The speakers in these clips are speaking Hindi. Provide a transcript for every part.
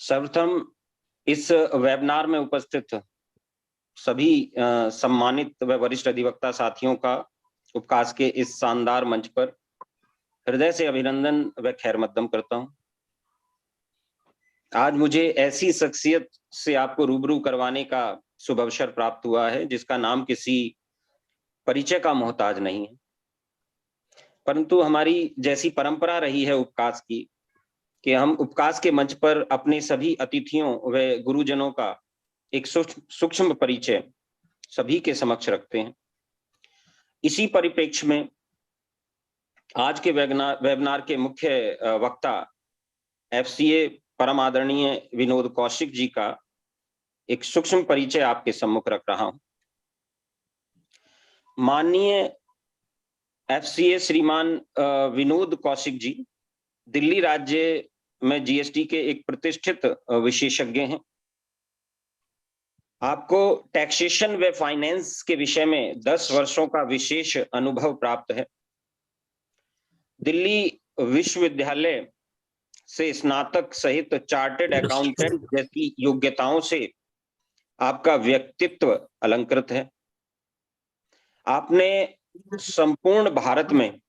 सर्वप्रथम इस वेबिनार में उपस्थित सभी सम्मानित व वरिष्ठ अधिवक्ता साथियों का उपकास के इस शानदार मंच पर हृदय से अभिनंदन व खैर मकदम करता हूं। आज मुझे ऐसी शख्सियत से आपको रूबरू करवाने का शुभ अवसर प्राप्त हुआ है जिसका नाम किसी परिचय का मोहताज नहीं है, परंतु हमारी जैसी परंपरा रही है उपकास की कि हम उपकास के मंच पर अपने सभी अतिथियों व गुरुजनों का एक सूक्ष्म परिचय सभी के समक्ष रखते हैं। इसी परिप्रेक्ष्य में आज के वेबिनार के मुख्य वक्ता एफसीए परम आदरणीय विनोद कौशिक जी का एक सूक्ष्म परिचय आपके सम्मुख रख रहा हूं। माननीय एफसीए श्रीमान विनोद कौशिक जी दिल्ली राज्य में जीएसटी के एक प्रतिष्ठित विशेषज्ञ हैं। आपको टैक्सेशन व फाइनेंस के विषय में 10 वर्षों का विशेष अनुभव प्राप्त है। दिल्ली विश्वविद्यालय से स्नातक सहित चार्टर्ड अकाउंटेंट जैसी योग्यताओं से आपका व्यक्तित्व अलंकृत है। आपने संपूर्ण भारत में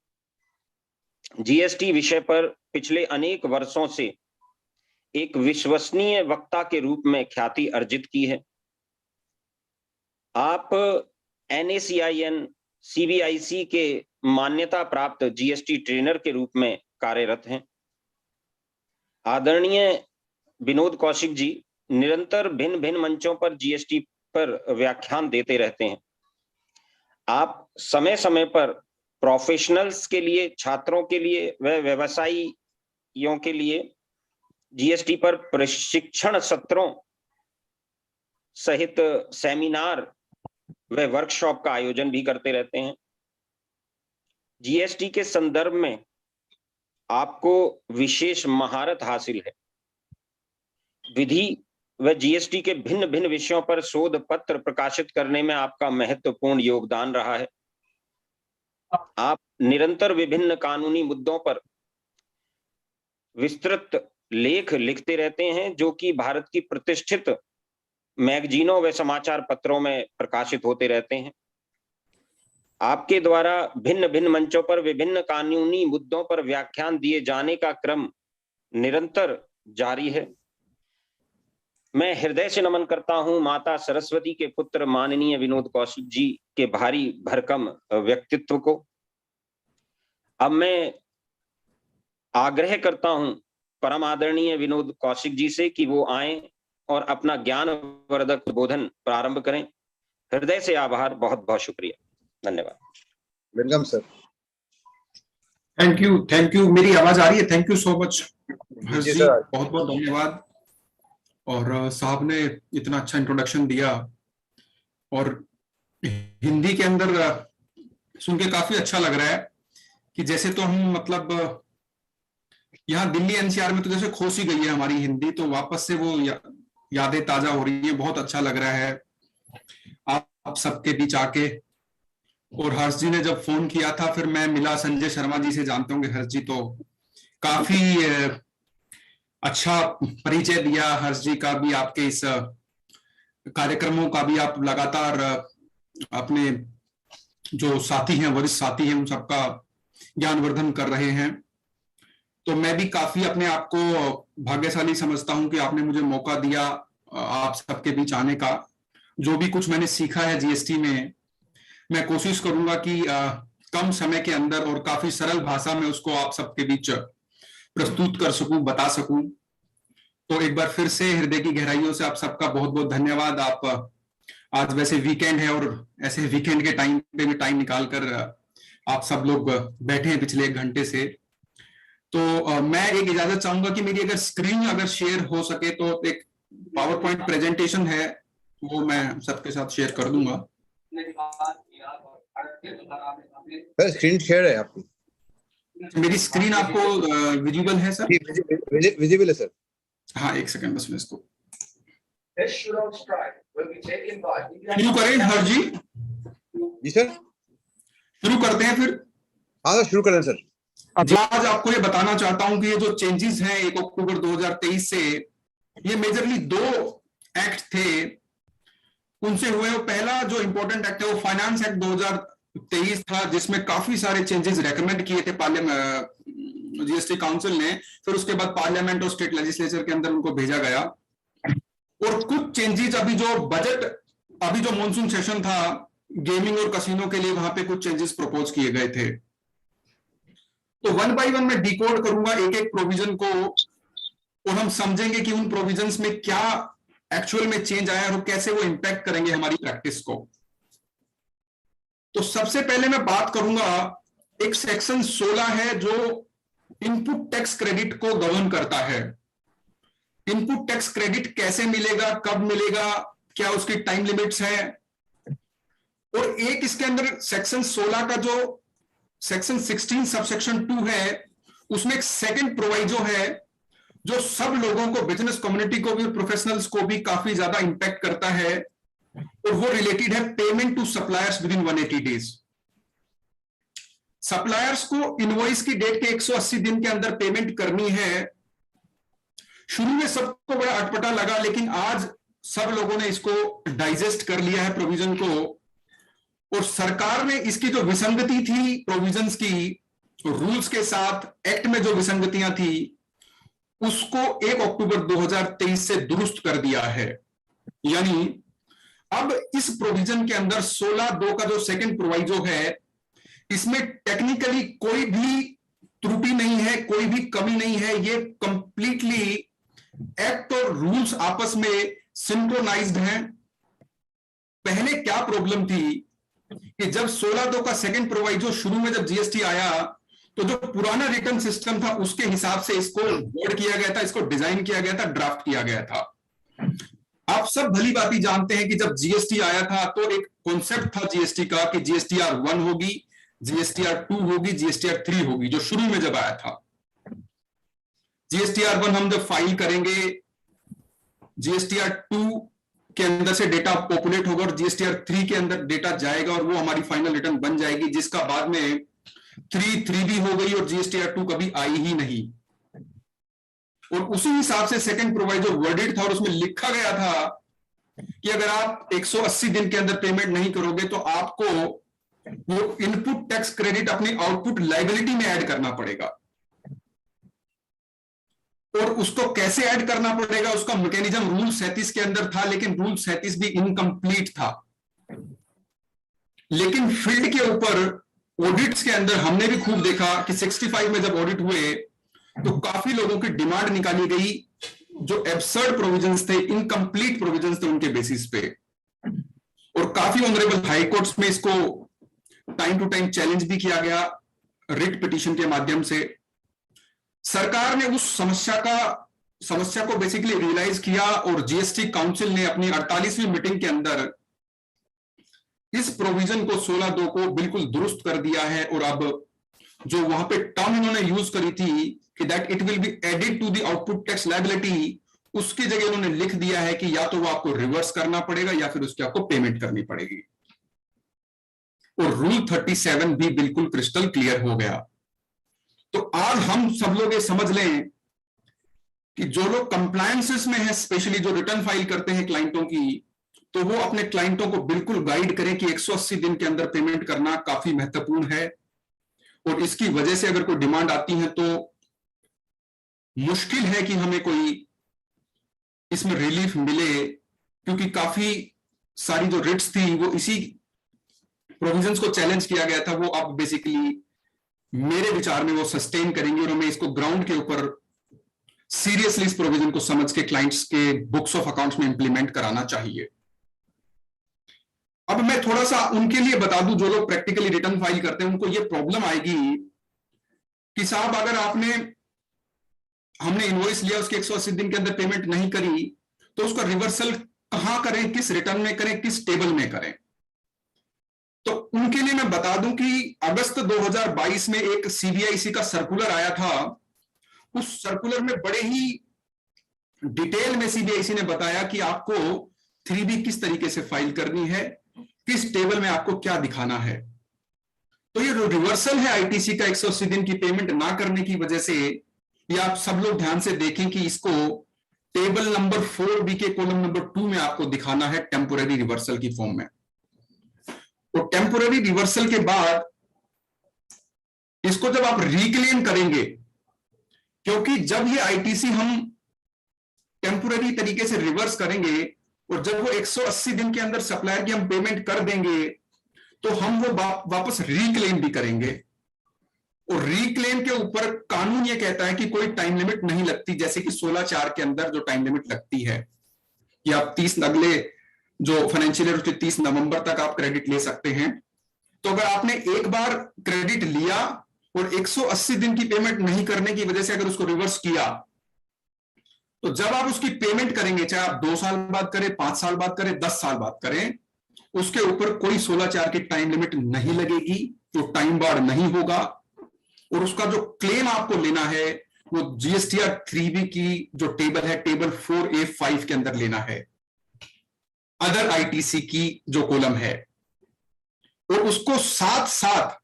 जीएसटी विषय पर पिछले अनेक वर्षों से एक विश्वसनीय वक्ता के रूप में ख्याति अर्जित की है। आप NACIN CBIC के मान्यता प्राप्त जीएसटी ट्रेनर के रूप में कार्यरत हैं। आदरणीय विनोद कौशिक जी निरंतर भिन्न भिन्न मंचों पर जीएसटी पर व्याख्यान देते रहते हैं। आप समय समय पर प्रोफेशनल्स के लिए, छात्रों के लिए व व्यवसायियों के लिए जीएसटी पर प्रशिक्षण सत्रों सहित सेमिनार व वर्कशॉप का आयोजन भी करते रहते हैं। जीएसटी के संदर्भ में आपको विशेष महारत हासिल है। विधि व जीएसटी के भिन्न भिन्न विषयों पर शोध पत्र प्रकाशित करने में आपका महत्वपूर्ण योगदान रहा है। आप निरंतर विभिन्न कानूनी मुद्दों पर विस्तृत लेख लिखते रहते हैं जो कि भारत की प्रतिष्ठित मैगजीनों व समाचार पत्रों में प्रकाशित होते रहते हैं। आपके द्वारा भिन्न भिन्न मंचों पर विभिन्न कानूनी मुद्दों पर व्याख्यान दिए जाने का क्रम निरंतर जारी है। मैं हृदय से नमन करता हूं माता सरस्वती के पुत्र माननीय विनोद कौशिक जी के भारी भरकम व्यक्तित्व को। अब मैं आग्रह करता हूं परम आदरणीय विनोद कौशिक जी से कि वो आएं और अपना ज्ञानवर्धक उद्बोधन प्रारंभ करें। हृदय से आभार, बहुत बहुत शुक्रिया, धन्यवाद। Welcome sir. Thank you. मेरी आवाज आ रही है? Thank you so much Harsh ji, sir. बहुत बहुत धन्यवाद। और साहब ने इतना अच्छा इंट्रोडक्शन दिया और हिंदी के अंदर सुन के काफी अच्छा लग रहा है कि जैसे तो हम मतलब यहाँ दिल्ली एनसीआर में तो जैसे खोसी गई है हमारी हिंदी, तो वापस से वो यादें ताजा हो रही है। बहुत अच्छा लग रहा है आप सबके बीच आके। और हर्ष जी ने जब फोन किया था फिर मैं मिला संजय शर्मा जी से, जानते होंगे हर्ष जी, तो काफी अच्छा परिचय दिया हर्ष जी का भी, आपके इस कार्यक्रमों का भी। आप लगातार अपने जो साथी हैं, वरिष्ठ साथी हैं, उन सबका ज्ञानवर्धन कर रहे हैं। तो मैं भी काफी अपने आप को भाग्यशाली समझता हूं कि आपने मुझे मौका दिया आप सबके बीच आने का। जो भी कुछ मैंने सीखा है जीएसटी में, मैं कोशिश करूंगा कि कम समय के अंदर और काफी सरल भाषा में उसको आप सबके बीच प्रस्तुत कर सकूं, बता सकूं। तो एक बार फिर से हृदय की गहराइयों से आप सबका बहुत बहुत धन्यवाद। आप आज वैसे वीकेंड है और ऐसे वीकेंड के टाइम पे भी टाइम निकालकर आप सब लोग बैठे हैं पिछले 1 घंटे से। तो मैं एक इजाजत चाहूंगा कि मेरी अगर स्क्रीन अगर शेयर हो सके तो एक पावर पॉइंट प्रेजेंटेशन है वो मैं सबके साथ शेयर कर दूंगा। सर स्क्रीन शेयर है आपकी? मेरी स्क्रीन आपको विजिबल है सर? विजिबल है सर। हाँ, 1 सेकंड बस मैं इसको शुरू करें। हर्ष जी जी सर, शुरू करते हैं फिर। हाँ सर शुरू करें सर। आज आपको ये बताना चाहता हूं कि ये जो चेंजेस हैं 1 अक्टूबर 2023 से ये मेजरली 2 एक्ट थे, उनसे हुए। पहला जो इंपॉर्टेंट एक्ट है वो फाइनेंस एक्ट 2023 था, जिसमें काफी सारे चेंजेस रेकमेंड किए थे पार्लियामेंट जीएसटी काउंसिल ने। फिर उसके बाद पार्लियामेंट और स्टेट लेजिस्लेचर के अंदर उनको भेजा गया, और कुछ चेंजेस अभी जो मॉनसून सेशन था गेमिंग और कसिनो के लिए, वहां पे कुछ चेंजेस प्रपोज किए गए थे। तो 1 बाय 1 मैं डिकोड करूंगा एक एक प्रोविजन को, और हम समझेंगे कि उन प्रोविजंस में क्या एक्चुअल में चेंज आया और कैसे वो इंपैक्ट करेंगे हमारी प्रैक्टिस को। तो सबसे पहले मैं बात करूंगा, एक सेक्शन 16 है जो इनपुट टैक्स क्रेडिट को गवर्न करता है। इनपुट टैक्स क्रेडिट कैसे मिलेगा, कब मिलेगा, क्या उसकी टाइम लिमिट्स है। और एक इसके अंदर सेक्शन 16 का जो सेक्शन 16 सबसेक्शन 2 है, उसमें एक सेकंड प्रोवाइजो है जो सब लोगों को, बिजनेस कम्युनिटी को भी और प्रोफेशनल्स को भी काफी ज्यादा इंपैक्ट करता है, और वो रिलेटेड है payment to suppliers within 180 days. Suppliers को इनवॉइस की डेट के 180 दिन के अंदर पेमेंट करनी है। शुरू में सबको बड़ा अटपटा लगा, लेकिन आज सब लोगों ने इसको डाइजेस्ट कर लिया है प्रोविजन को, और सरकार ने इसकी जो विसंगति थी प्रोविजंस की, रूल्स के साथ एक्ट में जो विसंगतियां थी, उसको 1 अक्टूबर 2023 से दुरुस्त कर दिया है। यानी अब इस प्रोविजन के अंदर 16(2) का जो सेकंड प्रोवाइजो है, इसमें टेक्निकली कोई भी त्रुटि नहीं है, कोई भी कमी नहीं है। ये कंप्लीटली एक्ट और रूल्स आपस में सिंक्रोनाइज्ड हैं। पहले क्या प्रॉब्लम थी कि जब 16(2) का सेकंड प्रोवाइजो शुरू में जब जीएसटी आया, तो जो पुराना रिटर्न सिस्टम था उसके हिसाब से इसको बोर्ड किया गया था, इसको डिजाइन किया गया था, ड्राफ्ट किया गया था। आप सब भली भांति जानते हैं कि जब जीएसटी आया था तो एक कॉन्सेप्ट था जीएसटी का कि जीएसटीआर 1 होगी, जीएसटीआर 2 होगी, जीएसटीआर 3 होगी, जो शुरू में जब आया था। जीएसटीआर 1 हम जब फाइल करेंगे, जीएसटीआर 2 के अंदर से डेटा पॉपुलेट होगा और जीएसटीआर 3 के अंदर डेटा जाएगा, और वो हमारी फाइनल रिटर्न बन जाएगी, जिसका बाद में 3 भी हो गई और जीएसटीआर 2 कभी आई ही नहीं। और उसी हिसाब से सेकंड प्रोवाइजो वर्डेड था, और उसमें लिखा गया था कि अगर आप 180 दिन के अंदर पेमेंट नहीं करोगे तो आपको वो इनपुट टैक्स क्रेडिट अपनी आउटपुट लायबिलिटी में ऐड करना पड़ेगा। और उसको कैसे ऐड करना पड़ेगा, उसका मैकेनिज्म रूल 37 के अंदर था, लेकिन रूल 37 भी इनकम्प्लीट था। लेकिन फील्ड के ऊपर ऑडिट्स के अंदर हमने भी खूब देखा कि 65 में जब ऑडिट हुए तो काफी लोगों की डिमांड निकाली गई, जो एब्सर्ड प्रोविजंस थे, इनकम्प्लीट प्रोविजंस थे, उनके बेसिस पे। और काफी ऑनरेबल हाई कोर्ट्स में इसको टाइम टू टाइम चैलेंज भी किया गया रिट पिटीशन के माध्यम से। सरकार ने उस समस्या को बेसिकली रियलाइज किया, और जीएसटी काउंसिल ने अपनी 48वीं मीटिंग के अंदर इस प्रोविजन को 16(2) को बिल्कुल दुरुस्त कर दिया है। और अब जो वहां पे टर्म इन्होंने यूज करी थी कि that it will be added to the output tax liability, उसकी जगह उन्होंने लिख दिया है कि या तो वो आपको रिवर्स करना पड़ेगा या फिर उसकी आपको पेमेंट करनी पड़ेगी। और रूल 37 भी बिल्कुल क्रिस्टल क्लियर हो गया। तो आज हम सब लोग ये समझ लें कि जो लोग कंप्लायंसेस में है, स्पेशली जो रिटर्न फाइल करते हैं क्लाइंटों की, तो वो अपने क्लाइंटों को बिल्कुल गाइड करें कि 180 दिन के अंदर पेमेंट करना काफी महत्वपूर्ण है। और इसकी वजह से अगर कोई डिमांड आती है तो मुश्किल है कि हमें कोई इसमें रिलीफ मिले, क्योंकि काफी सारी जो रिट्स थी वो इसी प्रोविजंस को चैलेंज किया गया था, वो अब बेसिकली मेरे विचार में वो सस्टेन करेंगे, और हमें इसको ग्राउंड के ऊपर सीरियसली इस प्रोविजन को समझ के क्लाइंट्स के बुक्स ऑफ अकाउंट्स में इंप्लीमेंट कराना चाहिए। अब मैं थोड़ा सा उनके लिए बता दूं, जो लोग प्रैक्टिकली रिटर्न फाइल करते हैं, उनको ये प्रॉब्लम आएगी कि साहब अगर हमने इनवॉइस लिया, उसके 180 दिन के अंदर पेमेंट नहीं करी, तो उसका रिवर्सल कहां करें, किस रिटर्न में करें, किस टेबल में करें। तो उनके लिए मैं बता दूं कि अगस्त 2022 में एक सीबीआईसी का सर्कुलर आया था। उस सर्कुलर में बड़े ही डिटेल में सीबीआईसी ने बताया कि आपको 3B किस तरीके से फाइल करनी है, किस टेबल में आपको क्या दिखाना है। तो ये रिवर्सल है आईटीसी का 180 दिन की पेमेंट ना करने की वजह से, ये आप सब लोग ध्यान से देखें कि इसको टेबल नंबर 4B के कॉलम नंबर 2 में आपको दिखाना है टेम्पोररी रिवर्सल की फॉर्म में। तो टेम्पोररी रिवर्सल के बाद इसको जब आप रिक्लेम करेंगे, क्योंकि जब ये आईटीसी हम टेम्पोररी तरीके से रिवर्स करेंगे और जब वो 180 दिन के अंदर सप्लायर की हम पेमेंट कर देंगे तो हम वो वापस रिक्लेम भी करेंगे। और रिक्लेम के ऊपर कानून ये कहता है कि कोई टाइम लिमिट नहीं लगती, जैसे कि 16/4 के अंदर जो टाइम लिमिट लगती है कि आप 30 अगले जो फाइनेंशियल ईयर उसके 30 नवंबर तक आप क्रेडिट ले सकते हैं। तो अगर आपने एक बार क्रेडिट लिया और 180 दिन की पेमेंट नहीं करने की वजह से अगर उसको रिवर्स किया, तो जब आप उसकी पेमेंट करेंगे, चाहे आप 2 साल बाद करें, 5 साल बाद करें, 10 साल बाद करें, उसके ऊपर कोई 16/4 की टाइम लिमिट नहीं लगेगी, तो टाइम बार नहीं होगा। और उसका जो क्लेम आपको लेना है वो जीएसटीआर 3B की जो टेबल है, टेबल 4A5 के अंदर लेना है, अदर आईटीसी की जो कॉलम है। और उसको साथ साथ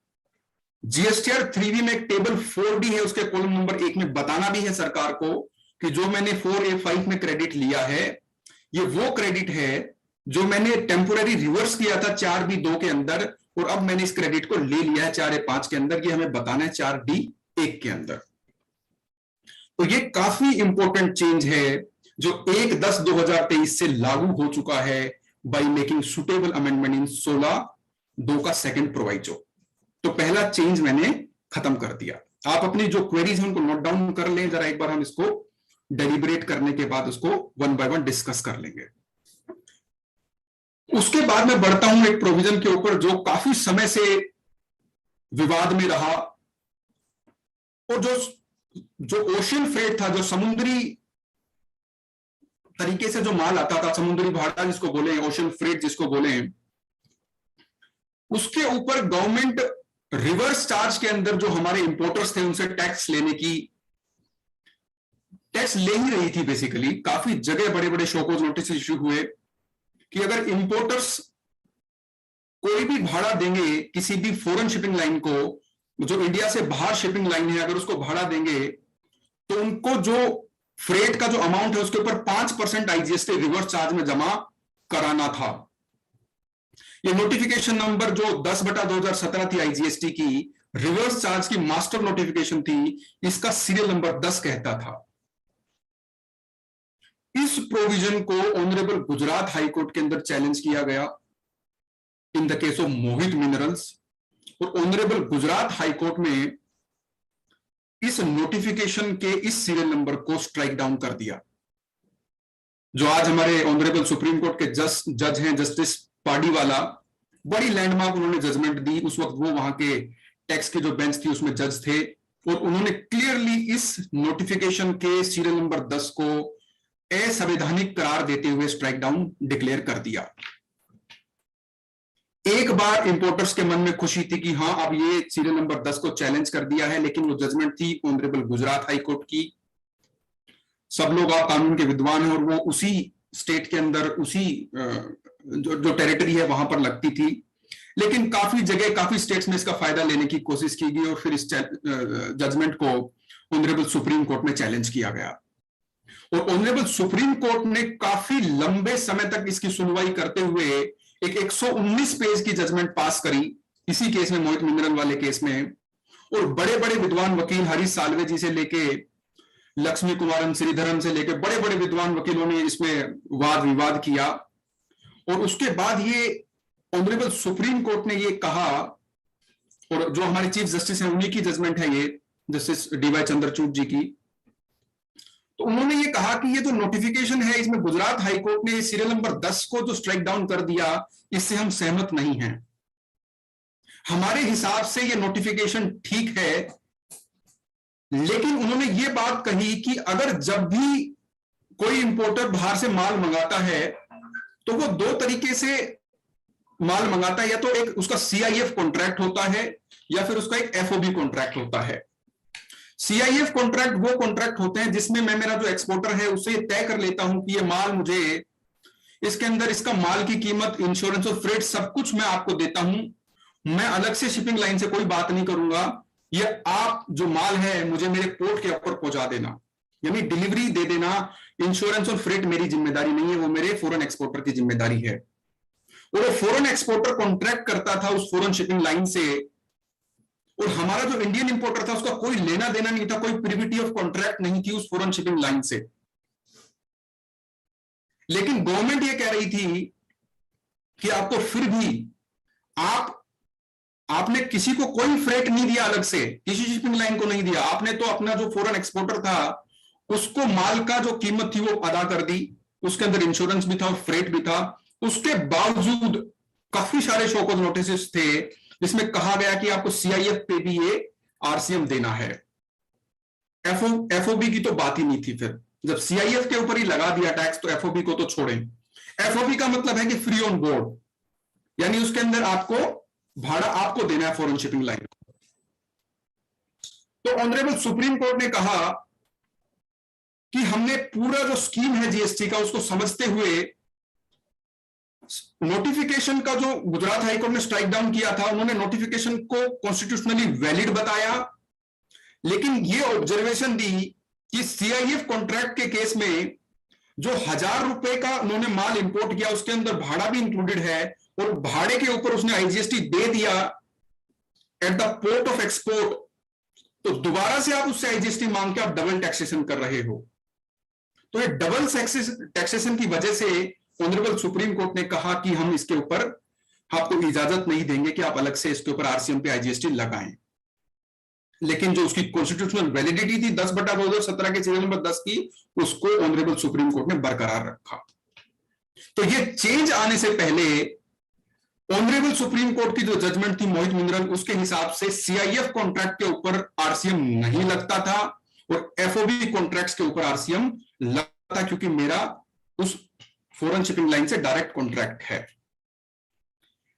जीएसटीआर 3B में एक टेबल 4D है, उसके कॉलम नंबर 1 में बताना भी है सरकार को कि जो मैंने 4A5 में क्रेडिट लिया है, ये वो क्रेडिट है जो मैंने टेम्पोररी रिवर्स किया था 4B2 के अंदर, और अब मैंने इस क्रेडिट को ले लिया है 4A5 के अंदर, ये हमें बताना है 4D1 के अंदर। तो ये काफी इंपॉर्टेंट चेंज है जो 1/10/2023 से लागू हो चुका है by making suitable amendment in 16(2) का सेकंड प्रोवाइजो। तो पहला चेंज मैंने खत्म कर दिया। आप अपनी जो क्वेरीज हैं उनको नोट डाउन कर लें जरा, एक बार हम इसको डेलिब्रेट करने के बाद उसको 1 by 1 डिस्कस कर लेंगे। उसके बाद मैं बढ़ता हूं एक प्रोविजन के ऊपर जो काफी समय से विवाद में रहा, और जो ओशियन फ्रेट था, जो समुद्री तरीके से जो माल आता था, समुद्री भाड़ा जिसको बोले, ओशियन फ्रेट जिसको बोले, उसके ऊपर गवर्नमेंट रिवर्स चार्ज के अंदर जो हमारे इंपोर्टर्स थे उनसे टैक्स ले ही रही थी। बेसिकली काफी जगह बड़े बड़े शोकोज नोटिस इश्यू हुए कि अगर इंपोर्टर्स कोई भी भाड़ा देंगे किसी भी फॉरेन शिपिंग लाइन को, जो इंडिया से बाहर शिपिंग लाइन है, अगर उसको भाड़ा देंगे तो उनको जो फ्रेट का जो अमाउंट है उसके ऊपर 5% आईजीएसटी रिवर्स चार्ज में जमा कराना था। ये नोटिफिकेशन नंबर जो 10/2017 थी आईजीएसटी की, रिवर्स चार्ज की मास्टर नोटिफिकेशन थी, इसका सीरियल नंबर 10 कहता था। इस प्रोविजन को ऑनरेबल गुजरात हाईकोर्ट के अंदर चैलेंज किया गया in the case of Mohit minerals, और ऑनरेबल गुजरात हाईकोर्ट में इस नोटिफिकेशन के इस सीरियल नंबर को स्ट्राइक डाउन कर दिया। जो आज हमारे ऑनरेबल सुप्रीम कोर्ट के जज हैं जस्टिस पाडीवाला, बड़ी लैंडमार्क उन्होंने जजमेंट दी। उस वक्त वो वहां के टैक्स की जो बेंच थी उसमें जज थे, और उन्होंने क्लियरली इस नोटिफिकेशन के सीरियल नंबर 10 को असंवैधानिक करार देते हुए स्ट्राइक डाउन डिक्लेयर कर दिया। एक बार इंपोर्टर्स के मन में खुशी थी कि हाँ अब ये सीरियल नंबर 10 को चैलेंज कर दिया है, लेकिन वो जजमेंट थी ऑनरेबल गुजरात हाई कोर्ट की। सब लोग आप कानून के विद्वान हैं और वो उसी स्टेट के अंदर उसी जो टेरिटरी है वहां पर लगती थी, लेकिन काफी जगह काफी स्टेट्स में इसका फायदा लेने की कोशिश की गई और फिर इस जजमेंट को ऑनरेबल सुप्रीम कोर्ट में चैलेंज किया गया। और ऑनरेबल सुप्रीम कोर्ट ने काफी लंबे समय तक इसकी सुनवाई करते हुए एक 119 पेज की जजमेंट पास करी इसी केस में, मोहित मिनरल वाले केस में। और बड़े बड़े विद्वान वकील हरीश साल्वे जी से लेके लक्ष्मी कुमारन श्रीधरन से लेके बड़े बड़े विद्वान वकीलों ने इसमें वाद विवाद किया। और उसके बाद ये ऑनरेबल सुप्रीम कोर्ट ने ये कहा, और जो हमारे चीफ जस्टिस हैं उन्हीं की जजमेंट है ये, जस्टिस डीवाई चंद्रचूड़ जी की, तो उन्होंने ये कहा कि ये जो नोटिफिकेशन है इसमें गुजरात हाईकोर्ट ने सीरियल नंबर 10 को जो स्ट्राइक डाउन कर दिया, इससे हम सहमत नहीं हैं। हमारे हिसाब से ये नोटिफिकेशन ठीक है, लेकिन उन्होंने ये बात कही कि अगर जब भी कोई इंपोर्टर बाहर से माल मंगाता है तो वो 2 तरीके से माल मंगाता है, या तो एक उसका सीआईएफ कॉन्ट्रैक्ट होता है या फिर उसका एक एफओबी कॉन्ट्रैक्ट होता है। सीआईएफ कॉन्ट्रैक्ट वो कॉन्ट्रैक्ट होते हैं जिसमें मैं मेरा जो एक्सपोर्टर है उससे तय कर लेता हूं कि ये माल मुझे, इसके अंदर इसका माल की कीमत, इंश्योरेंस और फ्रेट सब कुछ मैं आपको देता हूं, मैं अलग से शिपिंग लाइन से कोई बात नहीं करूंगा, ये आप जो माल है मुझे मेरे पोर्ट के ऊपर पहुंचा देना, यानी डिलीवरी दे देना, इंश्योरेंस और फ्रेट मेरी जिम्मेदारी नहीं है, वो मेरे फॉरेन एक्सपोर्टर की जिम्मेदारी है। और वो फॉरेन एक्सपोर्टर कॉन्ट्रैक्ट करता था उस फॉरेन शिपिंग लाइन से, और हमारा जो इंडियन इंपोर्टर था उसका कोई लेना देना नहीं था, कोई प्रिविटी ऑफ कॉन्ट्रैक्ट नहीं थी उस फॉरेन शिपिंग लाइन से। लेकिन गवर्नमेंट ये कह रही थी कि आपको फिर भी आपने किसी को कोई फ्रेट नहीं दिया, अलग से किसी शिपिंग लाइन को नहीं दिया, आपने तो अपना जो फॉरेन एक्सपोर्टर था उसको माल का जो कीमत थी वो अदा कर दी, उसके अंदर इंश्योरेंस भी था और फ्रेट भी था। उसके बावजूद काफी सारे शो कॉज नोटिस थे जिसमें कहा गया कि आपको सीआईएफ पे भी ये आरसीएम देना है। एफओबी की तो बात ही नहीं थी। फिर जब सीआईएफ के ऊपर ही लगा दिया टैक्स तो एफओबी को तो छोड़ें। एफओबी का मतलब है कि फ्री ऑन बोर्ड, यानी उसके अंदर आपको भाड़ा आपको देना है फॉरेन शिपिंग लाइन। तो ऑनरेबल सुप्रीम कोर्ट ने कहा कि हमने पूरा जो स्कीम है जीएसटी का उसको समझते हुए नोटिफिकेशन का जो गुजरात हाईकोर्ट ने स्ट्राइक डाउन किया था, उन्होंने नोटिफिकेशन को कॉन्स्टिट्यूशनली वैलिड बताया, लेकिन ये ऑब्जर्वेशन दी कि सीआईएफ कॉन्ट्रैक्ट के केस में जो 1000 रुपए का उन्होंने माल इंपोर्ट किया उसके अंदर भाड़ा भी इंक्लूडेड है, और भाड़े के ऊपर उसने आईजीएसटी दे दिया at the port of export, तो दोबारा से आप उससे आईजीएसटी मांग के आप डबल टैक्सेशन कर रहे हो। तो ये डबल टैक्सेशन की वजह से ऑनरेबल सुप्रीम कोर्ट ने कहा कि हम इसके ऊपर आपको इजाजत नहीं देंगे कि आप अलग से इसके ऊपर आरसीएम पे आईजीएसटी लगाएं। लेकिन जो उसकी कॉन्स्टिट्यूशनल वैलिडिटी थी 10/2017 के सीरियल नंबर 10 की, उसको ऑनरेबल सुप्रीम कोर्ट ने बरकरार रखा। तो ये चेंज आने से पहले ऑनरेबल सुप्रीम कोर्ट की जो जजमेंट थी मोहित मिनरल, उसके हिसाब से सीआईएफ कॉन्ट्रैक्ट के ऊपर आरसीएम नहीं लगता था और एफओबी कॉन्ट्रैक्ट्स के ऊपर आरसीएम लगता था, क्योंकि मेरा उस फॉरेन शिपिंग लाइन से डायरेक्ट कॉन्ट्रैक्ट है।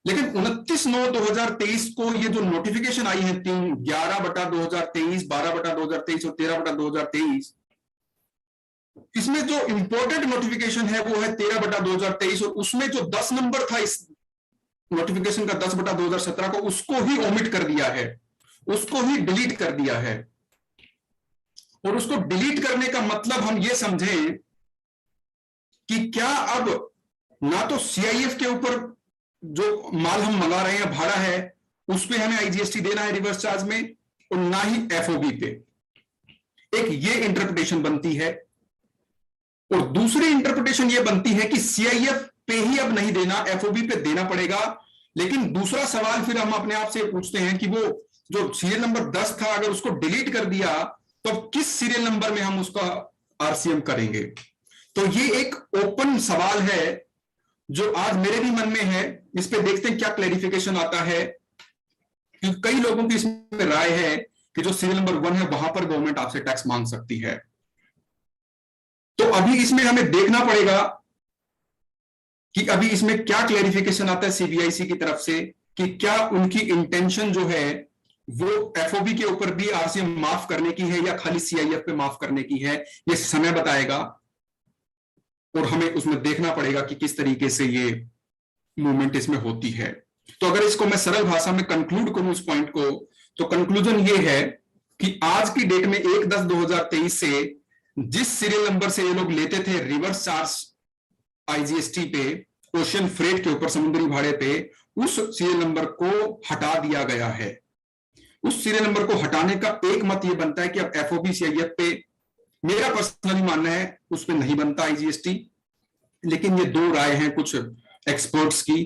लेकिन 29/9/2023 को ये जो नोटिफिकेशन आई है 11/2023, 12/2023 और 13/2023, इसमें जो इंपोर्टेड नोटिफिकेशन है वो है 13/2023, और उसमें जो 10 नंबर था इस नोटिफिकेशन का 10/2017 को, उसको ही ओमिट कर दिया है, उसको ही डिलीट कर दिया है। और उसको डिलीट करने का मतलब हम ये समझें कि क्या अब ना तो सीआईएफ के ऊपर जो माल हम मंगा रहे हैं भाड़ा है उस पे हमें आईजीएसटी देना है रिवर्स चार्ज में, और ना ही एफओबी पे। एक ये इंटरप्रिटेशन बनती है, और दूसरी इंटरप्रिटेशन ये बनती है कि सीआईएफ पे ही अब नहीं देना, एफओबी पे देना पड़ेगा। लेकिन दूसरा सवाल फिर हम अपने आप से पूछते हैं कि वो जो सीरियल नंबर 10 था अगर उसको डिलीट कर दिया तो अब किस सीरियल नंबर में हम उसका आरसीएम करेंगे? तो ये एक ओपन सवाल है जो आज मेरे भी मन में है। इस पे देखते हैं क्या क्लैरिफिकेशन आता है, क्योंकि कई लोगों की इसमें राय है कि जो सीरियल नंबर 1 है वहां पर गवर्नमेंट आपसे टैक्स मांग सकती है। तो अभी इसमें हमें देखना पड़ेगा कि अभी इसमें क्या क्लैरिफिकेशन आता है सीबीआईसी की तरफ से, कि क्या उनकी इंटेंशन जो है वो एफओबी के ऊपर भी आरसीएम माफ करने की है या खाली सीआईएफ पे माफ करने की है। ये समय बताएगा और हमें उसमें देखना पड़ेगा कि किस तरीके से ये मूवमेंट इसमें होती है। तो अगर इसको मैं सरल भाषा में कंक्लूड करूं इस पॉइंट को, तो कंक्लूजन ये है कि आज की डेट में 1/10/2023 से जिस सीरियल नंबर से ये लोग लेते थे रिवर्स चार्ज आईजीएसटी पे ओशियन फ्रेट के ऊपर, समुद्री भाड़े पे, उस सीरियल नंबर को हटा दिया गया है। उस सीरियल नंबर को हटाने का एक मत ये बनता है कि अब एफओबी सीआईएफ पे, मेरा पर्सनली मानना है उस पे नहीं बनता आईजीएसटी। लेकिन ये दो राय हैं कुछ एक्सपर्ट्स की।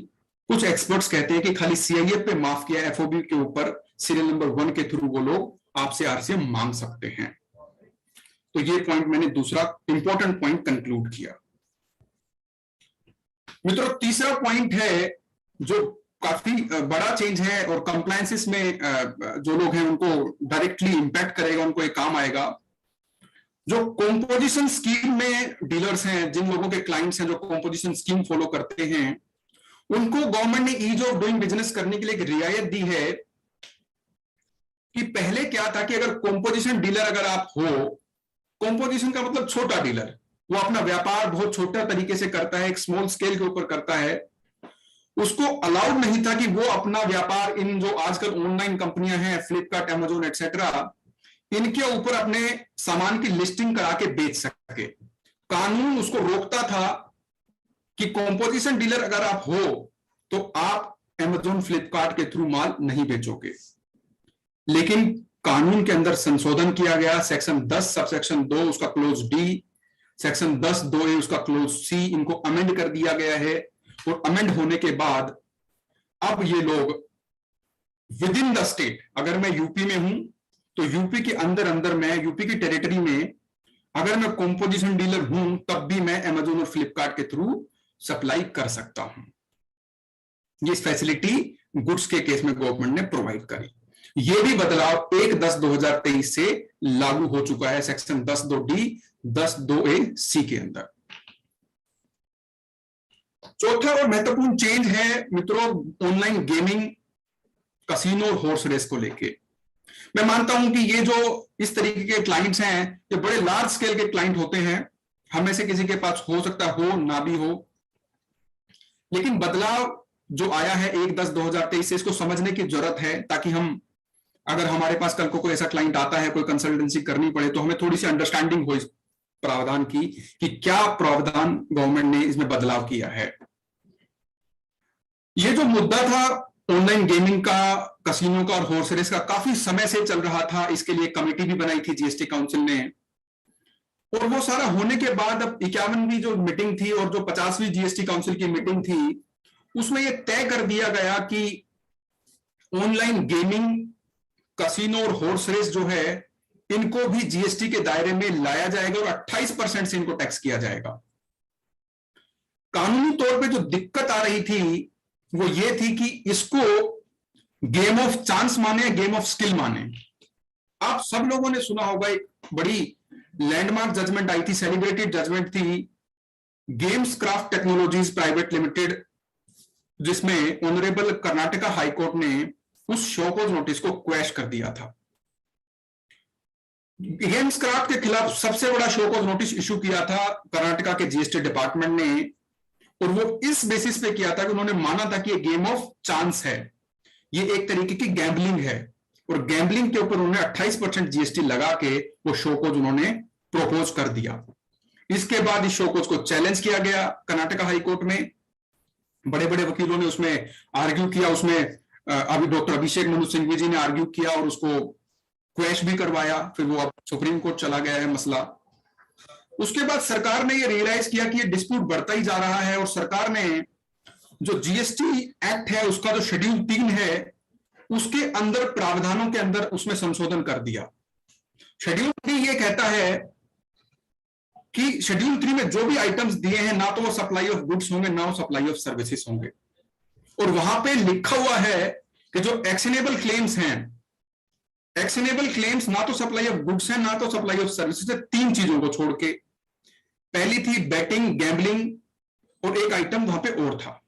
कुछ एक्सपर्ट्स कहते हैं कि खाली सीआईएफ पे माफ किया, एफओबी के ऊपर सीरियल नंबर 1 के थ्रू वो लोग आपसे आरसीएम मांग सकते हैं। तो ये पॉइंट मैंने दूसरा इंपॉर्टेंट पॉइंट कंक्लूड किया। मित्रों, तीसरा पॉइंट है जो काफी बड़ा चेंज है और कंप्लायंसेस में जो लोग हैं उनको डायरेक्टली इंपैक्ट करेगा, उनको एक काम आएगा। जो कॉम्पोजिशन स्कीम में डीलर्स हैं, जिन लोगों के क्लाइंट्स हैं जो कॉम्पोजिशन स्कीम फॉलो करते हैं, उनको गवर्नमेंट ने ईज ऑफ डूइंग बिजनेस करने के लिए एक रियायत दी है। कि पहले क्या था कि अगर कॉम्पोजिशन डीलर अगर आप हो, कॉम्पोजिशन का मतलब छोटा डीलर, वो अपना व्यापार बहुत छोटा तरीके से करता है, एक स्मॉल स्केल के ऊपर करता है, उसको अलाउड नहीं था कि वो अपना व्यापार इन जो आजकल ऑनलाइन कंपनियां हैं फ्लिपकार्ट, अमेजोन एटसेट्रा, इनके ऊपर अपने सामान की लिस्टिंग करा के बेच सके। कानून उसको रोकता था कि कॉम्पोजिशन डीलर अगर आप हो तो आप Amazon फ्लिपकार्ट के थ्रू माल नहीं बेचोगे। लेकिन कानून के अंदर संशोधन किया गया, सेक्शन 10 सबसेक्शन 2 उसका क्लोज डी, सेक्शन 10(2)(a) उसका क्लोज सी, इनको अमेंड कर दिया गया है। और अमेंड होने के बाद अब ये लोग विद इन द स्टेट, अगर मैं यूपी में हूं तो यूपी के अंदर अंदर मैं यूपी की टेरिटरी में अगर मैं कॉम्पोजिशन डीलर हूं तब भी मैं Amazon और फ्लिपकार्ट के थ्रू सप्लाई कर सकता हूं। ये फैसिलिटी गुड्स के केस में गवर्नमेंट ने प्रोवाइड करी। ये भी बदलाव 1/10/2023 से लागू हो चुका है सेक्शन 10(2)(d) 10(2)(a)(c) के अंदर। चौथा और महत्वपूर्ण चेंज है मित्रों ऑनलाइन गेमिंग, कसिनो और हॉर्स रेस को लेके। मैं मानता हूं कि ये जो इस तरीके के क्लाइंट्स हैं ये बड़े लार्ज स्केल के क्लाइंट होते हैं, हमें से किसी के पास हो सकता हो ना भी हो, लेकिन बदलाव जो आया है 1/10/2023 से इसको समझने की जरूरत है, ताकि हम अगर हमारे पास कल को कोई ऐसा क्लाइंट आता है, कोई कंसल्टेंसी करनी पड़े तो हमें थोड़ी सी अंडरस्टैंडिंग हो इस प्रावधान की कि क्या प्रावधान गवर्नमेंट ने इसमें बदलाव किया है। ये जो मुद्दा था ऑनलाइन गेमिंग का, कसिनो का और हॉर्स रेस का काफी समय से चल रहा था। इसके लिए कमेटी भी बनाई थी जीएसटी काउंसिल ने, और वो सारा होने के बाद अब 51वीं जो मीटिंग थी और जो 50वीं जीएसटी काउंसिल की मीटिंग थी उसमें यह तय कर दिया गया कि ऑनलाइन गेमिंग, कसिनो और हॉर्स रेस जो है इनको भी जीएसटी के दायरे में लाया जाएगा और 28% से इनको टैक्स किया जाएगा। कानूनी तौर पे जो दिक्कत आ रही थी वो ये थी कि इसको गेम ऑफ चांस माने या गेम ऑफ स्किल माने। आप सब लोगों ने सुना होगा एक बड़ी लैंडमार्क जजमेंट आई थी, सेलिब्रेटेड जजमेंट थी, games craft technologies private limited, जिसमें ऑनरेबल कर्नाटका हाईकोर्ट ने उस शोकॉज नोटिस को क्वैश कर दिया था। गेम्स क्राफ्ट के खिलाफ सबसे बड़ा शोकॉज नोटिस इशू किया था कर्नाटका के जीएसटी डिपार्टमेंट ने, और वो इस बेसिस पे किया था कि उन्होंने माना था कि ये गेम ऑफ चांस है, ये एक तरीके की गैम्बलिंग है, और गैम्बलिंग के ऊपर उन्होंने 28% जीएसटी लगा के वो शोकॉज उन्होंने प्रोपोज कर दिया। इसके बाद इस शोकॉज को चैलेंज किया गया कर्नाटका हाईकोर्ट में, बड़े बड़े वकीलों ने उसमें आर्ग्यू किया, उसमें अभी डॉक्टर अभिषेक मनु सिंघवी जी ने आर्ग्यू किया और उसको क्वैश भी करवाया, फिर वो अब सुप्रीम कोर्ट चला गया है मसला। उसके बाद सरकार ने ये रियलाइज किया कि ये डिस्प्यूट बढ़ता ही जा रहा है, और सरकार ने जो जीएसटी एक्ट है उसका जो शेड्यूल 3 है उसके अंदर प्रावधानों के अंदर उसमें संशोधन कर दिया। शेड्यूल 3 ये कहता है कि शेड्यूल 3 में जो भी आइटम्स दिए हैं ना तो वो सप्लाई ऑफ गुड्स होंगे ना वो सप्लाई ऑफ सर्विसेज होंगे, और वहां पे लिखा हुआ है कि जो एक्शनेबल क्लेम्स हैं, एक्शनेबल क्लेम्स ना तो सप्लाई ऑफ गुड्स है ना तो सप्लाई ऑफ सर्विसेज है, 3 चीजों को छोड़ के। पहली थी बैटिंग, गैम्बलिंग, और एक आइटम वहां पे और था।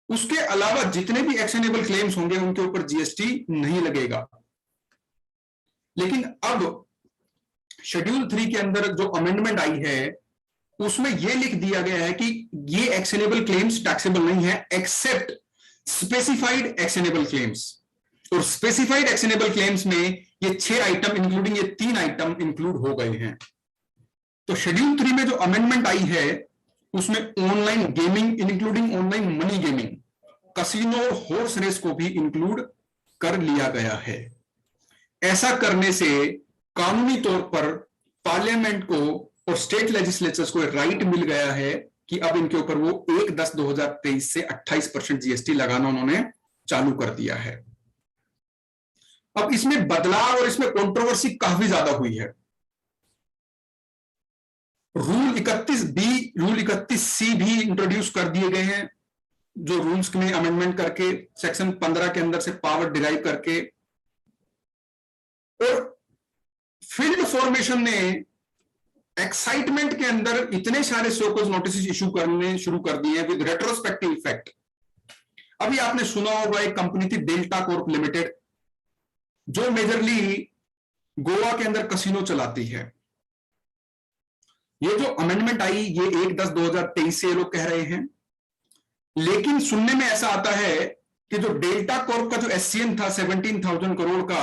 उसके अलावा जितने भी एक्शनेबल क्लेम्स होंगे उनके ऊपर जीएसटी नहीं लगेगा। लेकिन अब शेड्यूल 3 के अंदर जो अमेंडमेंट आई है उसमें यह लिख दिया गया है कि ये एक्शनेबल क्लेम्स टैक्सेबल नहीं है एक्सेप्ट स्पेसिफाइड एक्शनेबल क्लेम्स, और स्पेसिफाइड एक्शनेबल क्लेम्स में ये 6 आइटम इंक्लूडिंग ये 3 आइटम इंक्लूड हो गए हैं। तो शेड्यूल 3 में जो अमेंडमेंट आई है उसमें online gaming including online money gaming, casino और हॉर्स रेस को भी इंक्लूड कर लिया गया है। ऐसा करने से कानूनी तौर पर पार्लियामेंट को और स्टेट लेजिस्लेचर्स को राइट मिल गया है कि अब इनके ऊपर वो 1/10/2023 से 28% जीएसटी लगाना उन्होंने चालू कर दिया है। अब इसमें बदलाव और इसमें कंट्रोवर्सी काफी ज्यादा हुई है। रूल 31B, रूल 31C भी इंट्रोड्यूस कर दिए गए हैं, जो रूल्स में अमेंडमेंट करके सेक्शन 15 के अंदर से पावर डिराइव करके, और फील्ड फॉर्मेशन ने एक्साइटमेंट के अंदर इतने सारे शोकॉज नोटिस इशू करने शुरू कर दिए हैं विद रेट्रोस्पेक्टिव इफेक्ट। अभी आपने सुना होगा एक कंपनी थी डेल्टा कॉर्प लिमिटेड, जो मेजरली गोवा के अंदर कसिनो चलाती है। ये जो अमेंडमेंट आई ये 1/10/2023 से ये लोग कह रहे हैं, लेकिन सुनने में ऐसा आता है कि जो डेल्टा कॉर्प का जो एससीएन था 17,000 करोड़ का,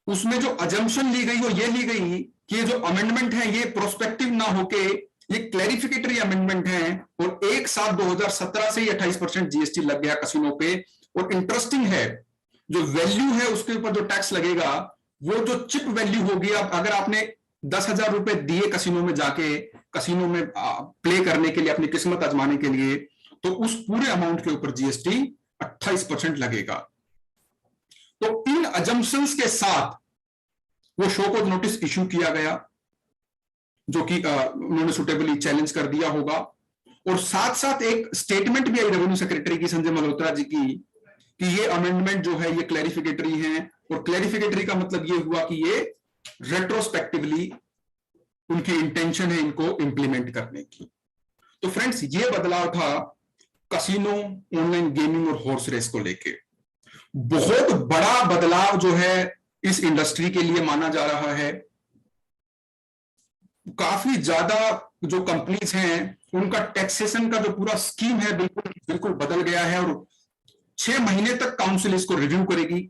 उसमें जो अजम्पशन ली गई वो ये ली गई कि ये जो अमेंडमेंट है ये प्रोस्पेक्टिव ना होके ये क्लैरिफिकेटरी अमेंडमेंट है, और 1/7/2017 से ही 28% जीएसटी लग गया कसिनो पे। और इंटरेस्टिंग है, जो वैल्यू है उसके ऊपर जो टैक्स लगेगा वो जो चिप वैल्यू होगी, अब अगर आपने 10,000 रुपए दिए कसिनो में जाके, कसिनो में प्ले करने के लिए, अपनी किस्मत आजमाने के लिए, तो उस पूरे अमाउंट के ऊपर जीएसटी 28% लगेगा। तो इन अजम्पशंस के साथ वो शो कोज नोटिस इशू किया गया, जो कि उन्होंने सुटेबली चैलेंज कर दिया होगा। और साथ साथ एक स्टेटमेंट भी आई रेवेन्यू सेक्रेटरी की, संजय मल्होत्रा जी की, कि ये अमेंडमेंट जो है ये क्लैरिफिकेटरी है। और क्लैरिफिकेटरी का मतलब ये हुआ कि ये रेट्रोस्पेक्टिवली उनकी इंटेंशन है इनको इंप्लीमेंट करने की। तो फ्रेंड्स, ये बदलाव था कसिनो, ऑनलाइन गेमिंग और हॉर्स रेस को लेके। बहुत बड़ा बदलाव जो है इस इंडस्ट्री के लिए माना जा रहा है। काफी ज्यादा जो कंपनीज हैं उनका टैक्सेशन का जो पूरा स्कीम है बिल्कुल बिल्कुल बदल गया है। और 6 महीने तक काउंसिल इसको रिव्यू करेगी।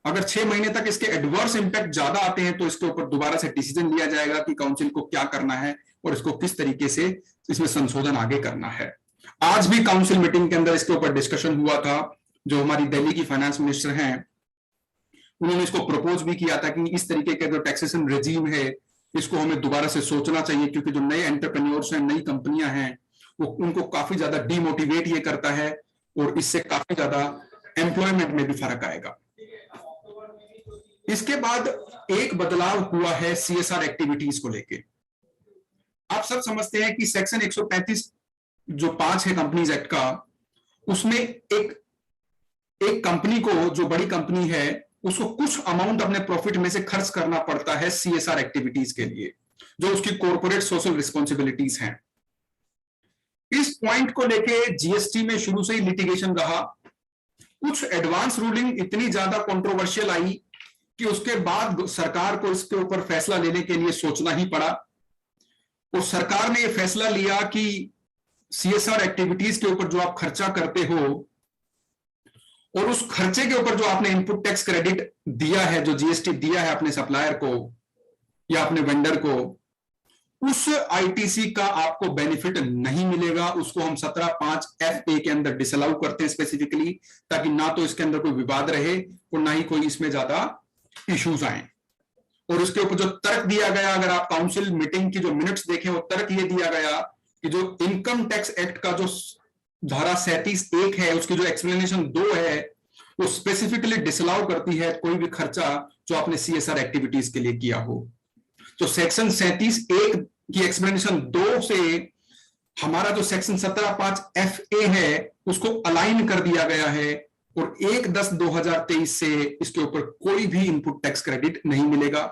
अगर 6 महीने तक इसके एडवर्स इंपैक्ट ज्यादा आते हैं तो इसके ऊपर दोबारा से डिसीजन लिया जाएगा कि काउंसिल को क्या करना है और इसको किस तरीके से इसमें संशोधन आगे करना है। आज भी काउंसिल मीटिंग के अंदर इसके ऊपर डिस्कशन हुआ था। जो हमारी दिल्ली की फाइनेंस मिनिस्टर हैं उन्होंने इसको प्रपोज भी किया था कि इस तरीके का जो टैक्सेशन रेजीम है इसको हमें दोबारा से सोचना चाहिए, क्योंकि जो नए एंटरप्रेन्योर्स हैं, नई कंपनियां हैं, वो उनको काफी ज्यादा डीमोटिवेट ये करता है और इससे काफी ज्यादा एम्प्लॉयमेंट में भी फर्क आएगा। इसके बाद एक बदलाव हुआ है सीएसआर एक्टिविटीज को लेके। आप सब समझते हैं कि सेक्शन 135 जो 5 है कंपनीज एक्ट का, उसमें एक कंपनी को, जो बड़ी कंपनी है, उसको कुछ अमाउंट अपने प्रॉफिट में से खर्च करना पड़ता है सीएसआर एक्टिविटीज के लिए, जो उसकी कॉर्पोरेट सोशल रिस्पॉन्सिबिलिटीज हैं। इस पॉइंट को लेके जीएसटी में शुरू से ही लिटिगेशन रहा। कुछ एडवांस रूलिंग इतनी ज्यादा कंट्रोवर्शियल आई कि उसके बाद सरकार को इसके ऊपर फैसला लेने के लिए सोचना ही पड़ा। और सरकार ने यह फैसला लिया कि सीएसआर एक्टिविटीज के ऊपर जो आप खर्चा करते हो और उस खर्चे के ऊपर जो आपने इनपुट टैक्स क्रेडिट दिया है, जो जीएसटी दिया है अपने सप्लायर को या अपने वेंडर को, उस आईटीसी का आपको बेनिफिट नहीं मिलेगा। उसको हम 17(5)FA के अंदर डिसअलाउ करते हैं स्पेसिफिकली, ताकि ना तो इसके अंदर कोई विवाद रहे और ना ही कोई इसमें ज्यादा इश्यूज आए। और उसके ऊपर जो तर्क दिया गया, अगर आप काउंसिल मीटिंग की जो मिनट्स देखें, वो तर्क ये दिया गया कि जो इनकम टैक्स एक्ट का जो धारा 37(1) है, उसकी जो एक्सप्लेनेशन 2 है, वो स्पेसिफिकली डिसअलाउ करती है कोई भी खर्चा जो आपने सीएसआर एक्टिविटीज के लिए किया हो। तो सेक्शन 37(1) की एक्सप्लेनेशन 2 से हमारा जो सेक्शन 17(5)FA है उसको अलाइन कर दिया गया है, और 1/10/2023 से इसके ऊपर कोई भी इनपुट टैक्स क्रेडिट नहीं मिलेगा।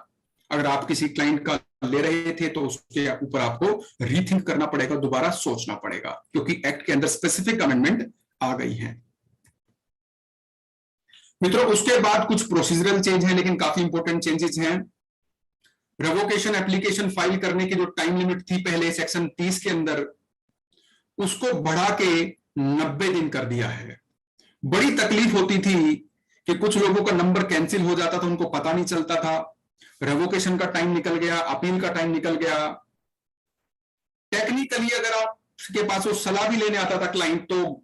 अगर आप किसी क्लाइंट का ले रहे थे तो उसके ऊपर आपको रीथिंक करना पड़ेगा, दोबारा सोचना पड़ेगा, क्योंकि एक्ट के अंदर स्पेसिफिक अमेंडमेंट आ गई है। मित्रों, उसके बाद कुछ प्रोसीजरल चेंज है, लेकिन काफी इंपॉर्टेंट चेंजेस हैं। रेवोकेशन एप्लीकेशन फाइल करने की जो टाइम लिमिट थी पहले सेक्शन 30 के अंदर, उसको बढ़ा के 90 दिन कर दिया है। बड़ी तकलीफ होती थी कि कुछ लोगों का नंबर कैंसिल हो जाता था, उनको पता नहीं चलता था। रेवोकेशन का टाइम निकल गया, अपील का टाइम निकल गया। टेक्निकली अगर आपके पास वो सलाह भी लेने आता था क्लाइंट, तो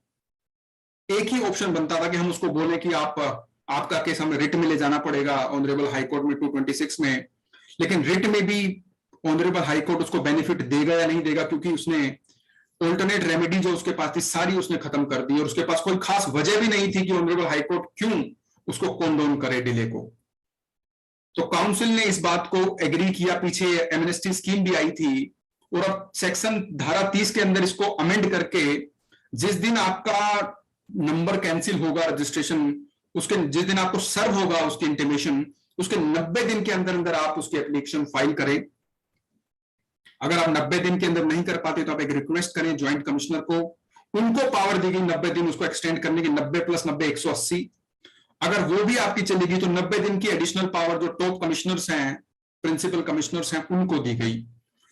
एक ही ऑप्शन बनता था कि हम उसको बोले कि आपका केस हमें रिट में ले जाना पड़ेगा ऑनरेबल हाई कोर्ट में 226 में। लेकिन रिट में भी ऑनरेबल हाई कोर्ट उसको बेनिफिट देगा या नहीं देगा, क्योंकि उसने ऑल्टरनेट रेमेडी जो उसके पास थी सारी उसने खत्म कर दी, और उसके पास कोई खास वजह भी नहीं थी कि ऑनरेबल हाई कोर्ट क्यों उसको कंडोन करे डिले को। तो काउंसिल ने इस बात को एग्री किया, पीछे एमनेस्टी स्कीम भी आई थी, और अब सेक्शन धारा 30 के अंदर इसको अमेंड करके जिस दिन आपका नंबर कैंसिल होगा रजिस्ट्रेशन, उसके जिस दिन आपको सर्व होगा उसकी इंटीमेशन, उसके 90 दिन के अंदर अंदर आप उसकी एप्लीकेशन फाइल करें। अगर आप 90 दिन के अंदर नहीं कर पाते तो आप एक रिक्वेस्ट करें ज्वाइंट कमिश्नर को, उनको पावर दी गई 90 दिन उसको एक्सटेंड करने की, 90 + 90 180। अगर वो भी आपकी चलेगी तो 90 दिन की एडिशनल पावर जो टॉप कमिश्नर्स हैं, प्रिंसिपल कमिश्नर्स हैं, उनको दी गई।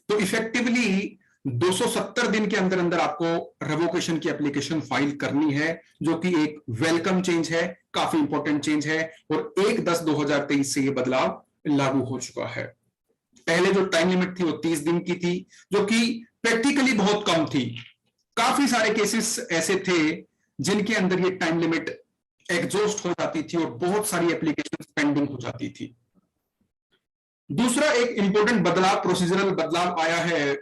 तो इफेक्टिवली 270 दिन के अंदर अंदर आपको रेवोकेशन की एप्लीकेशन फाइल करनी है, जो कि एक वेलकम चेंज है, काफी इंपॉर्टेंट चेंज है, और 1/10/2023 से ये बदलाव लागू हो चुका है। पहले जो टाइम लिमिट थी वो 30 दिन की थी, जो कि प्रैक्टिकली बहुत कम थी। काफी सारे केसेस ऐसे थे जिनके अंदर ये टाइम लिमिट एग्जॉस्ट हो जाती थी और बहुत सारी एप्लीकेशन पेंडिंग हो जाती थी। दूसरा एक इंपॉर्टेंट बदलाव, प्रोसीजरल बदलाव आया है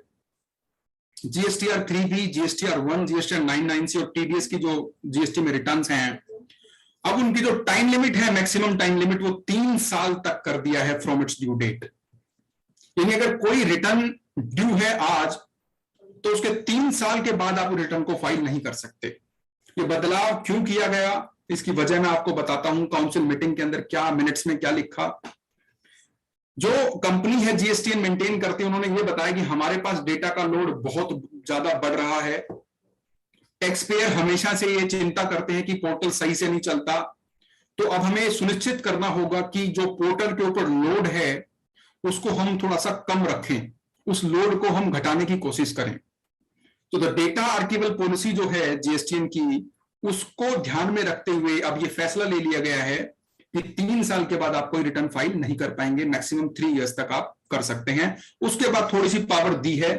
GSTR 3B, GSTR 1, GSTR 99C और टीडीएस की जो जीएसटी में रिटर्न्स हैं, अब उनकी जो टाइम लिमिट है, मैक्सिमम टाइम लिमिट, वो 3 साल तक कर दिया है फ्रॉम इट्स ड्यू डेट। यानी अगर कोई रिटर्न ड्यू है आज, तो उसके 3 साल के बाद आप रिटर्न को फाइल नहीं कर सकते। ये बदलाव क्यों किया गया, इसकी वजह मैं आपको बताता हूं। काउंसिल मीटिंग के अंदर क्या मिनट्स में क्या लिखा। जो कंपनी है जीएसटीएन मेंटेन करती है, उन्होंने ये बताया कि हमारे पास डेटा का लोड बहुत ज्यादा बढ़ रहा है। टैक्स पेयर हमेशा से ये चिंता करते हैं कि पोर्टल सही से नहीं चलता, तो अब हमें सुनिश्चित करना होगा कि जो पोर्टल के ऊपर लोड है उसको हम थोड़ा सा कम रखें, उस लोड को हम घटाने की कोशिश करें। तो द डेटा आर्काइवल पॉलिसी जो है जीएसटीएन की, उसको ध्यान में रखते हुए अब ये फैसला ले लिया गया है कि 3 साल के बाद आप कोई रिटर्न फाइल नहीं कर पाएंगे, मैक्सिमम 3 इयर्स तक आप कर सकते हैं। उसके बाद थोड़ी सी पावर दी है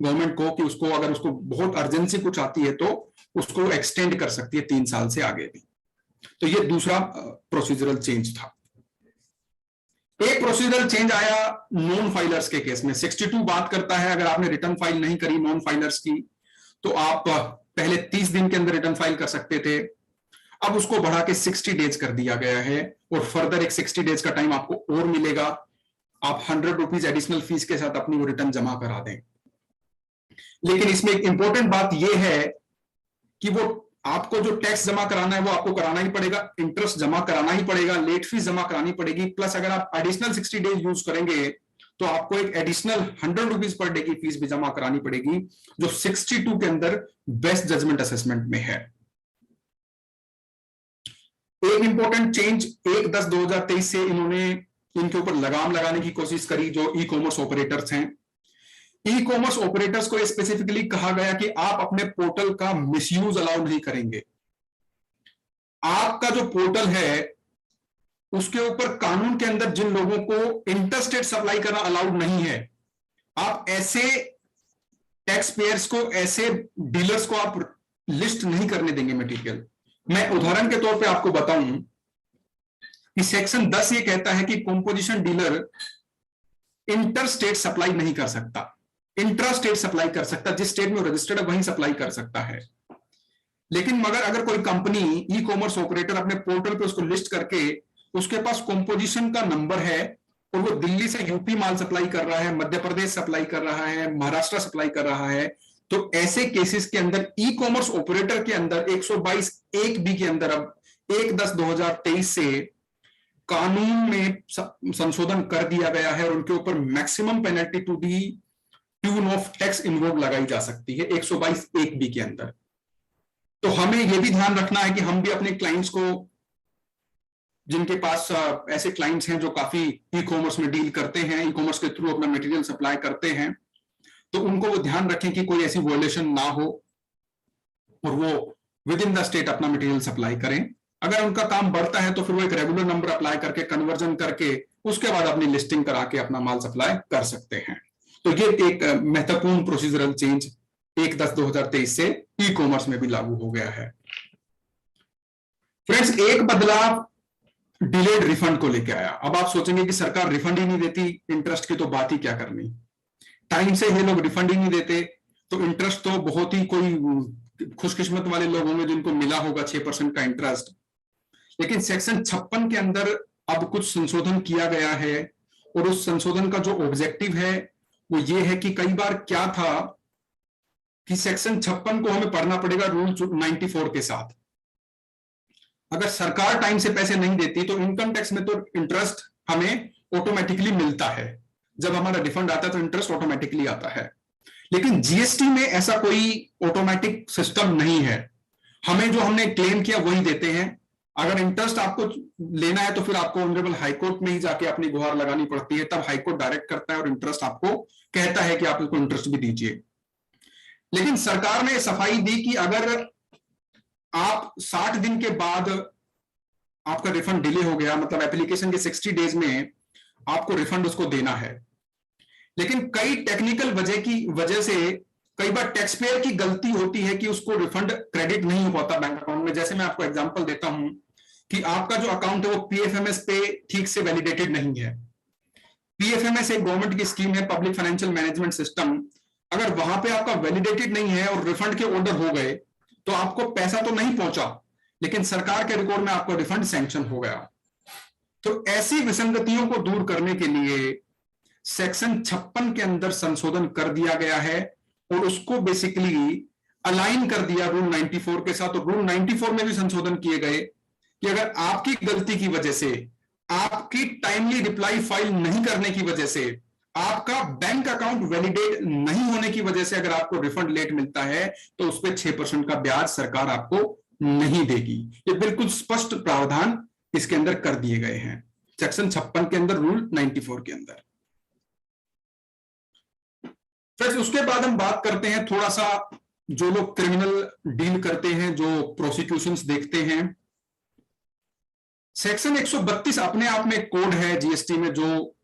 गवर्नमेंट को कि उसको अगर उसको बहुत अर्जेंसी कुछ आती है तो उसको एक्सटेंड कर सकती है 3 साल से आगे भी। तो ये दूसरा प्रोसीजरल चेंज था। एक प्रोसीजरल चेंज आया नॉन फाइलर्स के केस में। 62 बात करता है अगर आपने रिटर्न फाइल नहीं करी नॉन फाइलर्स की, तो आप पहले 30 दिन के अंदर रिटर्न फाइल कर सकते थे। अब उसको बढ़ा के 60 डेज कर दिया गया है और फर्दर एक 60 डेज का टाइम आपको और मिलेगा। आप 100 रुपीज एडिशनल फीस के साथ अपनी वो रिटर्न जमा करा दें। लेकिन इसमें एक इंपॉर्टेंट बात यह है कि वो आपको जो टैक्स जमा कराना है वो आपको कराना ही पड़ेगा, इंटरेस्ट जमा कराना ही पड़ेगा, लेट फीस जमा करानी पड़ेगी, प्लस अगर आप एडिशनल 60 डेज यूज करेंगे तो आपको एक एडिशनल 100 रुपीज पर डे की फीस भी जमा करानी पड़ेगी, जो 62 के अंदर बेस्ट जजमेंट असेसमेंट में है। एक इंपॉर्टेंट चेंज 1/10/2023 से इन्होंने इनके ऊपर लगाम लगाने की कोशिश करी जो ई कॉमर्स ऑपरेटर्स हैं। ई कॉमर्स ऑपरेटर्स को स्पेसिफिकली कहा गया कि आप अपने पोर्टल का मिसयूज अलाउ नहीं करेंगे। आपका जो पोर्टल है उसके ऊपर कानून के अंदर जिन लोगों को इंटरस्टेट सप्लाई करना अलाउड नहीं है, आप ऐसे टैक्स पेयर्स को, ऐसे डीलर्स को आप लिस्ट नहीं करने देंगे मटेरियल। मैं उदाहरण के तौर पे आपको बताऊं कि सेक्शन 10 ये कहता है कि composition dealer inter state supply नहीं कर सकता, इंट्रा स्टेट सप्लाई कर सकता, जिस स्टेट में रजिस्टर्ड है वहीं सप्लाई कर सकता है। लेकिन मगर अगर कोई कंपनी ई कॉमर्स ऑपरेटर अपने पोर्टल पे उसको लिस्ट करके उसके पास कंपोजिशन का नंबर है और वो दिल्ली से यूपी माल सप्लाई कर रहा है, मध्य प्रदेश सप्लाई कर रहा है, महाराष्ट्र सप्लाई कर रहा है, तो ऐसे केसेस के अंदर ई कॉमर्स ऑपरेटर के अंदर 122(1)(b) के अंदर अब 1/10/2023 से कानून में संशोधन कर दिया गया है और उनके ऊपर maximum penalty to the tune of tax invoked लगाई जा सकती है 122(1)(b) के अंदर। तो हमें यह भी ध्यान रखना है कि हम भी अपने क्लाइंट्स को, जिनके पास ऐसे क्लाइंट्स हैं जो काफी ई कॉमर्स में डील करते हैं, ई कॉमर्स के थ्रू अपना मटेरियल सप्लाई करते हैं, तो उनको वो ध्यान रखें कि कोई ऐसी वॉयलेशन ना हो और वो विद इन द स्टेट अपना मटेरियल सप्लाई करें। अगर उनका काम बढ़ता है तो फिर वो एक रेगुलर नंबर अप्लाई करके कन्वर्जन करके उसके बाद अपनी लिस्टिंग करा के अपना माल सप्लाई कर सकते हैं। तो ये एक महत्वपूर्ण प्रोसीजरल चेंज 1/10/2023 से ई कॉमर्स में भी लागू हो गया है। फ्रेंड्स, एक बदलाव डिलेड रिफंड को लेकर आया। अब आप सोचेंगे कि सरकार रिफंड ही नहीं देती, इंटरेस्ट की तो बात ही क्या करनी, टाइम से ये लोग रिफंड ही नहीं देते, तो इंटरेस्ट तो बहुत ही कोई खुशकिस्मत वाले लोग होंगे जिनको मिला होगा 6% का इंटरेस्ट। लेकिन सेक्शन 56 के अंदर अब कुछ संशोधन किया गया है और उस संशोधन का जो ऑब्जेक्टिव है वो ये है कि कई बार क्या था कि सेक्शन 56 को हमें पढ़ना पड़ेगा रूल 94 के साथ। अगर सरकार टाइम से पैसे नहीं देती तो इनकम टैक्स में तो इंटरेस्ट हमें ऑटोमेटिकली मिलता है, जब हमारा रिफंड आता है तो इंटरेस्ट ऑटोमेटिकली आता है। लेकिन जीएसटी में ऐसा कोई ऑटोमेटिक सिस्टम नहीं है, हमें जो हमने क्लेम किया वही देते हैं। अगर इंटरेस्ट आपको लेना है तो फिर आपको ऑनरेबल हाईकोर्ट में ही जाके अपनी गुहार लगानी पड़ती है, तब हाईकोर्ट डायरेक्ट करता है और इंटरेस्ट आपको कहता है कि आप इसको इंटरेस्ट भी दीजिए। लेकिन सरकार ने सफाई दी कि अगर आप 60 दिन के बाद आपका रिफंड डिले हो गया, मतलब एप्लीकेशन के 60 डेज में आपको रिफंड उसको देना है। लेकिन कई टेक्निकल वजह से कई बार टैक्स पेयर की गलती होती है कि उसको रिफंड क्रेडिट नहीं हो पाता बैंक अकाउंट में। जैसे मैं आपको एग्जांपल देता हूं कि आपका जो अकाउंट है वो पीएफएमएस पे ठीक से वैलिडेटेड नहीं है। पीएफएमएस एक गवर्नमेंट की स्कीम है, पब्लिक फाइनेंशियल मैनेजमेंट सिस्टम। अगर वहां पे आपका वैलिडेटेड नहीं है और रिफंड के ऑर्डर हो गए तो आपको पैसा तो नहीं पहुंचा, लेकिन सरकार के रिकॉर्ड में आपको रिफंड सैंक्शन हो गया। तो ऐसी विसंगतियों को दूर करने के लिए सेक्शन 56 के अंदर संशोधन कर दिया गया है और उसको बेसिकली अलाइन कर दिया रूल 94 के साथ। और रूल 94 में भी संशोधन किए गए कि अगर आपकी गलती की वजह से, आपकी टाइमली रिप्लाई फाइल नहीं करने की वजह से, आपका बैंक अकाउंट वैलिडेट नहीं होने की वजह से अगर आपको रिफंड लेट मिलता है तो उस पर 6% का ब्याज सरकार आपको नहीं देगी। ये बिल्कुल स्पष्ट प्रावधान इसके अंदर कर दिए गए हैं सेक्शन 56 के अंदर, रूल 94 के अंदर। फिर उसके बाद हम बात करते हैं थोड़ा सा जो लोग क्रिमिनल डील करते हैं, जो प्रोसिक्यूशंस देखते हैं। सेक्शन 132 अपने आप में कोड है जीएसटी में जो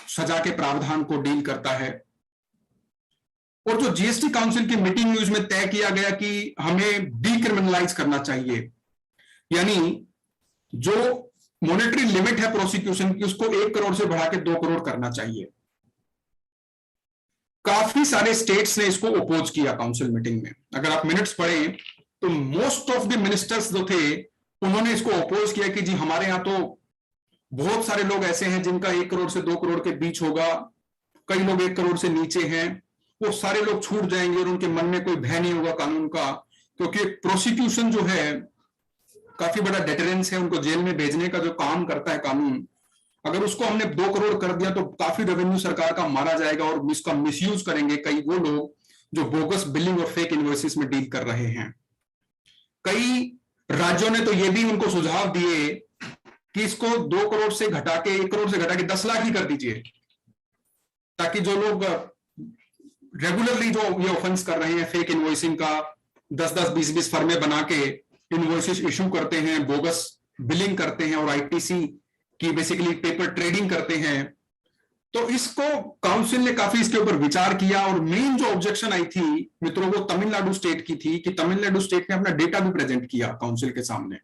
सजा के प्रावधान को डील करता है। और जो जीएसटी काउंसिल की मीटिंग न्यूज में तय किया गया कि हमें डीक्रिमिनलाइज करना चाहिए, यानी जो मॉनेटरी लिमिट है प्रोसिक्यूशन की उसको 1 करोड़ से बढ़ा के 2 करोड़ करना चाहिए। काफी सारे स्टेट्स ने इसको अपोज किया काउंसिल मीटिंग में। अगर आप मिनट्स पढ़ें तो मोस्ट ऑफ द मिनिस्टर्स जो थे उन्होंने इसको अपोज किया कि जी हमारे यहां तो बहुत सारे लोग ऐसे हैं जिनका 1 करोड़ से 2 करोड़ के बीच होगा, कई लोग 1 करोड़ से नीचे हैं, वो सारे लोग छूट जाएंगे और उनके मन में कोई भय नहीं होगा कानून का, क्योंकि प्रोसिक्यूशन जो है काफी बड़ा डेटरेंस है, उनको जेल में भेजने का जो काम करता है कानून। अगर उसको हमने 2 करोड़ कर दिया तो काफी रेवेन्यू सरकार का मारा जाएगा और इसका मिसयूज करेंगे कई वो लोग जो बोगस बिलिंग और फेक इनवॉइसेस में डील कर रहे हैं। कई राज्यों ने तो ये भी उनको सुझाव दिए कि इसको 2 करोड़ से घटा के 1 करोड़ से घटा के 10 लाख ही कर दीजिए, ताकि जो लोग रेगुलरली जो ये ऑफेंस कर रहे हैं फेक इनवॉइसिंग का, 10-10, 20-20 फर्मे बना के इनवॉइसेस इशू करते हैं, बोगस बिलिंग करते हैं और आईटीसी की बेसिकली पेपर ट्रेडिंग करते हैं, तो इसको काउंसिल ने काफी इसके ऊपर विचार किया। और मेन जो ऑब्जेक्शन आई थी मित्रों वो तमिलनाडु स्टेट की थी कि तमिलनाडु स्टेट ने अपना डेटा भी प्रेजेंट किया काउंसिल के सामने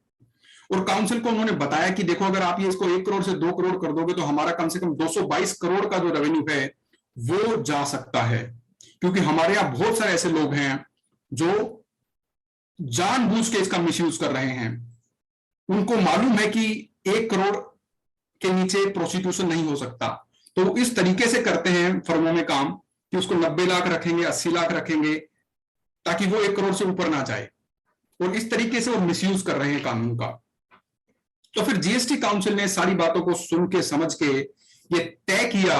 और काउंसिल को उन्होंने बताया कि देखो अगर आप ये इसको 1 करोड़ से 2 करोड़ कर दोगे तो हमारा कम से कम 222 करोड़ का जो रेवेन्यू है वो जा सकता है, क्योंकि हमारे यहां बहुत सारे ऐसे लोग हैं जो जानबूझ के इसका मिसयूज कर रहे हैं। उनको मालूम है कि 1 करोड़ के नीचे प्रोसिक्यूशन नहीं हो सकता, तो वो इस तरीके से करते हैं फर्मों में काम कि उसको 90 लाख रखेंगे, 80 लाख रखेंगे ताकि वो 1 करोड़ से ऊपर ना जाए, और इस तरीके से वो मिसयूज कर रहे हैं कानून का। तो फिर जीएसटी काउंसिल ने सारी बातों को सुन के समझ के ये तय किया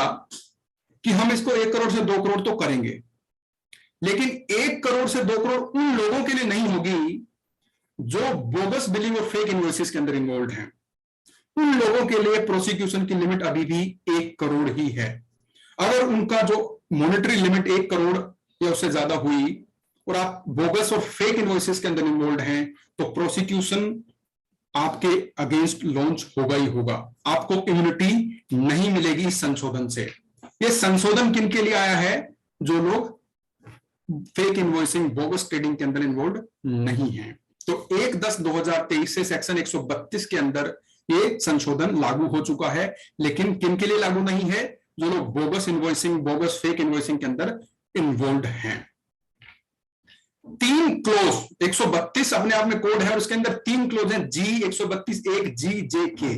कि हम इसको 1 करोड़ से 2 करोड़ तो करेंगे, लेकिन 1 करोड़ से 2 करोड़ उन लोगों के लिए नहीं होगी जो बोगस बिलिंग और फेक इनवॉइसेस के अंदर इन्वॉल्व हैं। उन लोगों के लिए प्रोसिक्यूशन की लिमिट अभी भी 1 करोड़ ही है। अगर उनका जो मॉनेटरी लिमिट 1 करोड़ या उससे ज्यादा हुई और आप बोगस और फेक इनवॉइसेस के अंदर इन्वॉल्व हैं तो प्रोसिक्यूशन आपके अगेंस्ट लॉन्च होगा ही होगा, आपको इम्यूनिटी नहीं मिलेगी इस संशोधन से। यह संशोधन किन के लिए आया है? जो लोग फेक इनवॉइसिंग बोगस ट्रेडिंग के अंदर इन्वॉल्व नहीं है। तो 1/10/2023 से सेक्शन 132 के अंदर ये संशोधन लागू हो चुका है, लेकिन किन के लिए लागू नहीं है? जो लोग bogus invoicing, bogus fake invoicing के अंदर इन्वॉल्व हैं। 3 क्लोज 132 अपने आप में कोड है और उसके अंदर 3 क्लोज हैं, जी 132(1) जी जे के।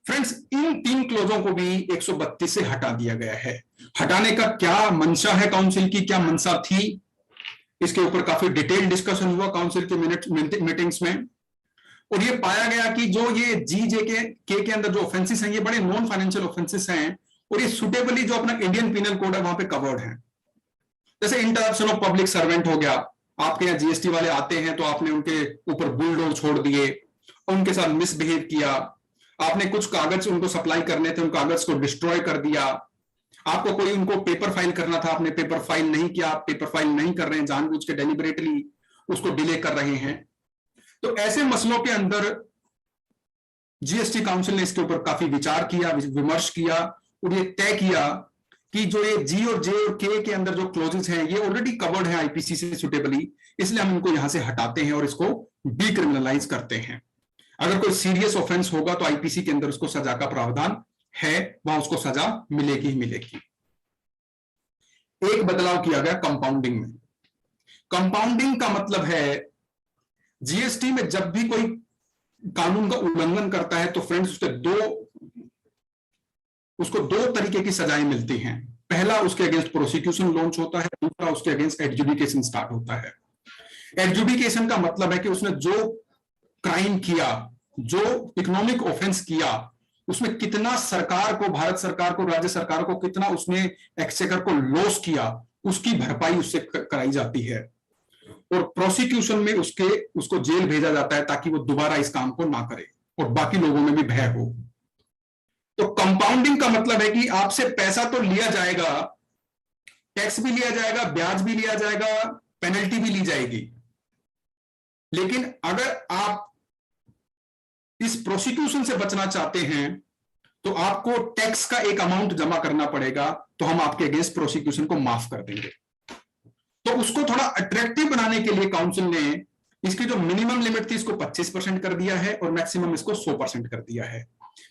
फ्रेंड्स, इन 3 क्लोजों को भी 132 से हटा दिया गया है। हटाने का क्या मंशा है काउंसिल की, क्या मंशा थी, इसके ऊपर काफी डिटेल डिस्कशन हुआ काउंसिल के मीटिंग्स में, और ये पाया गया कि जो ये जी जे के अंदर जो ऑफेंसेस हैं ये बड़े नॉन फाइनेंशियल ऑफेंसेस हैं और ये सुटेबली जो अपना इंडियन पिनल कोड है वहां पे कवर्ड है। जैसे इंटरप्शन ऑफ पब्लिक सर्वेंट हो गया, आपके यहाँ जीएसटी वाले आते हैं तो आपने उनके ऊपर बुलडोज छोड़ दिए, उनके साथ मिसबिहेव किया, आपने कुछ कागज उनको सप्लाई करने थे, उन कागज को डिस्ट्रॉय कर दिया, आपको कोई उनको पेपर फाइल करना था, आपने पेपर फाइल नहीं किया, आप पेपर फाइल नहीं कर रहे हैं, जानबूझ के डेलिबरेटली उसको डिले कर रहे हैं। तो ऐसे मसलों के अंदर जीएसटी काउंसिल ने इसके ऊपर काफी विचार किया, विमर्श किया और ये तय किया कि जो ये जी और जे और के के अंदर जो क्लोजेस हैं ये ऑलरेडी कवर्ड है आईपीसी से सुटेबली, इसलिए हम इनको यहां से हटाते हैं और इसको डीक्रिमिनलाइज करते हैं। अगर कोई सीरियस ऑफेंस होगा तो आईपीसी के अंदर उसको सजा का प्रावधान है, वहां उसको सजा मिलेगी ही मिलेगी। एक बदलाव किया गया कंपाउंडिंग में। कंपाउंडिंग का मतलब है जीएसटी में जब भी कोई कानून का उल्लंघन करता है तो फ्रेंड्स उसको दो तरीके की सजाएं मिलती हैं। पहला, उसके अगेंस्ट प्रोसिक्यूशन लॉन्च होता है, दूसरा उसके अगेंस्ट एडजुडिकेशन स्टार्ट होता है। एडजुडिकेशन का मतलब है कि उसने जो क्राइम किया, जो इकोनॉमिक ऑफेंस किया, उसमें कितना सरकार को, भारत सरकार को, राज्य सरकार को कितना उसने एक्सचेकर को लॉस किया, उसकी भरपाई उससे कराई जाती है। और प्रोसिक्यूशन में उसको जेल भेजा जाता है ताकि वो दोबारा इस काम को ना करे और बाकी लोगों में भी भय हो। तो कंपाउंडिंग का मतलब है कि आपसे पैसा तो लिया जाएगा, टैक्स भी लिया जाएगा, ब्याज भी लिया जाएगा, पेनल्टी भी ली जाएगी, लेकिन अगर आप इस प्रोसिक्यूशन से बचना चाहते हैं तो आपको टैक्स का एक अमाउंट जमा करना पड़ेगा, तो हम आपके अगेंस्ट प्रोसिक्यूशन को माफ कर देंगे। तो उसको थोड़ा अट्रैक्टिव बनाने के लिए काउंसिल ने इसकी जो मिनिमम लिमिट थी इसको 25% कर दिया है और मैक्सिमम इसको 100% कर दिया है।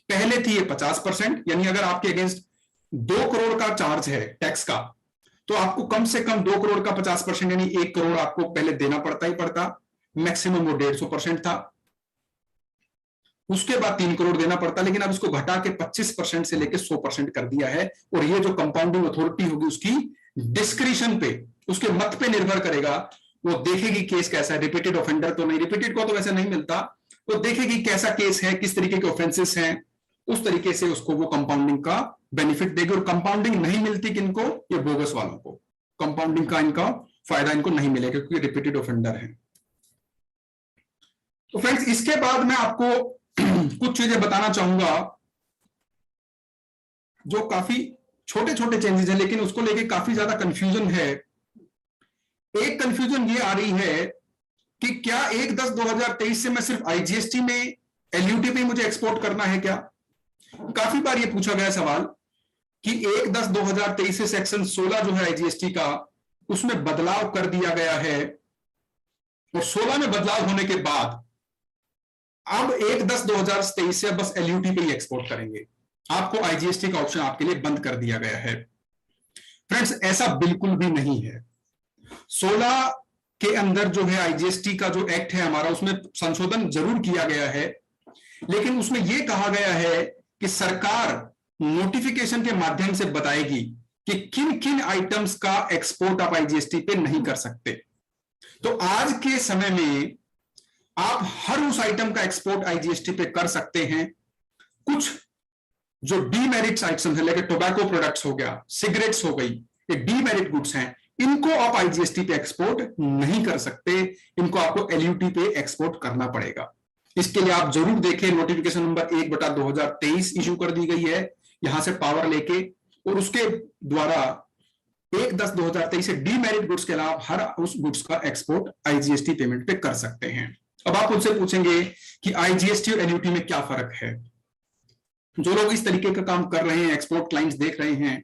पहले थी ये 50%, यानी अगर आपके अगेंस्ट 2 करोड़ का चार्ज है टैक्स का, तो आपको कम से कम 2 करोड़ का 50% यानी 1 करोड़ आपको पहले देना पड़ता ही पड़ता। मैक्सिमम वो 150% था। उसके बाद 3 करोड़ देना पड़ता, लेकिन अब इसको घटा के 25% से लेकर 100% कर दिया है। और ये जो कंपाउंडिंग अथॉरिटी होगी उसकी डिस्क्रिशन पे, उसके मत पे निर्भर करेगा। वो देखेगी केस कैसा है, रिपीटेड ऑफेंडर तो नहीं, रिपीटेड को तो वैसे नहीं मिलता, तो देखेगी कैसा केस है, किस तरीके के ऑफेंसेस हैं, उस तरीके से उसको वो कंपाउंडिंग का बेनिफिट देगी। और कंपाउंडिंग नहीं मिलती किनको, ये बोगस वालों को, कंपाउंडिंग का इनका फायदा इनको नहीं मिलेगा क्योंकि रिपीटेड ऑफेंडर है। तो फ्रेंड्स, इसके बाद मैं आपको कुछ चीजें बताना चाहूंगा जो काफी छोटे छोटे चेंजेस हैं, लेकिन उसको लेके काफी ज्यादा कंफ्यूजन है। एक कंफ्यूजन ये आ रही है कि क्या 1/10/2023 से मैं सिर्फ आईजीएसटी में एलयूटी पे मुझे एक्सपोर्ट करना है क्या? काफी बार ये पूछा गया सवाल कि 1/10/2023 से सेक्शन 16 जो है आईजीएसटी का, उसमें बदलाव कर दिया गया है और 16 में बदलाव होने के बाद अब 1/10/2023 से बस एलयूटी पे ही एक्सपोर्ट करेंगे, आपको आईजीएसटी का ऑप्शन आपके लिए बंद कर दिया गया है। फ्रेंड्स, ऐसा बिल्कुल भी नहीं है। 16 के अंदर जो है आईजीएसटी का जो एक्ट है हमारा, उसमें संशोधन जरूर किया गया है, लेकिन उसमें यह कहा गया है कि सरकार नोटिफिकेशन के माध्यम से बताएगी कि किन किन आइटम्स का एक्सपोर्ट आप आईजीएसटी पे नहीं कर सकते। तो आज के समय में आप हर उस आइटम का एक्सपोर्ट आईजीएसटी पे कर सकते हैं। कुछ जो डीमेरिट्स आइटम्स है, लेके टोबैको प्रोडक्ट्स हो गया, सिगरेट्स हो गई, ये डीमेरिट गुड्स हैं, इनको आप आईजीएसटी पे एक्सपोर्ट नहीं कर सकते, इनको आपको एलयूटी पे एक्सपोर्ट करना पड़ेगा। इसके लिए आप जरूर देखें, नोटिफिकेशन नंबर 1/2023 इशू कर दी गई है यहां से पावर लेके, और उसके द्वारा 1/10/2023 से डीमेरिट गुड्स के अलावा हर उस गुड्स का एक्सपोर्ट आईजीएसटी पेमेंट पे कर सकते हैं। अब आप उनसे पूछेंगे कि आईजीएसटी और एलयूटी में क्या फर्क है। जो लोग इस तरीके का काम कर रहे हैं, एक्सपोर्ट क्लाइंट्स देख रहे हैं,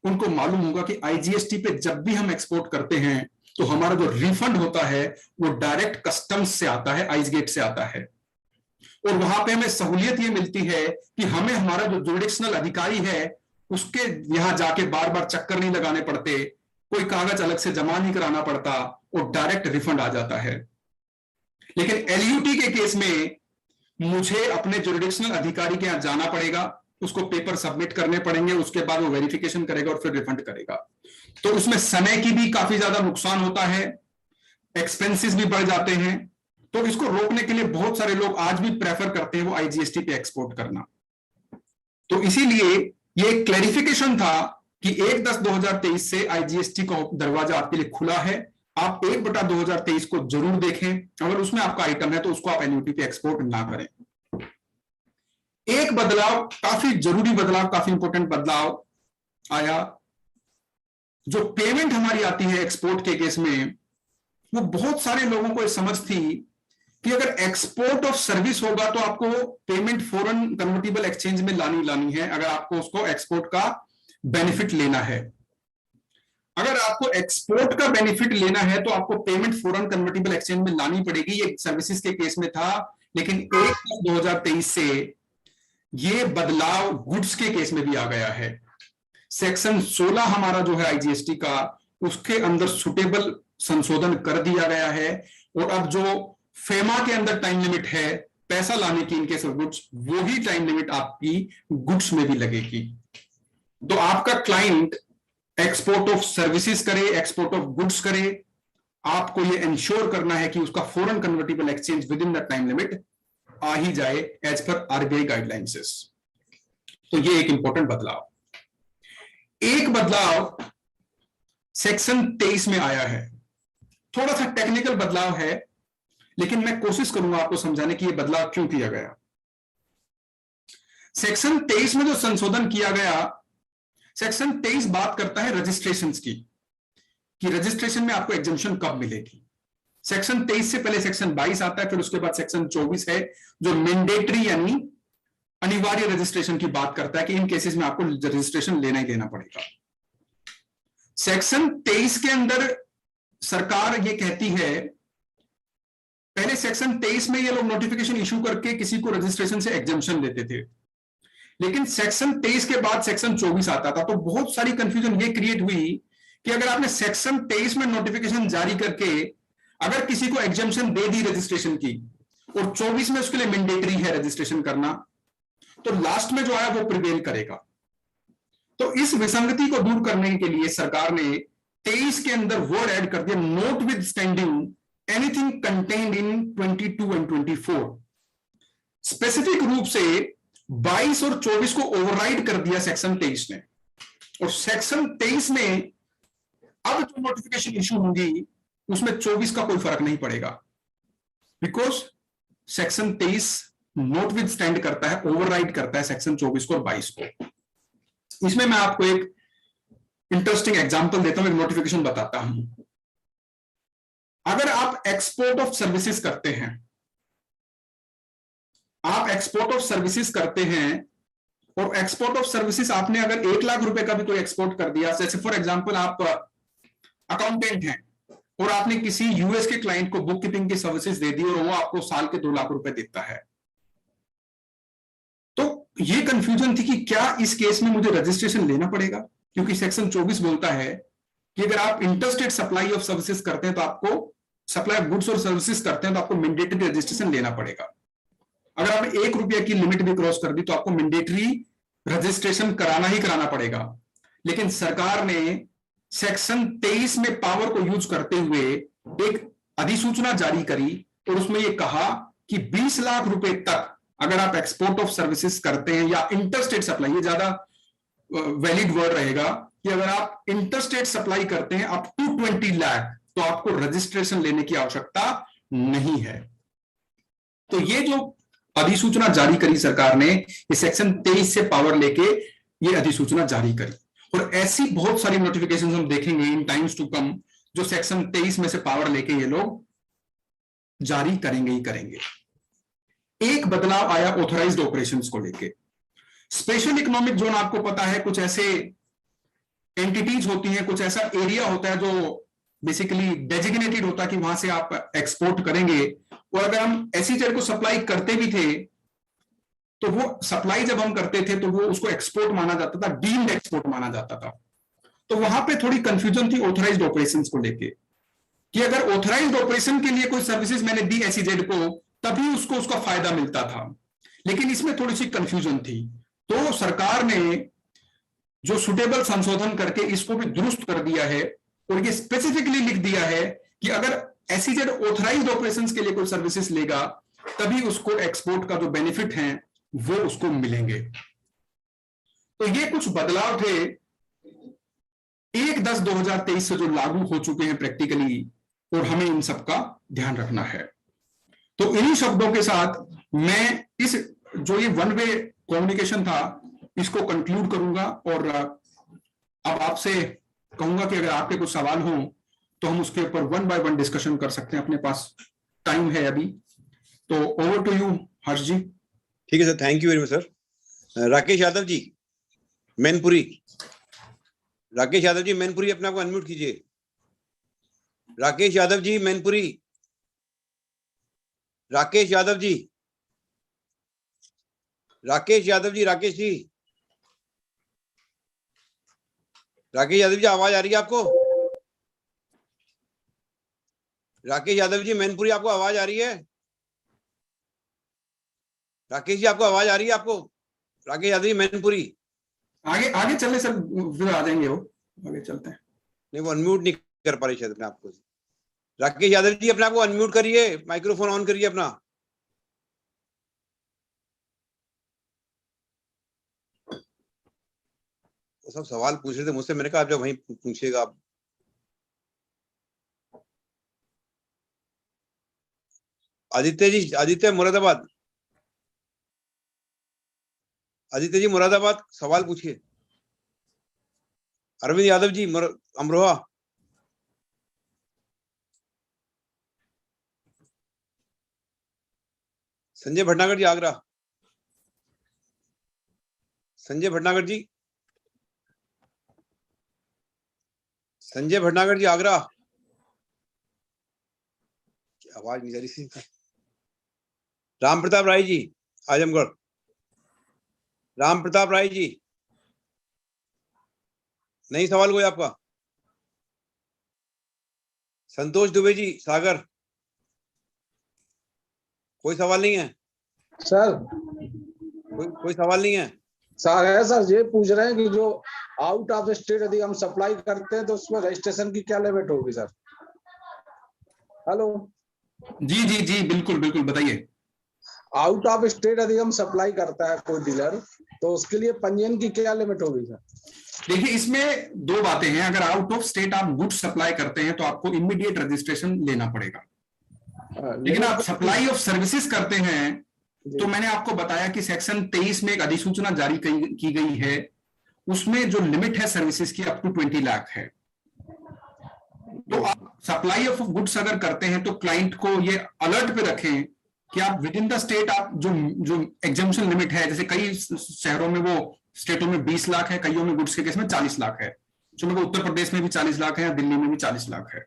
उनको मालूम होगा कि आईजीएसटी पे जब भी हम एक्सपोर्ट करते हैं तो हमारा जो रिफंड होता है वो डायरेक्ट कस्टम्स से आता है, आइस गेट से आता है, और वहां पे हमें सहूलियत ये मिलती है कि हमें हमारा जो जुरिडिक्शनल अधिकारी है उसके यहां जाके बार बार चक्कर नहीं लगाने पड़ते, कोई कागज अलग से जमा नहीं कराना पड़ता, और डायरेक्ट रिफंड आ जाता है। लेकिन एलयूटी के केस में मुझे अपने जुरिडिक्शनल अधिकारी के यहां जाना पड़ेगा, उसको पेपर सबमिट करने पड़ेंगे, उसके बाद वो वेरिफिकेशन करेगा और फिर रिफंड करेगा। तो उसमें समय की भी काफी ज्यादा नुकसान होता है, एक्सपेंसेस भी बढ़ जाते हैं। तो इसको रोकने के लिए बहुत सारे लोग आज भी प्रेफर करते हैं वो आईजीएसटी पे एक्सपोर्ट करना। तो इसीलिए ये क्लैरिफिकेशन था कि 1/10/2023 से आईजीएसटी का दरवाजा आपके लिए खुला है। आप 1/2023 को जरूर देखें, अगर उसमें आपका आइटम है तो उसको आप एलयूटी पे एक्सपोर्ट ना करें। एक बदलाव, काफी जरूरी बदलाव, काफी इंपॉर्टेंट बदलाव आया। जो पेमेंट हमारी आती है एक्सपोर्ट के केस में, वो बहुत सारे लोगों को समझ थी कि अगर एक्सपोर्ट ऑफ सर्विस होगा तो आपको पेमेंट फॉरेन कन्वर्टिबल एक्सचेंज में लानी है, अगर आपको उसको एक्सपोर्ट का बेनिफिट लेना है। अगर आपको एक्सपोर्ट का बेनिफिट लेना है तो आपको पेमेंट फॉरेन कन्वर्टिबल एक्सचेंज में लानी पड़ेगी। ये सर्विसेज के केस में था, लेकिन 1/2023 से ये बदलाव गुड्स के केस में भी आ गया है। सेक्शन 16 हमारा जो है आईजीएसटी का, उसके अंदर सुटेबल संशोधन कर दिया गया है, और अब जो फेमा के अंदर टाइम लिमिट है पैसा लाने की इनकेस ऑफ गुड्स, वो ही टाइम लिमिट आपकी गुड्स में भी लगेगी। तो आपका क्लाइंट एक्सपोर्ट ऑफ सर्विसेज करे, एक्सपोर्ट ऑफ गुड्स करे, आपको ये इंश्योर करना है कि उसका foreign convertible exchange with in the time limit आ ही जाए एज पर आरबीआई गाइडलाइंस। तो ये एक इंपॉर्टेंट बदलाव। एक बदलाव सेक्शन 23 में आया है, थोड़ा सा टेक्निकल बदलाव है, लेकिन मैं कोशिश करूंगा आपको समझाने की ये बदलाव क्यों किया गया। सेक्शन 23 में जो संशोधन किया गया, सेक्शन 23 बात करता है रजिस्ट्रेशंस की, कि रजिस्ट्रेशन में आपको एग्जम्पशन कब मिलेगी। सेक्शन 23 से पहले सेक्शन 22 आता है, फिर उसके बाद सेक्शन 24 है जो मैंडेटरी यानी अनिवार्य रजिस्ट्रेशन की बात करता है कि इन केसेस में आपको रजिस्ट्रेशन लेना ही लेना पड़ेगा। सेक्शन 23 के अंदर सरकार ये कहती है, पहले सेक्शन 23 में ये लोग नोटिफिकेशन इशू करके किसी को रजिस्ट्रेशन से एग्जम्पशन देते थे, लेकिन सेक्शन 23 के बाद सेक्शन 24 आता था, तो बहुत सारी कंफ्यूजन ये क्रिएट हुई कि अगर आपने सेक्शन 23 में नोटिफिकेशन जारी करके अगर किसी को एग्जम्पशन दे दी रजिस्ट्रेशन की, और 24 में उसके लिए मैंडेटरी है रजिस्ट्रेशन करना, तो लास्ट में जो आया वो प्रिवेल करेगा। तो इस विसंगति को दूर करने के लिए सरकार ने 23 के अंदर वर्ड ऐड कर दिया, note with standing anything contained in 22 and 24। Specific रूप से 22 और 24 को ओवरराइड कर दिया सेक्शन 23 ने, और सेक्शन 23 में अब जो नोटिफिकेशन इशू होंगी उसमें 24 का कोई फर्क नहीं पड़ेगा, because section 23 note with stand करता है, ओवरराइड करता है सेक्शन 24 को और 22 को। इसमें मैं आपको एक इंटरेस्टिंग एग्जांपल देता हूं, एक नोटिफिकेशन बताता हूं। अगर आप एक्सपोर्ट ऑफ सर्विसेज करते हैं, आप एक्सपोर्ट ऑफ सर्विसेज करते हैं, और एक्सपोर्ट ऑफ सर्विसेज आपने अगर 1 लाख रुपए का भी कोई एक्सपोर्ट कर दिया, जैसे फॉर एग्जांपल आप अकाउंटेंट हैं और आपने किसी यूएस के क्लाइंट को बुक कीपिंग की सर्विसेज दे दी और वो आपको साल के 2 लाख रुपए देता है, तो ये कंफ्यूजन थी कि क्या इस केस में मुझे रजिस्ट्रेशन लेना पड़ेगा, क्योंकि सेक्शन 24 बोलता है कि अगर आप इंटरस्टेट सप्लाई ऑफ सर्विसेज करते हैं तो आपको सप्लाई ऑफ गुड्स और सर्विसेज करते हैं तो आपको मैंडेटरी रजिस्ट्रेशन लेना पड़ेगा। अगर आपने 1 रुपया की लिमिट भी क्रॉस कर दी तो आपको मैंडेटरी रजिस्ट्रेशन कराना ही कराना पड़ेगा। लेकिन सरकार ने सेक्शन 23 में पावर को यूज करते हुए एक अधिसूचना जारी करी और उसमें यह कहा कि 20 लाख रुपए तक अगर आप एक्सपोर्ट ऑफ सर्विसेज करते हैं या इंटरस्टेट सप्लाई, ये ज्यादा वैलिड वर्ड रहेगा कि अगर आप इंटरस्टेट सप्लाई करते हैं अप टू 20 लाख तो आपको रजिस्ट्रेशन लेने की आवश्यकता नहीं है। तो ये जो अधिसूचना जारी करी सरकार ने, ये सेक्शन 23 से पावर लेके ये अधिसूचना जारी करी, और ऐसी बहुत सारी नोटिफिकेशंस हम देखेंगे इन टाइम्स टू कम जो सेक्शन 23 में से पावर लेके ये लोग जारी करेंगे ही करेंगे। एक बदलाव आया ऑथराइज्ड ऑपरेशंस को लेके। स्पेशल इकोनॉमिक जोन आपको पता है, कुछ ऐसे एंटिटीज होती हैं, कुछ ऐसा एरिया होता है जो बेसिकली डेजिग्नेटेड होता है कि वहां से आप एक्सपोर्ट करेंगे, और अगर हम एसईजेड को सप्लाई करते भी थे तो वो सप्लाई जब हम करते थे तो वो उसको एक्सपोर्ट माना जाता था, डीम्ड एक्सपोर्ट माना जाता था। तो वहां पे थोड़ी कंफ्यूजन थी ऑथराइज्ड ऑपरेशंस को लेके कि अगर ऑथराइज्ड ऑपरेशन के लिए कोई सर्विसेज मैंने दी एसईजेड को तभी उसको उसका फायदा मिलता था, लेकिन इसमें थोड़ी सी कंफ्यूजन थी। तो सरकार ने जो सुटेबल संशोधन करके इसको भी दुरुस्त कर दिया है और ये स्पेसिफिकली लिख दिया है कि अगर एसईजेड ऑथराइज्ड ऑपरेशंस के लिए कोई सर्विसेज लेगा तभी उसको एक्सपोर्ट का जो बेनिफिट है वो उसको मिलेंगे। तो ये कुछ बदलाव थे 1/10/2023 से जो लागू हो चुके हैं प्रैक्टिकली, और हमें इन सब का ध्यान रखना है। तो इन्हीं शब्दों के साथ मैं इस जो ये वन वे कम्युनिकेशन था इसको कंक्लूड करूंगा, और अब आपसे कहूंगा कि अगर आपके कुछ सवाल हों तो हम उसके ऊपर 1 by 1 डिस्कशन कर सकते हैं। अपने पास टाइम है अभी, तो over to you Harsh ji. ठीक है sir, thank you very much sir. Rakesh Yadav ji Mainpuri, Rakesh Yadav ji Mainpuri, अपने आप को अनम्यूट कीजिए। राकेश यादव जी मैनपुरी, राकेश यादव जी, राकेश यादव जी, राकेश जी, राकेश यादव जी, आवाज आ रही है आपको? राकेश यादव जी मैनपुरी, आपको आवाज आ रही है? राकेश जी आपको आवाज आ रही है आपको? राकेश यादव जी मैनपुरी। आगे आगे चले सर, फिर आ जाएंगे वो, आगे चलते हैं। नहीं, वो अनम्यूट नहीं कर पा रही शायद अपने आपको। राकेश यादव जी अपने आप को अनम्यूट करिए, माइक्रोफोन ऑन करिए अपना। वो सब सवाल पूछ रहे थे मुझसे, मैंने कहा आप जब वहीं पूछिएगा आप। आदित्य जी, आदित्य मुरादाबाद, आदित्य जी मुरादाबाद, सवाल पूछिए। अरविंद यादव जी अमरोहा, संजय भटनागर जी आगरा, संजय भटनागर जी, संजय भटनागर जी आगरा, आवाज नहीं जा रही सी। राम प्रताप राय जी आजमगढ़, राम प्रताप राय जी, नहीं सवाल कोई आपका? संतोष दुबे जी सागर, कोई सवाल नहीं है सर? कोई सवाल नहीं है सर है सर, ये पूछ रहे हैं कि जो आउट ऑफ स्टेट यदि हम सप्लाई करते हैं तो उसमें रजिस्ट्रेशन की क्या लिमिट होगी सर? हेलो जी जी जी, बिल्कुल बिल्कुल, बताइए। आउट ऑफ स्टेट यदि हम सप्लाई करता है कोई डीलर, तो उसके लिए पंजीयन की क्या लिमिट होगी सर? देखिए, इसमें दो बातें हैं। अगर आउट ऑफ स्टेट आप गुड्स सप्लाई करते हैं तो आपको इमीडिएट रजिस्ट्रेशन लेना पड़ेगा। लेकिन आप सप्लाई ऑफ सर्विसेज करते हैं तो मैंने आपको बताया कि सेक्शन 23 में एक अधिसूचना जारी की गई है, उसमें जो लिमिट है सर्विसेज की अप टू 20 लाख है। तो आप सप्लाई ऑफ गुड्स अगर करते हैं तो क्लाइंट को ये अलर्ट पे रखें कि आप विद इन द स्टेट आप जो एग्जम्पशन लिमिट है, जैसे कई शहरों में, वो स्टेटों में 20 लाख है, कईयों में गुड्स के केस में 40 लाख है। चलो, उत्तर प्रदेश में भी 40 लाख है या दिल्ली में भी 40 लाख है।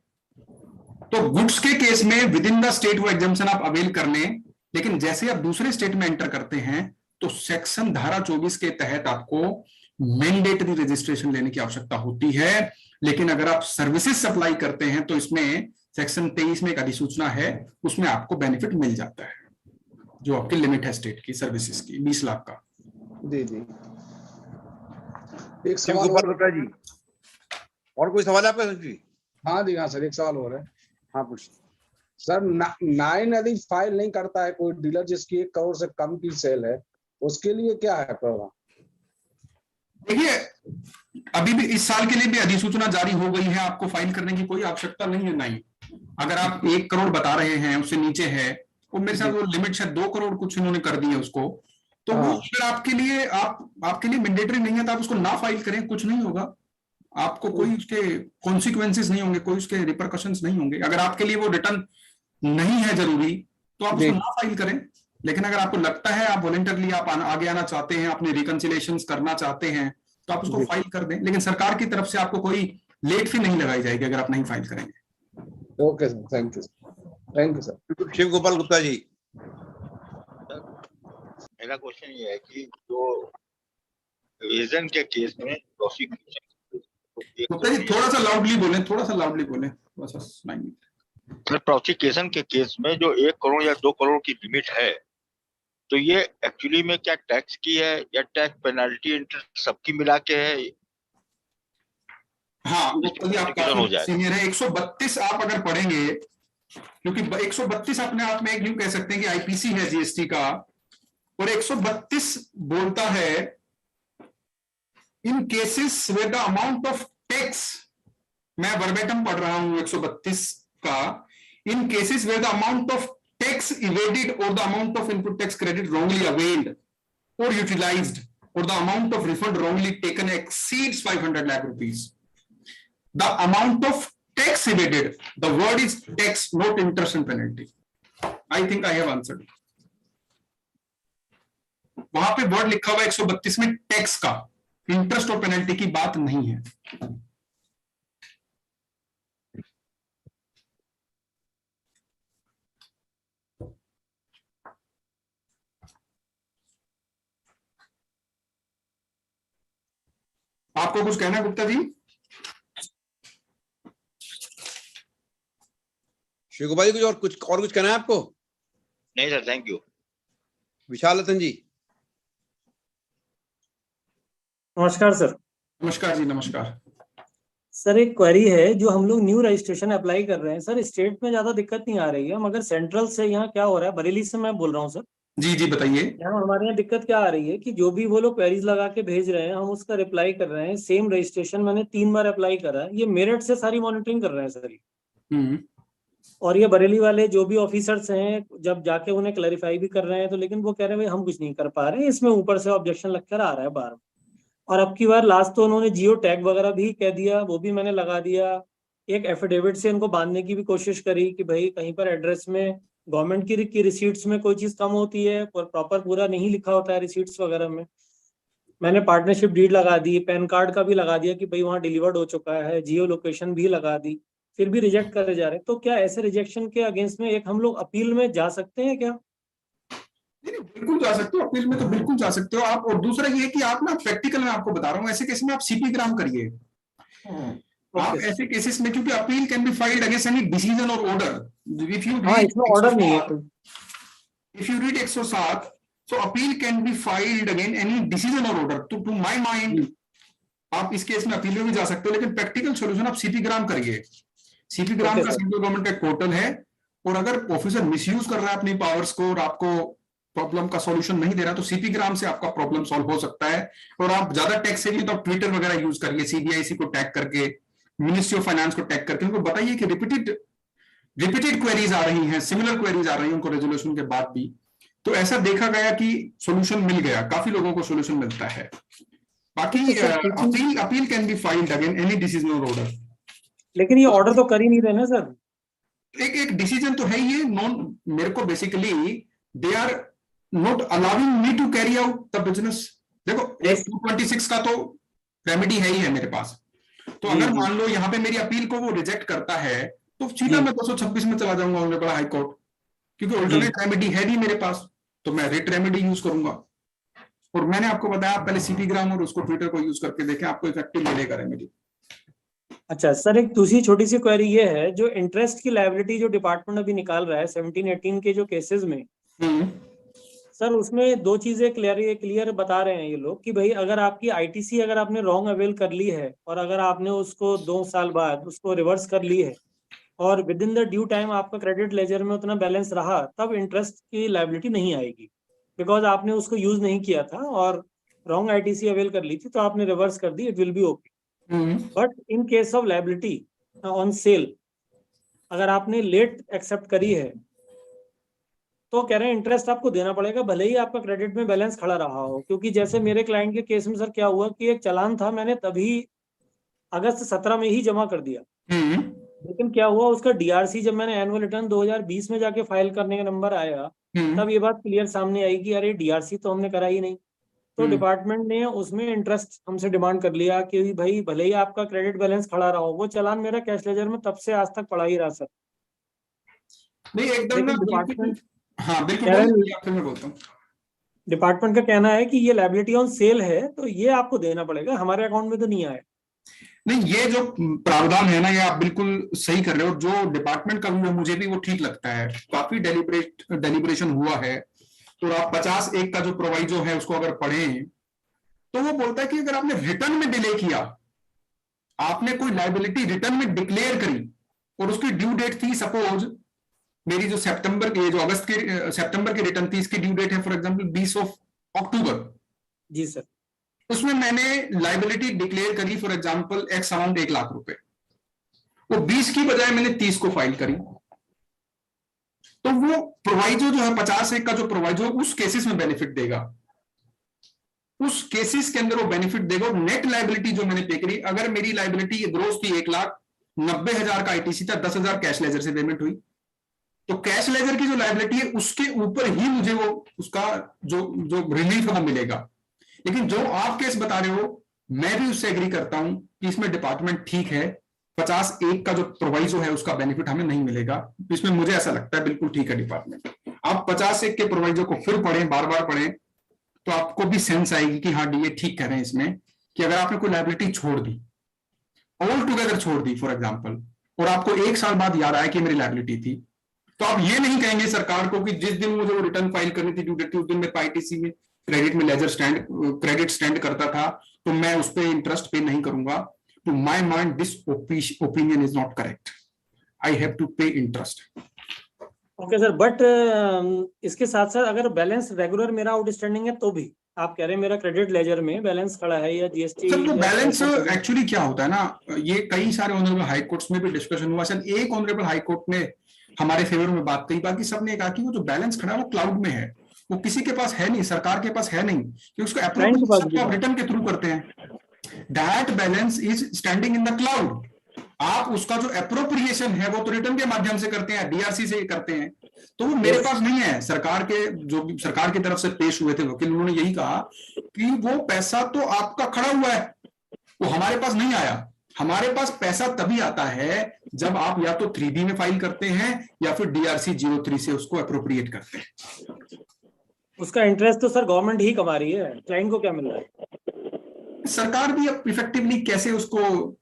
तो गुड्स के केस में विद इन द स्टेट वो एग्जम्पशन आप अवेल कर लें, लेकिन जैसे आप दूसरे स्टेट में एंटर करते हैं तो सेक्शन धारा 24 के तहत आपको मैंडेटरी रजिस्ट्रेशन लेने की आवश्यकता होती है। लेकिन अगर आप सर्विसेज सप्लाई करते हैं तो इसमें सेक्शन 23 में एक अधिसूचना है, उसमें आपको बेनिफिट मिल जाता है, जो आपकी लिमिट है स्टेट की सर्विसेज की 20 लाख का। जी जी, एक शिव सवाल गोपाल और। गुप्ता जी, और कोई सवाल है आपका जी? हाँ जी, हाँ सर, एक सवाल और है। हाँ पूछ सर, 9 यदि फाइल नहीं करता है कोई डीलर जिसकी 1 करोड़ से कम की सेल है, उसके लिए क्या है प्रोग्राम? देखिए, अभी भी इस साल के लिए भी अधिसूचना जारी हो गई है, आपको फाइल करने की कोई आवश्यकता नहीं है। नहीं, अगर आप 1 करोड़ बता रहे हैं, उससे नीचे है, वो मेरे साथ वो लिमिट शायद 2 करोड़ कुछ इन्होंने कर दी है उसको, तो वो अगर आपके लिए मैंडेटरी नहीं है तो आप उसको ना फाइल करें, कुछ नहीं होगा। आपको कोई उसके कॉन्सिक्वेंसेस नहीं होंगे, कोई उसके रिपरकशंस नहीं होंगे। अगर आपके लिए वो रिटर्न नहीं है जरूरी तो आप उसको ना फाइल करें। लेकिन अगर आपको लगता है आप वॉलंटरली आप आगे आना चाहते हैं, अपने रिकंसिलेशंस करना चाहते हैं, तो आप उसको फाइल कर दें। लेकिन सरकार की तरफ से आपको कोई लेट फी नहीं लगाई जाएगी अगर आप नहीं फाइल करेंगे। Okay sir, thank you, thank you sir. Shiv Gopal Gupta ji. मेरा क्वेश्चन ये है कि जो रिवीजन के केस में प्रोसिक्यूशन, गुप्ता जी थोड़ा सा लाउडली बोलें, थोड़ा सा सुनाएंगे। सर, प्रोसिक्यूशन के केस में जो 1 करोड़ या 2 करोड़ की लिमिट है, तो ये एक्चुअली में क्या टैक्स की है या टैक्स पेनल्टी इंटरेस्ट सबकी मिला के है? हाँ, गुप्ता जी आप काफी सीनियर है। 132 आप अगर पढ़ेंगे, क्योंकि 132 अपने आप में एक यूं कह सकते हैं कि आईपीसी है जीएसटी का, और 132 बोलता है in cases where the amount of tax, मैं वर्बेटम पढ़ रहा हूं 132 का, in cases where the amount of tax evaded और the amount of input tax credit wrongly availed or utilized or the amount of refund wrongly taken exceeds 500 lakh rupees. The amount of tax evaded, the word is tax, not interest and penalty. I think I have answered. वहां पे वर्ड लिखा हुआ 132 में टैक्स का, इंटरेस्ट और पेनल्टी की बात नहीं है। आपको कुछ कहना है गुप्ता जी? श्री गोपाल जी, कुछ और कुछ कहना है आपको? नहीं सर, थैंक यू। विशाल रतन जी। नमस्कार सर। नमस्कार जी, नमस्कार। सर एक क्वेरी है, जो हम लोग न्यू रजिस्ट्रेशन अप्लाई कर रहे हैं सर, स्टेट में ज्यादा दिक्कत नहीं आ रही है, मगर सेंट्रल से यहाँ क्या हो रहा है, बरेली से मैं बोल रहा हूँ सर। जी जी बताइए। यहाँ हमारे यहाँ दिक्कत क्या आ रही है कि जो भी वो लोग क्वेरीज लगा के भेज रहे हैं, हम उसका रिप्लाई कर रहे हैं। सेम रजिस्ट्रेशन मैंने 3 बार अप्लाई करा है, ये मेरिट से सारी मॉनिटरिंग कर रहे हैं सर। और ये बरेली वाले जो भी ऑफिसर्स हैं, जब जाके उन्हें क्लैरिफाई भी कर रहे हैं तो लेकिन वो कह रहे हैं भाई हम कुछ नहीं कर पा रहे हैं, इसमें ऊपर से ऑब्जेक्शन लगकर आ रहा है बार। और अब की बार लास्ट तो उन्होंने जियो टैग वगैरह भी कह दिया, वो भी मैंने लगा दिया। एक एफिडेविट से उनको बांधने की भी कोशिश करी कि भाई कहीं पर एड्रेस में गवर्नमेंट की रिसीट्स में कोई चीज कम होती है और प्रॉपर पूरा नहीं लिखा होता है रिसीट्स वगैरह में। मैंने पार्टनरशिप डीड लगा दी, पैन कार्ड का भी लगा दिया कि भाई वहाँ डिलीवर्ड हो चुका है, जियो लोकेशन भी लगा दी, फिर भी रिजेक्ट करे जा रहे हैं। तो क्या ऐसे रिजेक्शन के अगेंस्ट में एक हम लोग अपील में जा सकते हैं क्या? नहीं, बिल्कुल जा सकते हो, अपील में तो बिल्कुल जा सकते हो आप। और दूसरा ये कि आप ना प्रैक्टिकल में आपको बता रहा हूँ, ऐसे केस में आप सीपी ग्राम करिए। आप ऐसे केसेस में, क्योंकि appeal can be filed against any decision और ऑर्डर। इफ यू इसमें ऑर्डर नहीं है। If you read 107, so appeal can be filed again any decision और ऑर्डर। टू माय माइंड आप इस केस में अपील में भी जा सकते हो, लेकिन प्रैक्टिकल सॉल्यूशन आप सीपी ग्राम करिए। सीपी ग्राम का सेंट्रल गवर्नमेंट का एक पोर्टल है, और अगर ऑफिसर मिसयूज कर रहा है अपनी पावर्स को और आपको प्रॉब्लम का सॉल्यूशन नहीं दे रहा, तो सीपी ग्राम से आपका प्रॉब्लम सॉल्व हो सकता है। और आप ज्यादा टैग से भी तो आप ट्विटर वगैरह यूज करिए, सीबीआईसी को टैग करके, मिनिस्ट्री ऑफ फाइनेंस को टैग करके उनको बताइए कि रिपीटेड क्वेरीज आ रही हैं, सिमिलर क्वेरीज आ रही हैं उनको रेजोल्यूशन के बाद भी। तो ऐसा देखा गया कि सॉल्यूशन मिल गया, काफी लोगों को सॉल्यूशन मिलता है। बाकी appeal can be filed again any decision और ऑर्डर। लेकिन ये ऑर्डर तो कर ही नहीं रहे ना सर। एक डिसीजन तो है ये नॉन, मेरे को basically they are not allowing me to carry out the business. देखो 226 का तो रेमेडी है ही है मेरे पास। तो अगर मान लो यहाँ पे मेरी अपील को वो रिजेक्ट करता है, तो सीधा मैं 226 में चला जाऊंगा ऑनरेबल हाई कोर्ट, क्योंकि ऑल्टरनेट रेमेडी है नहीं मेरे पास, तो मैं रिट रेमेडी यूज करूंगा। और मैंने आपको बताया, आप पहले सीपी ग्राम और उसको ट्विटर को यूज करके देखें, आपको इफेक्टिव मिलेगा रेमेडी। अच्छा सर, एक दूसरी छोटी सी क्वेरी ये है, जो इंटरेस्ट की लायबिलिटी जो डिपार्टमेंट अभी निकाल रहा है 17-18 के जो केसेस में, सर उसमें 2 चीजें क्लियर बता रहे हैं ये लोग कि भाई अगर आपकी आईटीसी अगर आपने रॉन्ग अवेल कर ली है और अगर आपने उसको 2 साल बाद उसको रिवर्स कर ली है और with in the due time आपका क्रेडिट लेजर में उतना बैलेंस रहा, तब इंटरेस्ट की लायबिलिटी नहीं आएगी, बिकॉज आपने उसको यूज नहीं किया था और रॉन्ग आईटीसी अवेल कर ली थी, तो आपने रिवर्स कर दी, it will be okay. But in case of liability on sale, अगर आपने लेट एक्सेप्ट करी है तो कह रहे हैं इंटरेस्ट आपको देना पड़ेगा, भले ही आपका क्रेडिट में बैलेंस खड़ा रहा हो। क्योंकि जैसे मेरे क्लाइंट के केस में सर क्या हुआ कि एक चालान था, मैंने तभी अगस्त 17 में ही जमा कर दिया, लेकिन क्या हुआ उसका डीआरसी जब मैंने एनुअल रिटर्न 2020 में जाके फाइल करने का नंबर आया, तब ये बात क्लियर सामने आई कि अरे डीआरसी तो हमने करा ही नहीं। तो डिपार्टमेंट ने उसमें इंटरेस्ट हमसे डिमांड कर लिया कि भाई भले ही आपका क्रेडिट बैलेंस खड़ा रहा हो। वो चालान मेरा कैश लेजर में तब से आज तक पड़ा ही रहा सर। नहीं एकदम ना, डिपार्टमेंट हाँ बिल्कुल मैं बोलता हूँ, डिपार्टमेंट का कहना है कि ये लायबिलिटी ऑन सेल है तो ये आपको देना पड़ेगा, हमारे अकाउंट में तो नहीं आया। नहीं, ये जो प्रावधान है ना, ये आप बिल्कुल सही कर रहे हो। जो डिपार्टमेंट का मुझे भी वो ठीक लगता है, काफी डेलिब्रेशन हुआ है। और आप 50(1) का जो प्रोवाइजो है उसको अगर पढ़ें तो वो बोलता है कि अगर आपने रिटर्न में डिले किया, आपने कोई लायबिलिटी रिटर्न में डिक्लेयर करी और उसकी ड्यू डेट थी, सपोज मेरी जो सितंबर की रिटर्न थी, इसकी ड्यू डेट है फॉर एग्जांपल 20 अक्टूबर। जी सर। उसमें मैंने लायबिलिटी डिक्लेयर करी for example X amount 1 lakh रुपए, वो 20 की बजाय मैंने 30 को फाइल करी, तो वो प्रोवाइजो जो है 50(1) का जो प्रोवाइजो उस केसेस में बेनिफिट देगा, उस केसेस के अंदर वो बेनिफिट देगा। नेट लायबिलिटी जो मैंने पे करी, अगर मेरी लायबिलिटी ग्रोस थी 1,90,000 का आईटीसी था, 10,000 कैश लेजर से पेमेंट हुई, तो कैश लेजर की जो लायबिलिटी है उसके ऊपर ही मुझे वो उसका जो जो रिलीफ है वो मिलेगा। लेकिन जो आप केस बता रहे हो मैं भी उससे एग्री करता हूं कि इसमें डिपार्टमेंट ठीक है, 50(1) का जो प्रोवाइजो है उसका बेनिफिट हमें नहीं मिलेगा, इसमें मुझे ऐसा लगता है बिल्कुल ठीक है डिपार्टमेंट। आप 50(1) के प्रोवाइजो को फिर पढ़ें, बार बार पढ़ें, तो आपको भी सेंस आएगी कि हाँ ये ठीक कह रहे हैं इसमें, कि अगर आपने कोई लायबिलिटी छोड़ दी, ऑल टुगेदर छोड़ दी फॉर एग्जाम्पल, और आपको 1 साल बाद याद आया कि मेरी लायबिलिटी थी, तो आप ये नहीं कहेंगे सरकार को कि जिस दिन मुझे वो रिटर्न फाइल करनी थी ड्यू डेट थी उस दिन मेरे आईटीसी में क्रेडिट में लेजर स्टैंड क्रेडिट स्टैंड करता था, तो मैं उस पर इंटरेस्ट पे नहीं करूंगा। To my mind this opinion is not correct, I have to pay interest. Okay sir, but इसके साथ साथ अगर बैलेंस रेगुलर मेरा आउटस्टैंडिंग है तो भी आप कह रहे हैं मेरा क्रेडिट लेजर में बैलेंस खड़ा है या जीएसटी। सर तो बैलेंस एक्चुअली क्या होता है ना, ये कई सारे ऑनरेबल हाई कोर्ट्स में भी डिस्कशन हुआ, सर एक ऑनरेबल हाई कोर्ट ने हमारे फेवर में बात कही, बाकी सबने कहा कि वो जो बैलेंस खड़ा है वो क्लाउड में है, वो किसी के पास है नहीं, सरकार के पास है नहीं, कि उसको अप्रोप्रिएशन आप रिटर्न के थ्रू करते हैं। That balance is standing in the cloud. आप उसका जो अप्रोप्रिएशन है वो तो रिटर्न के माध्यम से करते हैं, डीआरसी से करते हैं, तो वो मेरे पास नहीं है। सरकार के जो सरकार की तरफ से पेश हुए थे वकील, उन्होंने यही कहा कि वो पैसा तो आपका खड़ा हुआ है, वो हमारे पास नहीं आया। हमारे पास पैसा तभी आता है जब आप या तो 3B में फाइल करते हैं या फिर DRC 03 से उसको अप्रोप्रिएट करते हैं। उसका इंटरेस्ट तो सर गवर्नमेंट ही कमा रही है, क्लाइंट को क्या मिल रहा है? सरकार भी इफेक्टिवली कैसे उसको,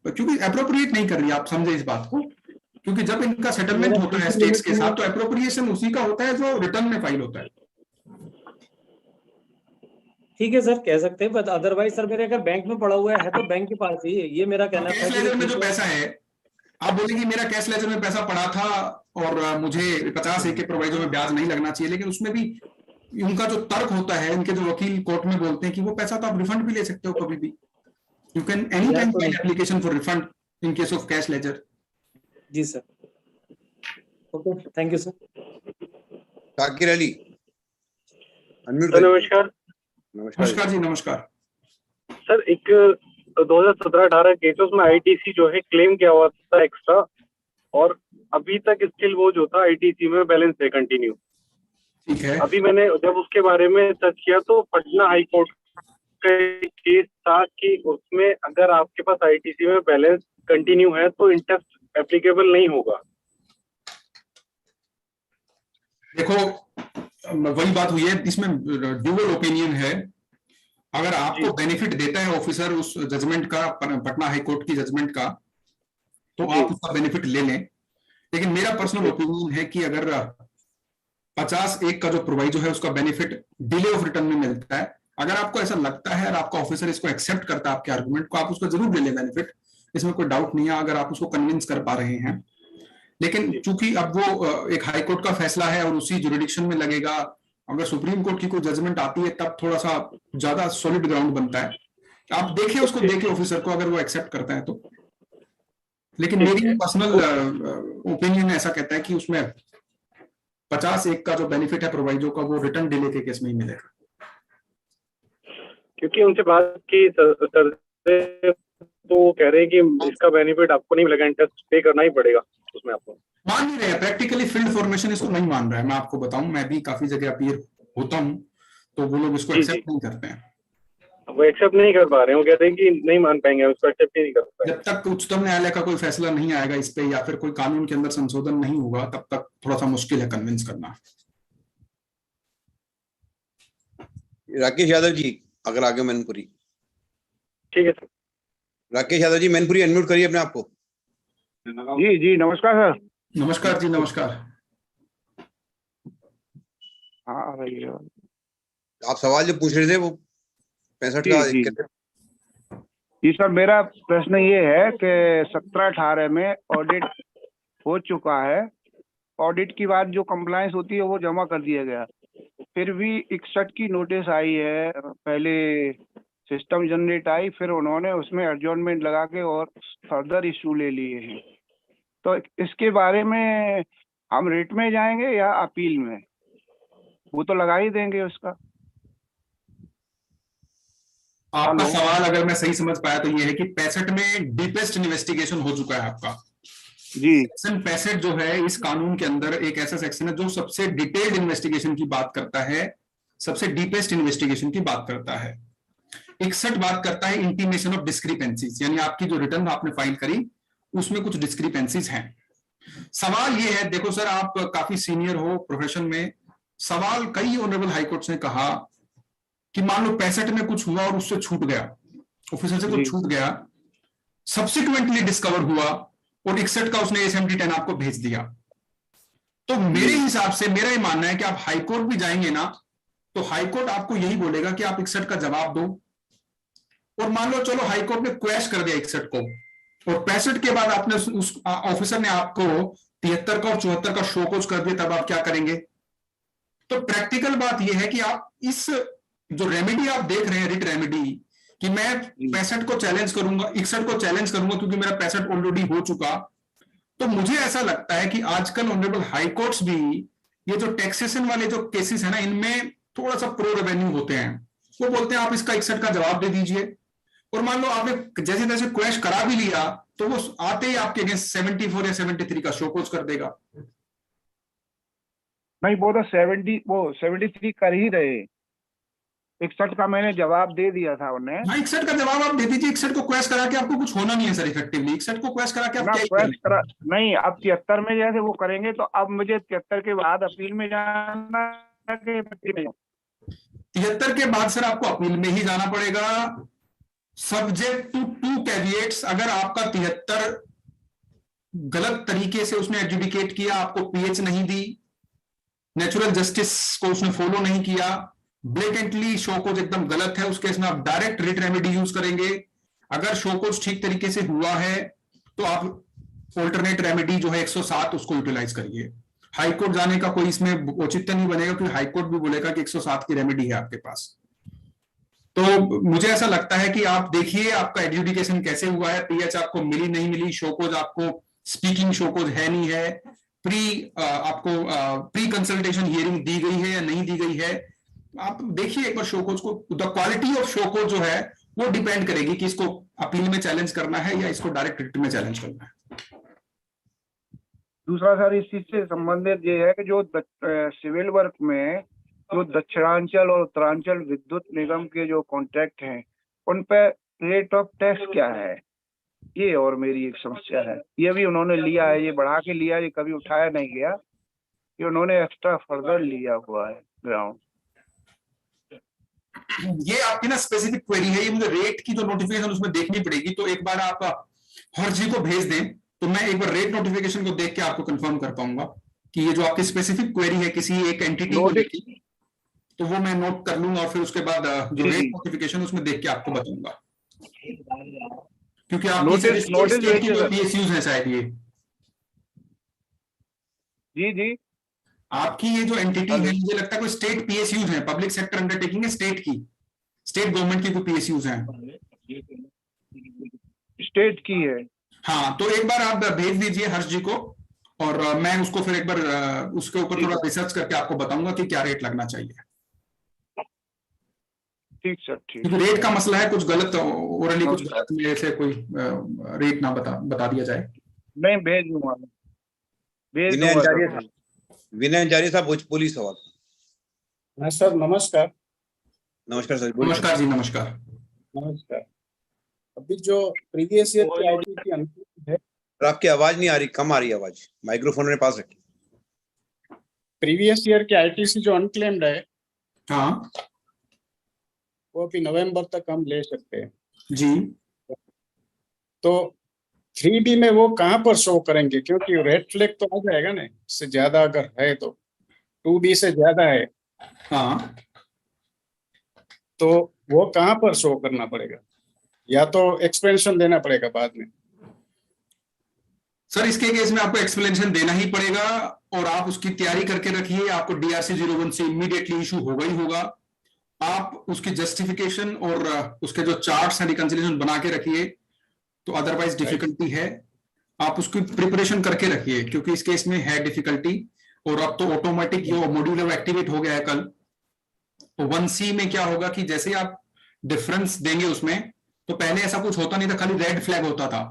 क्योंकि अप्रोप्रिएट नहीं कर रही, आप समझे इस बात को, क्योंकि जब इनका सेटलमेंट होता है स्टेट्स के साथ तो अप्रोप्रिएशन उसी का होता है जो रिटर्न में फाइल होता है। ठीक है सर, कह सकते हैं, बट अदरवाइज सर मेरे अगर बैंक में पड़ा हुआ है तो बैंक के पास ही है, ये मेरा कहना कैश लेजर में जो पैसा है, आप बोलेंगे मेरा कैश लेजर में पैसा पड़ा था और मुझे 50(1) के प्रोवाइजो में ब्याज नहीं लगना चाहिए, लेकिन उसमें भी उनका जो तर्क होता है, इनके जो वकील कोर्ट में बोलते हैं कि वो पैसा तो आप रिफंड भी ले सकते हो कभी भी, you can any time file application for refund in case of cash ledger. जी sir, okay, thank you sir. Shakir Ali unmute sir नमस्कार। नमस्कार जी, नमस्कार सर, एक 2017-18 केसेस में आईटीसी जो है क्लेम किया हुआ था एक्स्ट्रा, और अभी तक स्टिल वो जो था आईटीसी में बैलेंस है कंटिन्यू। ठीक है। अभी मैंने जब उसके बारे में सर्च किया तो पटना हाई कोर्ट का केस था कि उसमें अगर आपके पास आईटीसी में बैलेंस कंटिन्यू है तो इंटरेस्ट एप्लीकेबल नहीं होगा। देखो वही बात हुई है, इसमें ड्यूअल ओपिनियन है। अगर आपको बेनिफिट देता है ऑफिसर उस जजमेंट का, पटना हाई कोर्ट की जजमेंट का, तो आप उसका बेनिफिट ले लें। लेकिन मेरा पर्सनल ओपिनियन है कि अगर 50(1) का जो प्रोवाइजो है उसका बेनिफिट डिले ऑफ रिटर्न में मिलता है, अगर आपको ऐसा लगता है और आपका ऑफिसर इसको एक्सेप्ट करता है आपके आर्गुमेंट को, आप उसको जरूर ले लें बेनिफिट, इसमें कोई डाउट नहीं है अगर आप उसको कन्विंस कर पा रहे हैं। लेकिन चूंकि अब वो एक हाई कोर्ट का फैसला है और उसी जुरिडिक्शन में लगेगा, अगर सुप्रीम कोर्ट की कोई जजमेंट आती है तब थोड़ा सा ज्यादा सॉलिड ग्राउंड बनता है। आप देखिए उसको, देखिए ऑफिसर को, अगर वो एक्सेप्ट करता है तो। लेकिन मेरी पर्सनल ओपिनियन ऐसा कहता है कि उसमें 50(1) का जो बेनिफिट है प्रोवाइजो का, वो रिटर्न डिले के केस में ही मिलेगा। क्योंकि उनसे बात की सर तो वो कह रहे हैं कि इसका बेनिफिट आपको नहीं मिलेगा, इंटरेस्ट पे करना ही पड़ेगा उसमें आपको। मान नहीं रहे, प्रैक्टिकली फील्ड फॉर्मेशन इसको नहीं मान रहा है। मैं आपको बताऊं, मैं भी काफी जगह अपीयर होता हूं तो वो लोग इसको एक्सेप्ट नहीं करते हैं। वो एक्सेप्ट नहीं कर पा रहे हैं, वो कहते हैं कि नहीं मान पाएंगे, उसको एक्सेप्ट ही नहीं कर पाएंगे। जब तक उच्चतम न्यायालय का कोई फैसला नहीं आएगा इस पे या फिर कोई कानून के अंदर संशोधन नहीं होगा, तब तक थोड़ा सा मुश्किल है कन्विंस करना। राकेश यादव जी अगर आगे मैनपुरी। ठीक है सर। राकेश यादव जी मैनपुरी अनम्यूट करिए अपने आप को। जी जी नमस्कार सर। नमस्कार जी, नमस्कार। हाँ भैया, आप सवाल जो पूछ रहे थे वो 65 का जी जी सर, मेरा प्रश्न ये है कि 17-18 में ऑडिट हो चुका है, ऑडिट की बाद जो कंप्लायंस होती है वो जमा कर दिया गया, फिर भी 61 की नोटिस आई है, पहले सिस्टम जनरेट आई, फिर उन्होंने उसमें एडजॉर्नमेंट लगा के और फर्दर इशू ले लिए हैं। तो इसके बारे में हम रिट में जाएंगे या अपील में? वो तो लगा ही देंगे उसका। आपका सवाल अगर मैं सही समझ पाया तो ये है कि 65 में डीपेस्ट इन्वेस्टिगेशन हो चुका है आपका, जी। सेक्शन 65 जो है इस कानून के अंदर एक ऐसा सेक्शन है जो सबसे डिटेल्ड इन्वेस्टिगेशन की बात करता है, सबसे डीपेस्ट इन्वेस्टिगेशन की बात करता है। 61 बात करता है इंटीमेशन ऑफ डिस्क्रिपेंसीज, यानी आपकी जो रिटर्न आपने फाइल करी उसमें कुछ डिस्क्रिपेंसीज हैं। सवाल ये है, देखो सर आप काफी सीनियर हो प्रोफेशन में, सवाल कई ऑनरेबल हाईकोर्ट ने कहा कि मान लो 65 में कुछ हुआ और उससे छूट गया, ऑफिसर से कुछ छूट गया, सब्सिक्वेंटली डिस्कवर हुआ और 61 का उसने A7010 आपको भेज दिया। तो मेरे हिसाब से मेरा ये मानना है कि आप हाईकोर्ट भी जाएंगे ना तो हाईकोर्ट आपको यही बोलेगा कि आप 61 का जवाब दो। और मान लो चलो हाईकोर्ट ने क्वैश कर दिया 61 को और 65 के बाद आपने उस ऑफिसर ने आपको 73 का और 74 का शो कोच कर दिया, तब आप क्या करेंगे? तो प्रैक्टिकल बात यह है कि आप इस जो रेमेडी आप देख रहे हैं, रिट रेमेडी, कि मैं 65 को चैलेंज करूंगा, 61 को चैलेंज करूंगा क्योंकि मेरा 65 ऑलरेडी हो चुका। तो मुझे ऐसा लगता है कि आजकल ऑनरेबल हाई कोर्ट्स भी ये जो टैक्सेशन वाले जो केसेस है ना, इनमें थोड़ा सा प्रो रेवेन्यू होते हैं। वो बोलते हैं आप इसका 61 का जवाब दे दीजिए, और मान लो आपने जैसे तैसे क्वैश करा भी लिया तो वो आते ही आपके अगेंस्ट 74 या 73 का शो कोच कर देगा। नहीं, वो तो 73 कर ही रहे। 61 का मैंने जवाब दे दिया था उन्हें। हाँ, 61 का जवाब आप दे दीजिए। 61 को क्वैश करा के आपको कुछ होना नहीं है सर, इफेक्टिवली 61 को क्वैश करा के आप ना क्या ही क्वेश्चन करेंगे? करा नहीं, अब 73 में जैसे वो करेंगे तो अब मुझे 73 के बाद अपील में जाना है कि 75 में? 73 के बाद सर आपको अपील में ही जाना पड़ेगा, सब्जेक्ट टू 2 कैविएट्स। अगर आपका 73 गलत तरीके से उसने एडजुडिकेट किया, आपको पीएच नहीं दी, नेचुरल जस्टिस को उसने फॉलो नहीं किया, ब्लेटेंटली शोकोज एकदम गलत है, उस केस में आप डायरेक्ट रिट रेमेडी यूज करेंगे। अगर शोकोज ठीक तरीके से हुआ है तो आप ऑल्टरनेट रेमेडी जो है 107 उसको यूटिलाइज करिए। हाईकोर्ट जाने का कोई इसमें औचित्य नहीं बनेगा क्योंकि हाईकोर्ट भी बोलेगा कि 107 की रेमेडी है आपके पास। तो मुझे ऐसा लगता है कि आप देखिए आपका एडजुडिकेशन कैसे हुआ है, पीएच आपको मिली नहीं मिली, शोकोज आपको स्पीकिंग शोकोज है नहीं है, आपको प्री कंसल्टेशन हियरिंग दी गई है या नहीं दी गई है, आप देखिए एक बार शोकोज को। द क्वालिटी ऑफ शोकोज जो है वो डिपेंड करेगी कि इसको अपील में चैलेंज करना है या इसको डायरेक्ट रिट में चैलेंज करना है। दूसरा सर इस चीज से संबंधित ये है कि जो सिविल वर्क में जो दक्षिणांचल और उत्तरांचल विद्युत निगम के जो कॉन्ट्रैक्ट हैं उन पे रेट ऑफ टैक्स क्या है, ये और मेरी एक समस्या है। ये भी उन्होंने लिया है, ये बढ़ा के लिया, ये कभी उठाया नहीं गया, ये उन्होंने एक्स्ट्रा फर्दर लिया हुआ है ग्राउंड। ये आपकी ना स्पेसिफिक क्वेरी है, ये मुझे रेट की जो नोटिफिकेशन उसमें देखनी पड़ेगी। तो एक बार आप हर जी को भेज दें तो मैं एक बार रेट नोटिफिकेशन को देख के आपको कंफर्म कर पाऊंगा कि ये जो आपकी स्पेसिफिक क्वेरी है किसी एक एंटिटी को लेकर, तो वो मैं नोट कर लूंगा और फिर उसके बाद जो रेट नोटिफिकेशन उसमें देख के आपको बताऊंगा। क्योंकि आप PSUs हैं शायद ये। जी जी, आपकी ये जो एंटिटी है मुझे लगता है कोई स्टेट PSUs है, पब्लिक सेक्टर अंडरटेकिंग है, स्टेट की, स्टेट गवर्नमेंट की कोई PSUs हैं, स्टेट की है। हाँ, तो एक बार आप भेज दीजिए हर्ष जी को और मैं उसको फिर एक बार उसके ऊपर थोड़ा रिसर्च करके आपको बताऊंगा कि क्या रेट लगना चाहिए। ठीक सर, ठीक। क्योंकि रेट का मसला है, कुछ गलत ओरली कुछ गलत मेरे से कोई रेट ना बता दिया जाए। नहीं, भेज दूंगा, भेज विनय दूंगा। अंजारी साहब पुलिस सवाल। हाँ सर, नमस्कार। नमस्कार सर। नमस्कार जी, नमस्कार। नमस्कार। अभी जो प्रीवियस ईयर की आईटी की अनुमति है, और आपकी आवाज नहीं आ रही, कम आ रही आवाज, माइक्रोफोन में पास रखिए। प्रीवियस ईयर के आईटीसी जो अनक्लेम्ड है, हाँ वो अभी नवंबर तक हम ले सकते हैं जी। तो 3D में वो कहाँ पर शो करेंगे, क्योंकि रेड फ्लैग तो आ जाएगा ना, इससे ज्यादा अगर है तो 2B से ज्यादा है, हाँ, तो वो कहाँ पर शो करना पड़ेगा, या तो एक्सपेंशन देना पड़ेगा बाद में? सर इसके केस में आपको एक्सप्लेनेशन देना ही पड़ेगा और आप उसकी तैयारी करके रखिए। आपको DRC 01 से इमीडिएटली इशू होगा ही होगा। आप उसकी जस्टिफिकेशन और उसके जो चार्ट्स हैं रिकंसिलिएशन बना के रखिए, तो अदरवाइज डिफिकल्टी है। आप उसकी प्रिपरेशन करके रखिए क्योंकि इस केस में है डिफिकल्टी। और अब तो ऑटोमेटिक ये मॉड्यूल एक्टिवेट हो गया है कल। तो 1C में क्या होगा कि जैसे आप डिफरेंस देंगे उसमें, तो पहले ऐसा कुछ होता नहीं था, खाली रेड फ्लैग होता था।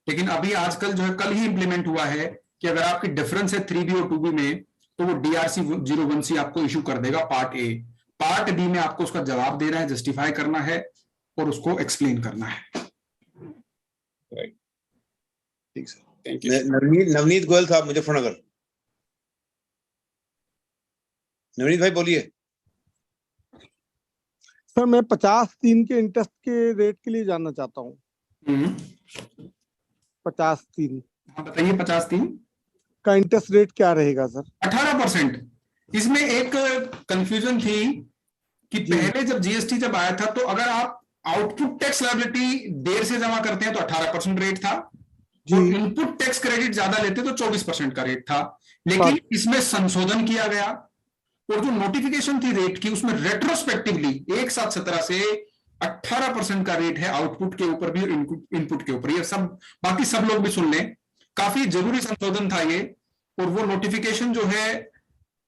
लेकिन अभी आजकल जो है कल ही इंप्लीमेंट हुआ है कि अगर आपकी डिफरेंस है 3B और 2B में, तो वो DRC 01C आपको इशू कर देगा पार्ट ए। पार्ट बी में आपको उसका जवाब देना है, जस्टिफाई करना है और उसको एक्सप्लेन करना है। ठीक sir, thank you. Navneet Goyal साहब, मुजफ्फरनगर। नवनीत भाई बोलिए। सर मैं 50-3 के इंटरेस्ट के रेट के लिए जानना चाहता हूँ। 50-3 हाँ बताइए, 50-3 का इंटरेस्ट रेट क्या रहेगा सर? 18%। इसमें एक कंफ्यूजन थी कि पहले जब GST जब आया था, तो अगर आप आउटपुट टैक्स लायबिलिटी देर से जमा करते हैं तो 18% रेट था, और इनपुट टैक्स क्रेडिट ज्यादा लेते तो 24% का रेट था। लेकिन इसमें संशोधन किया गया और जो नोटिफिकेशन थी रेट की, उसमें रेट्रोस्पेक्टिवली एक साथ 17 से 18% का रेट है, आउटपुट के ऊपर भी और इनपुट के ऊपर। ये सब बाकी सब लोग भी सुन लें, काफी जरूरी संशोधन था ये। और वो नोटिफिकेशन जो है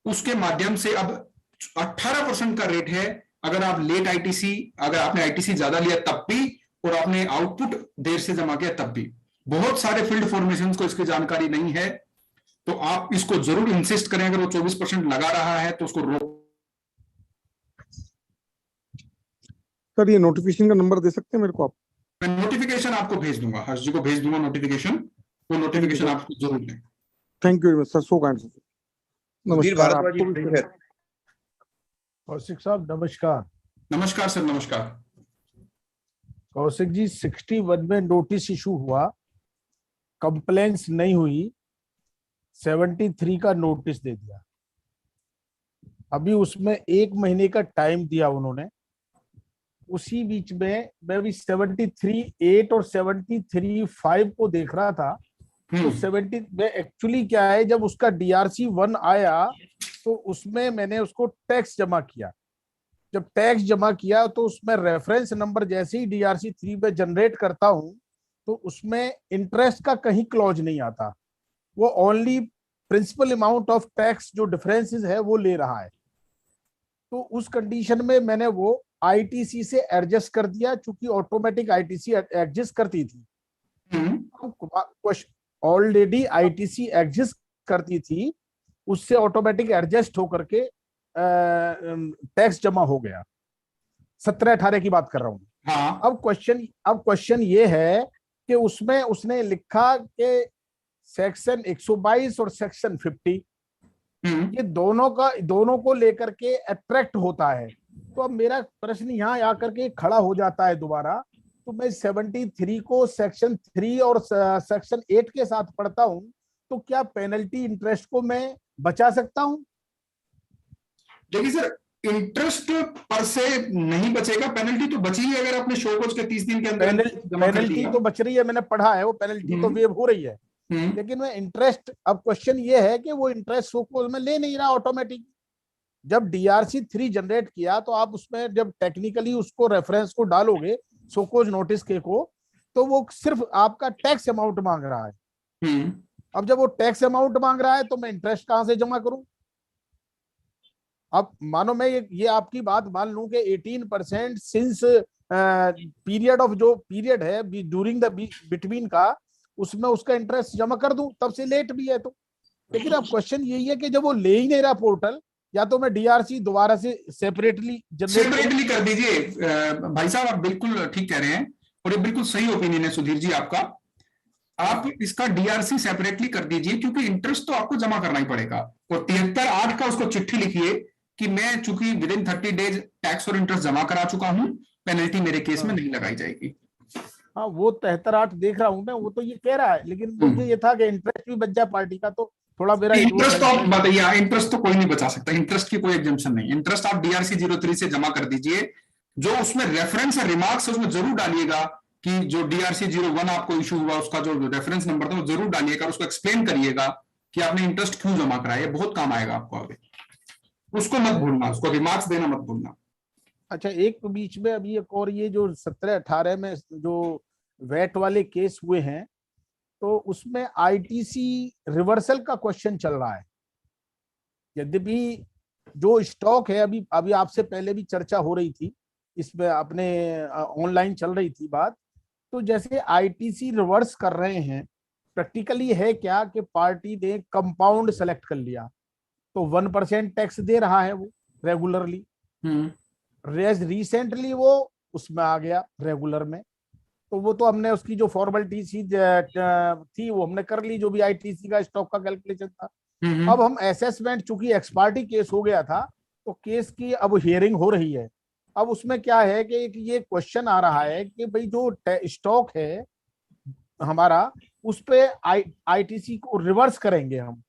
उसके माध्यम से अब 18% का रेट है अगर आप लेट ITC, अगर आपने ITC ज्यादा लिया तब भी, और आपने आउटपुट देर से जमा किया तब भी। बहुत सारे फील्ड फॉर्मेशन को इसकी जानकारी नहीं है, तो आप इसको जरूर इंसिस्ट करें। अगर वो 24% लगा रहा है तो उसको रोक। सर ये नोटिफिकेशन का नंबर दे सकते हैं मेरे को आप? मैं नोटिफिकेशन आपको भेज दूंगा, हर्ष जी को भेज दूंगा नोटिफिकेशन, वो नोटिफिकेशन आपको जरूर लें। Thank you very much sir, so kind sir. नमस्कार भारद्वाज आपको भी सर। कौशिक साहब नमस्कार। नमस्कार सर, नमस्कार। कौशिक जी, 61 में नोटिस इशू हुआ, कंप्लेंट्स नहीं हुई, 73 का नोटिस दे दिया। अभी उसमें 1 महीने का टाइम दिया उन्होंने। उसी बीच में मैं भी 73(8) और 73(5) को देख रहा था। तो 70 में एक्चुअली क्या है, जब उसका DRC 1 आया तो उसमें मैंने उसको टैक्स जमा किया। जब टैक्स जमा किया तो उसमें रेफरेंस नंबर जैसे ही DRC 3 पे जनरेट करता हूं तो उसमें इंटरेस्ट का कहीं क्लॉज नहीं आता, वो only principal amount of tax जो डिफरेंसेस है वो ले रहा है। तो उस कंडीशन में मैंने वो ITC से एडजस्ट कर दिया, चूंकि ऑटोमेटिक ITC एडजस्ट करती थी। ऑलरेडी ITC एडजस्ट करती थी, उससे ऑटोमेटिक एडजस्ट होकर के टैक्स जमा हो गया। 17-18 की बात कर रहा हूँ। हाँ। अब क्वेश्चन ये है कि उसमें उसने लिखा कि सेक्शन 122 और सेक्शन 50 ये दोनों को लेकर के अट्रैक्ट होता है। तो अब मेरा प्रश्न यहाँ आकर के खड़ा हो जाता है दोबारा, तो मैं 73 को सेक्शन 3 और सेक्शन 8 के साथ पढ़ता हूँ, तो क्या पेनल्टी इंटरेस्ट को मैं बचा सकता हूँ? देखिए सर, इंटरेस्ट पर से नहीं बचेगा, पेनल्टी तो बची है अगर आपने शो कोज के 30 दिन के अंदर पेनल्टी तो बच रही है, मैंने पढ़ा है, वो पेनल्टी तो वेव हो रही है। लेकिन मैं इंटरेस्ट, अब क्वेश्चन ये है कि वो इंटरेस्ट शो कोज में ले नहीं रहा ऑटोमेटिक। जब DRC 3 जनरेट किया तो आप उसमें जब टेक्निकली उसको रेफरेंस को डालोगे शो कोज नोटिस के को, तो वो सिर्फ आपका टैक्स अमाउंट मांग रहा है। अब जब वो टैक्स अमाउंट मांग रहा है तो मैं इंटरेस्ट कहां से जमा करूं? अब मानो मैं ये आपकी बात मान लूं कि 18% सिंस पीरियड ऑफ जो पीरियड है ड्यूरिंग द बिटवीन का, उसमें उसका इंटरेस्ट जमा कर दूं, तब से लेट भी है तो। लेकिन अब क्वेश्चन यही है कि जब वो ले ही नहीं रहा पोर्टल, या तो मैं DRC दोबारा से सेपरेटली कर दीजिए। भाई साहब आप बिल्कुल ठीक कह रहे हैं और ये बिल्कुल सही ओपिनियन है सुधीर जी आपका। आप इसका DRC सेपरेटली कर दीजिए, क्योंकि इंटरेस्ट तो आपको जमा करना ही पड़ेगा। और 73(8) का उसको चिट्ठी लिखिए कि मैं चूंकि विद इन 30 डेज टैक्स और इंटरेस्ट जमा करा चुका हूं, पेनल्टी मेरे केस में नहीं लगाई जाएगी। हाँ, वो 73(8) देख रहा हूं मैं, वो तो ये कह रहा है, लेकिन मुझे ये था कि इंटरेस्ट भी बच जाए पार्टी का, तो थोड़ा मेरा इंटरेस्ट तो बताइए, इंटरेस्ट तो कोई नहीं बचा सकता, इंटरेस्ट की कोई एग्जम्पशन नहीं। इंटरेस्ट आप DRC 03 से जमा कर दीजिए। जो उसमें रेफरेंस है, रिमार्क्स है, उसमें जरूर डालिएगा कि जो DRC 01 आपको इशू हुआ उसका जो रेफरेंस नंबर था वो जरूर डालिएगा, उसको एक्सप्लेन करिएगा कि आपने इंटरेस्ट क्यों जमा कराया। ये बहुत काम आएगा आपको आगे, उसको मत भूलना, उसको रिमार्क्स देना मत भूलना। अच्छा, एक बीच में अभी एक और, ये जो 17-18 में जो वैट वाले केस हुए हैं, तो उसमें ITC रिवर्सल का क्वेश्चन चल रहा है। यद्यपि जो स्टॉक है, अभी आपसे पहले भी चर्चा हो रही थी इसमें, अपने ऑनलाइन चल रही थी बात तो जैसे आईटीसी रिवर्स कर रहे हैं, प्रैक्टिकली है क्या कि पार्टी ने कंपाउंड सेलेक्ट कर लिया तो 1% टैक्स दे रहा है वो रेगुलरली, रिसेंटली वो उसमें आ गया रेगुलर में, तो वो तो हमने उसकी जो फॉर्मेलिटी थी वो हमने कर ली, जो भी आईटीसी का स्टॉक का कैलकुलेशन था। अब हम असेसमेंट, चूंकि एक्सपार्टी केस हो गया था तो केस की अब हियरिंग हो रही है। अब उसमें क्या है कि ये क्वेश्चन आ रहा है कि भाई जो स्टॉक है हमारा उस पे आईटीसी को रिवर्स करेंगे हम।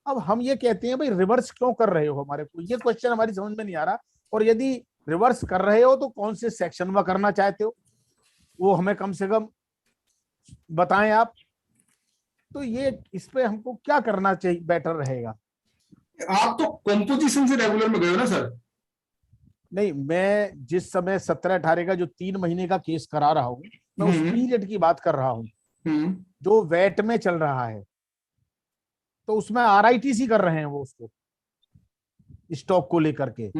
अब हम ये कहते हैं भाई रिवर्स क्यों कर रहे हो हमारे को, ये क्वेश्चन हमारी समझ में नहीं आ रहा। और यदि रिवर्स कर रहे हो तो कौन से सेक्शन में करना चाहते हो वो हमें कम से कम बताएं आप। तो ये इस पे हमको क्या करना चाहिए, बेटर रहेगा। आप तो कंपोजिशन से रेगुलर में गए हो ना सर? नहीं, मैं जिस समय 17-18 का जो 3 महीने का केस करा रहा हूँ, मैं उस पीरियड की बात कर रहा हूँ जो वेट में चल रहा है। तो उसमें आरआईटीसी कर रहे हैं वो उसको स्टॉक को लेकर के।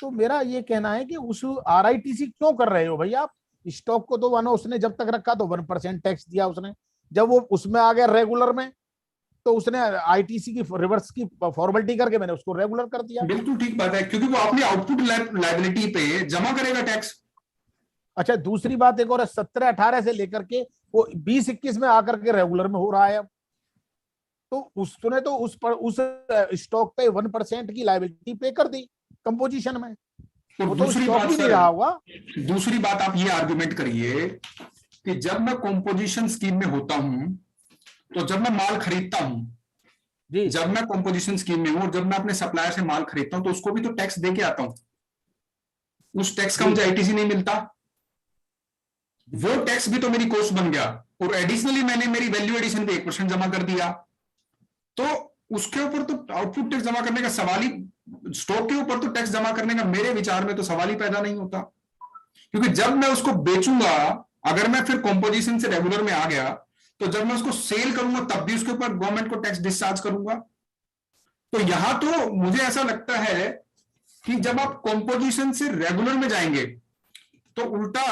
तो मेरा ये कहना है कि उस आरआईटीसी क्यों कर रहे हो भाई आप? स्टॉक को तो मानो उसने जब तक रखा तो 1% टैक्स दिया उसने, जब वो उसमें आ गया रेगुलर में तो उसने आईटीसी की रिवर्स की फॉर्मेलिटी करके मैंने उसको रेगुलर कर दिया। बिल्कुल ठीक बात है, क्योंकि वो अपनी आउटपुट लायबिलिटी पे जमा करेगा टैक्स। अच्छा, दूसरी बात एक और, 17-18 से लेकर के वो 20-21 में आकर के रेगुलर में हो रहा है। अब तो उसने तो उस स्टॉक पे 1% की लायबिलिटी पे कर दी कंपोजिशन में, और तो दूसरी स्टॉक बात ही नहीं रहा होगा। दूसरी बात आप ये आर्गुमेंट करिए कि जब मैं कंपोजिशन स्कीम में होता हूं तो जब मैं माल खरीदता हूं, जब मैं कंपोजिशन स्कीम में हूं और जब मैं अपने सप्लायर से माल खरीदता हूं तो उसको भी तो टैक्स दे के आता हूं। उस टैक्स का मुझे आईटीसी नहीं मिलता, वो टैक्स भी तो मेरी कॉस्ट बन गया। और एडिशनली मैंने मेरी वैल्यू एडिशन पे 1% जमा कर दिया, तो उसके ऊपर तो आउटपुट टैक्स जमा करने का सवाल ही, स्टॉक के ऊपर तो टैक्स जमा करने का मेरे विचार में तो सवाल ही पैदा नहीं होता। क्योंकि जब मैं उसको बेचूंगा, अगर मैं फिर कंपोजिशन से रेगुलर में आ गया तो जब मैं उसको सेल करूंगा तब भी उसके ऊपर गवर्नमेंट को टैक्स डिस्चार्ज करूंगा। तो यहां तो मुझे ऐसा लगता है कि जब आप कंपोजिशन से रेगुलर में जाएंगे तो उल्टा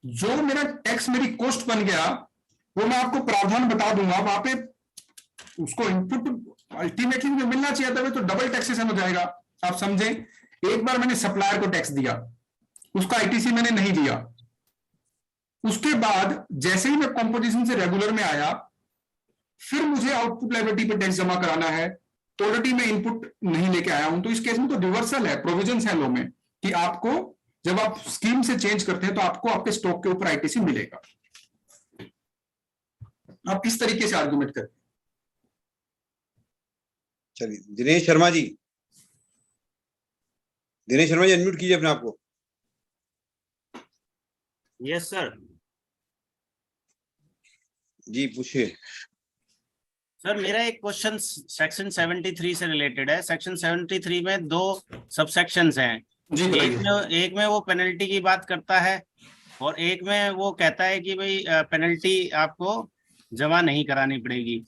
जो मेरा टैक्स मेरी कॉस्ट बन गया वो मैं आपको प्रावधान बता दूंगा, वहां पे उसको इनपुट अल्टीमेटली मुझे मिलना चाहिए था, तो डबल टैक्सेशन हो जाएगा। आप समझे, एक बार मैंने सप्लायर को टैक्स दिया, उसका आईटीसी मैंने नहीं दिया, उसके बाद जैसे ही मैं कंपोजिशन से रेगुलर में आया फिर मुझे आउटपुट लायबिलिटी पे टैक्स जमा कराना है, तो ऑलरेडी मैं इनपुट नहीं लेके आया हूं। तो इस केस में तो रिवर्सल है, प्रोविजंस है लॉ में कि आपको जब आप स्कीम से चेंज करते हैं तो आपको आपके स्टॉक के ऊपर आईटीसी मिलेगा। आप किस तरीके से आर्गुमेंट करते हैं? चलिए दिनेश शर्मा जी, दिनेश शर्मा जी अनम्यूट कीजिए अपने आप को। Yes sir. जी पूछिए सर, मेरा एक क्वेश्चन सेक्शन 73 से रिलेटेड है। सेक्शन 73 में 2 सबसेक्शंस हैं। एक में वो पेनल्टी की बात करता है और एक में वो कहता है कि भाई पेनल्टी आपको जमा नहीं करानी पड़ेगी।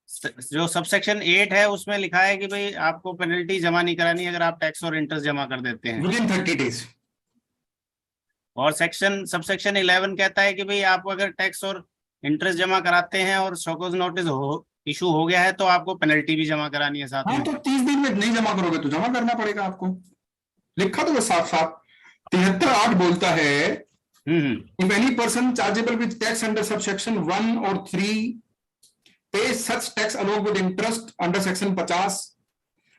जो सबसेक्शन 8 है उसमें लिखा है कि भाई आपको पेनल्टी जमा नहीं करानी अगर आप टैक्स और इंटरेस्ट जमा कर देते हैं विदिन 30 डेज। और सबसेक्शन 11 कहता है कि भाई आप अगर टैक्स और इंटरेस्ट जमा कराते हैं और शोकॉज नोटिस इशू हो गया है तो आपको पेनल्टी भी जमा करानी है साथ में। तो 30 दिन में नहीं जमा करोगे तो जमा करना पड़ेगा आपको, लिखा तो साफ साफ 73(8) बोलता है if any person chargeable with tax under subsection 1 और 3 pays such tax along with interest under section 50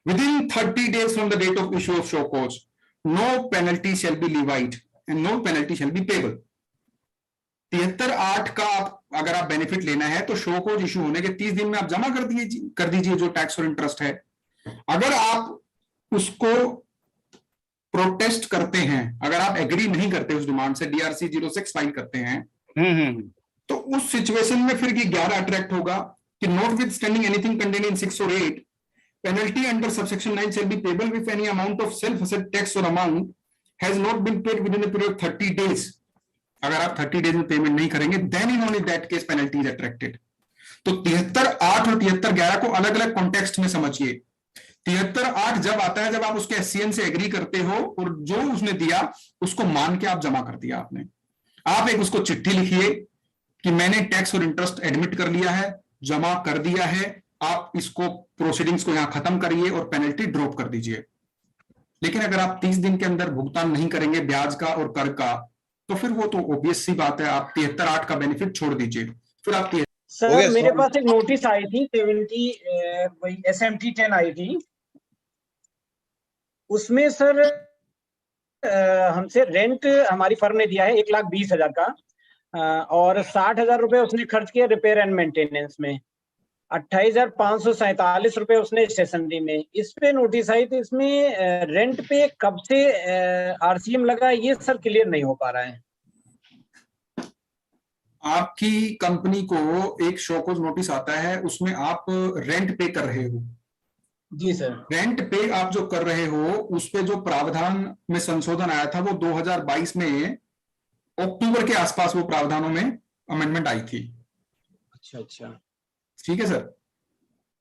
within 30 days from the date of issue of show cause, no penalty shall be levied and no penalty shall be payable। 73(8) का अगर आप बेनिफिट लेना है तो शो कोज इशू होने के 30 दिन में आप जमा कर दीजिए जो टैक्स और इंटरेस्ट है। अगर आप उसको प्रोटेस्ट करते हैं, अगर आप एग्री नहीं करते उस डिमांड से, DRC 06 फाइल करते हैं तो उस सिचुएशन में फिर ये 11 अट्रैक्ट होगा कि notwithstanding anything contained in 6 or 8, penalty under subsection 9 shall be payable if any amount of self-assessed tax or amount has not been paid within a period of 30 days। अगर आप 30 डेज में पेमेंट नहीं करेंगे then in only that case penalty is attracted। तो 73(8) और 73(11) को अलग अलग कॉन्टेक्स्ट में समझिए। 73(8) जब आता है जब आप उसके SCN से एग्री करते हो और जो उसने दिया उसको मान के आप जमा कर दिया आपने। आप एक उसको चिट्ठी लिखिए कि मैंने टैक्स और इंटरेस्ट एडमिट कर लिया है, जमा कर दिया है, आप इसको प्रोसीडिंग्स को यहां खत्म करिए और पेनल्टी ड्रॉप कर दीजिए। लेकिन अगर आप 30 दिन के अंदर भुगतान नहीं करेंगे ब्याज का और कर का, तो फिर वो तो ऑब्वियस सी बात है, आप 73(8) का बेनिफिट छोड़ दीजिए। फिर आप सर मेरे पास एक नोटिस आई थी 70 SMT 10 आई थी, उसमें सर हमसे रेंट हमारी फर्म ने दिया है 1,20,000 का, और 60,000 रुपए उसने खर्च किया रिपेयर एंड मेंटेनेंस में, 28,547 रुपए उसने स्टेशनरी में। इस पे नोटिस आई, तो इसमें रेंट पे कब से RCM लगा ये सर क्लियर नहीं हो पा रहा है। आपकी कंपनी को एक शो कॉज नोटिस आता है, उसमें आप रेंट पे कर रहे हो। जी सर। रेंट पे आप जो कर रहे हो उस पे जो प्रावधान में संशोधन आया था वो 2022 में अक्टूबर के आसपास वो प्रावधानों में अमेंडमेंट आई थी। अच्छा अच्छा, ठीक है सर।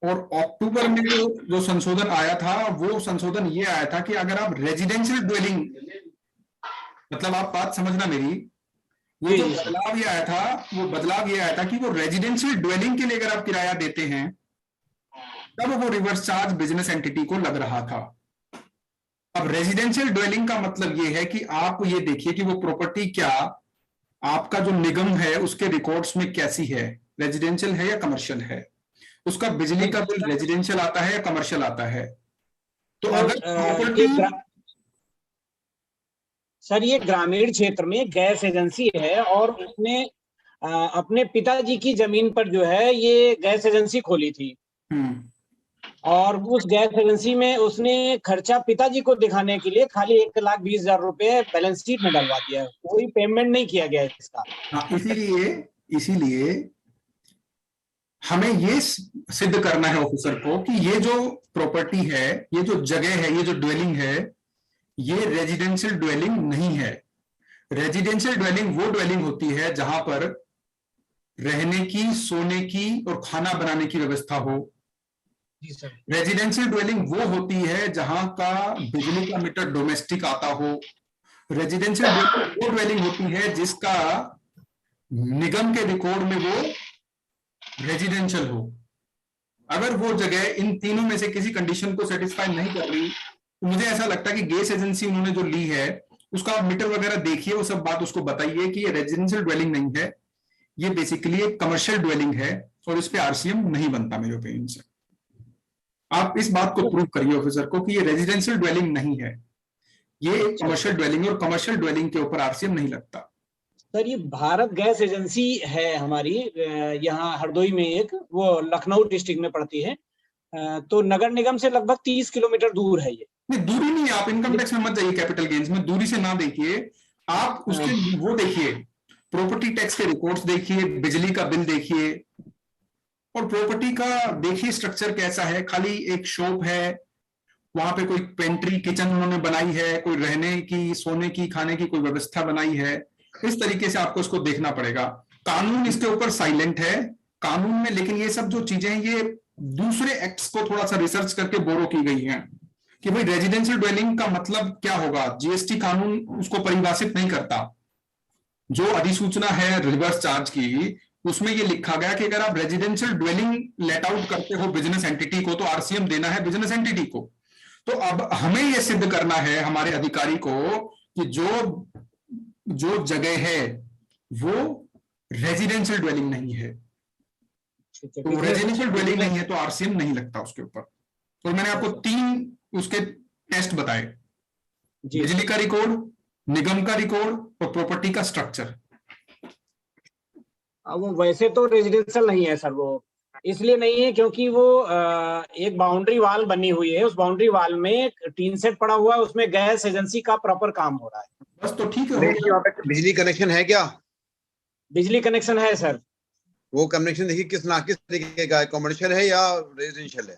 और अक्टूबर में जो संशोधन आया था वो संशोधन ये आया था कि अगर आप रेजिडेंशियल ड्वेलिंग, मतलब आप बात समझना मेरी, वो जो बदलाव ये आया था वो बदलाव ये आया था कि वो रेजिडेंशियल ड्वेलिंग के लिए अगर आप किराया देते हैं तब वो रिवर्स चार्ज बिजनेस एंटिटी को लग रहा था। अब रेजिडेंशियल ड्वेलिंग का मतलब ये है कि आप ये देखिए कि वो प्रॉपर्टी क्या आपका जो निगम है उसके रिकॉर्ड्स में कैसी है, रेजिडेंशियल है या कमर्शियल है, उसका बिजली का बिल रेजिडेंशियल आता है या कमर्शियल आता है। तो अगर प्रॉपर्टी सर ये ग्रामीण क्षेत्र में गैस एजेंसी है और उसने अपने पिताजी की जमीन पर जो है ये गैस एजेंसी खोली थी, और उस गैस एजेंसी में उसने खर्चा पिताजी को दिखाने के लिए खाली 1,20,000 रुपए बैलेंस शीट में डलवा दिया, कोई पेमेंट नहीं किया गया इसका। हाँ, इसीलिए हमें ये सिद्ध करना है ऑफिसर को कि ये जो प्रॉपर्टी है, ये जो जगह है, ये जो ड्वेलिंग है, ये रेजिडेंशियल ड्वेलिंग नहीं है। रेजिडेंशियल ड्वेलिंग वो ड्वेलिंग होती है जहां पर रहने की, सोने की और खाना बनाने की व्यवस्था हो। रेजिडेंशियल ड्वेलिंग वो होती है जहां का बिजली का मीटर डोमेस्टिक आता हो। रेजिडेंशियल ड्वेलिंग वो ड्वेलिंग होती है जिसका निगम के रिकॉर्ड में वो रेजिडेंशियल हो। अगर वो जगह इन तीनों में से किसी कंडीशन को सेटिस्फाई नहीं कर रही तो मुझे ऐसा लगता है कि गैस एजेंसी उन्होंने जो ली है उसका आप मीटर वगैरह देखिए, वो सब बात उसको बताइए कि ये रेजिडेंशियल ड्वेलिंग नहीं है, ये बेसिकली एक कमर्शियल ड्वेलिंग है और इस पे RCM नहीं बनता मेरे ओपिनियन से। आप इस बात को प्रूव करिए ऑफिसर को कि ये रेजिडेंशियल ड्वेलिंग नहीं है, ये कमर्शियल ड्वेलिंग, और कमर्शियल ड्वेलिंग के ऊपर RCM नहीं लगता। सर ये भारत गैस एजेंसी है हमारी यहाँ हरदोई में एक, वो लखनऊ डिस्ट्रिक्ट में पड़ती है, तो नगर निगम से लगभग 30 किलोमीटर दूर है ये। नहीं, दूरी नहीं है, आप इनकम टैक्स में मत जाइए, कैपिटल गेन्स में दूरी से ना देखिए आप, उसके वो देखिए प्रॉपर्टी टैक्स के रिकॉर्ड्स देखिए, बिजली का बिल देखिए और प्रॉपर्टी का देखिए स्ट्रक्चर कैसा है। खाली एक शॉप है, वहां पे कोई पेंट्री किचन उन्होंने बनाई है, कोई रहने की, सोने की, खाने की कोई व्यवस्था बनाई है, इस तरीके से आपको इसको देखना पड़ेगा। कानून इसके ऊपर साइलेंट है कानून में, लेकिन ये सब जो चीजें हैं ये दूसरे एक्ट्स को थोड़ा सा रिसर्च करके बोरो की गई हैं कि भाई रेजिडेंशियल ड्वेलिंग का मतलब क्या होगा। GST कानून उसको परिभाषित नहीं करता। जो अधिसूचना है रिवर्स चार्ज की उसमें ये लिखा गया कि अगर आप रेजिडेंशियल ड्वेलिंग लेट आउट करते हो बिजनेस एंटिटी को तो RCM देना है बिजनेस एंटिटी को। तो अब हमें यह सिद्ध करना है हमारे अधिकारी को कि जो जगह है वो रेजिडेंशियल ड्वेलिंग नहीं है, तो रेजिडेंशियल ड्वेलिंग नहीं है तो RCM नहीं लगता उसके ऊपर। और मैंने आपको 3 उसके टेस्ट बताए, बिजली का रिकॉर्ड, निगम का रिकॉर्ड और प्रॉपर्टी का स्ट्रक्चर। वो वैसे तो रेजिडेंशियल नहीं है सर, वो इसलिए नहीं है क्योंकि वो एक बाउंड्री वाल बनी हुई है, उस बाउंड्री वाल में टीन सेट पड़ा हुआ है, उसमें गैस एजेंसी का प्रॉपर काम हो रहा है। बस तो ठीक है। बिजली कनेक्शन है क्या? बिजली कनेक्शन है सर। वो कनेक्शन देखिए किस तरीके का है, कमर्शियल है या रेजिडेंशियल है?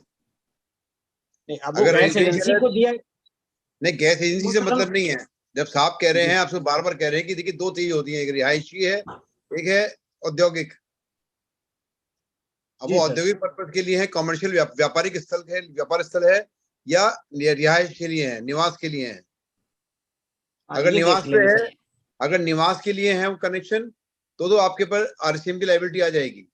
नहीं, अब वो गैस एजेंसी को दिया नहीं, गैस एजेंसी से मतलब नहीं है। जब साहब कह रहे हैं, आपसे बार बार कह रहे हैं कि देखिए 2 चीज होती है, एक रिहायशी है, एक है औद्योगिक। अब वो औद्योगिक पर्पज के लिए है, कमर्शियल व्यापारिक स्थल है, व्यापार स्थल है, या रिहायश के लिए है, निवास के लिए है? अगर ये निवास देख पे लेंगे है, सर। अगर निवास के लिए है वो कनेक्शन, तो आपके पर आरसीएम की लायबिलिटी आ जाएगी। ये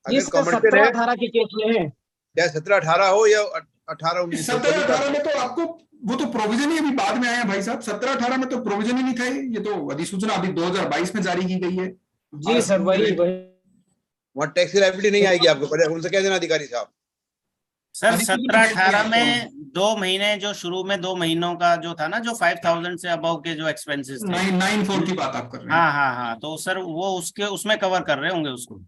अगर सर कमर्शियल है, 17-18 के केस में है। चाहे 17-18 हो या 18-19 हो, 17-18 में तो आपको वो तो प्रोविजन ही अभी बाद में आया भाई साहब। 17-18 में तो प्रोविजन ही नहीं था। ये तो अधिसूचना अभी 2022 में जारी की गई है। जी सर, वही वहाँ टैक्स की लायबिलिटी नहीं आएगी आपको, पहले उनसे कह देना अधिकारी साहब। सर 17-18 में 2 महीने जो शुरू में 2 महीनों का जो था ना, जो 5000 से अबव के जो एक्सपेंसेस थे, 994 की बात आप कर रहे हैं। हाँ, तो सर वो उसके उसमें कवर कर रहे होंगे उसको।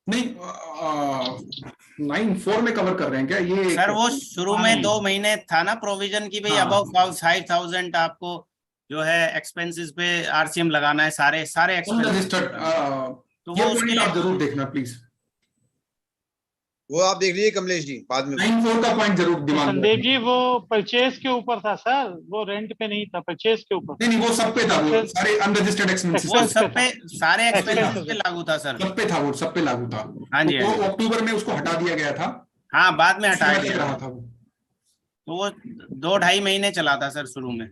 नहीं, 9-4 में कवर कर रहे हैं क्या ये? सर वो शुरू में 2 महीने था ना प्रोविजन की, भाई अबव 5000 आपको जो है एक्सपेंसेस पे आरसीएम लगाना है, सारे एक्सपेंसेस। तो वो उसके लिए आप जरूर देखना प्लीज। वो आप देख लीजिए कमलेश जी, बाद में 9-4 का पॉइंट जरूर दिमाग में। संदीप जी वो परचेज के ऊपर था सर, वो रेंट पे नहीं था, परचेज के ऊपर। नहीं, वो सब पे था, वो सारे अनरजिस्टर्ड एक्सपेंसेस, वो सब पे, सारे एक्सपेंसेस पे लागू था सर। सब पे था, वो सब पे लागू था। हाँ जी, तो अक्टूबर में उसको हटा दिया गया था। हाँ, बाद में हटाया गया गया था वो। तो वो 2-2.5 महीने चला था सर शुरू में।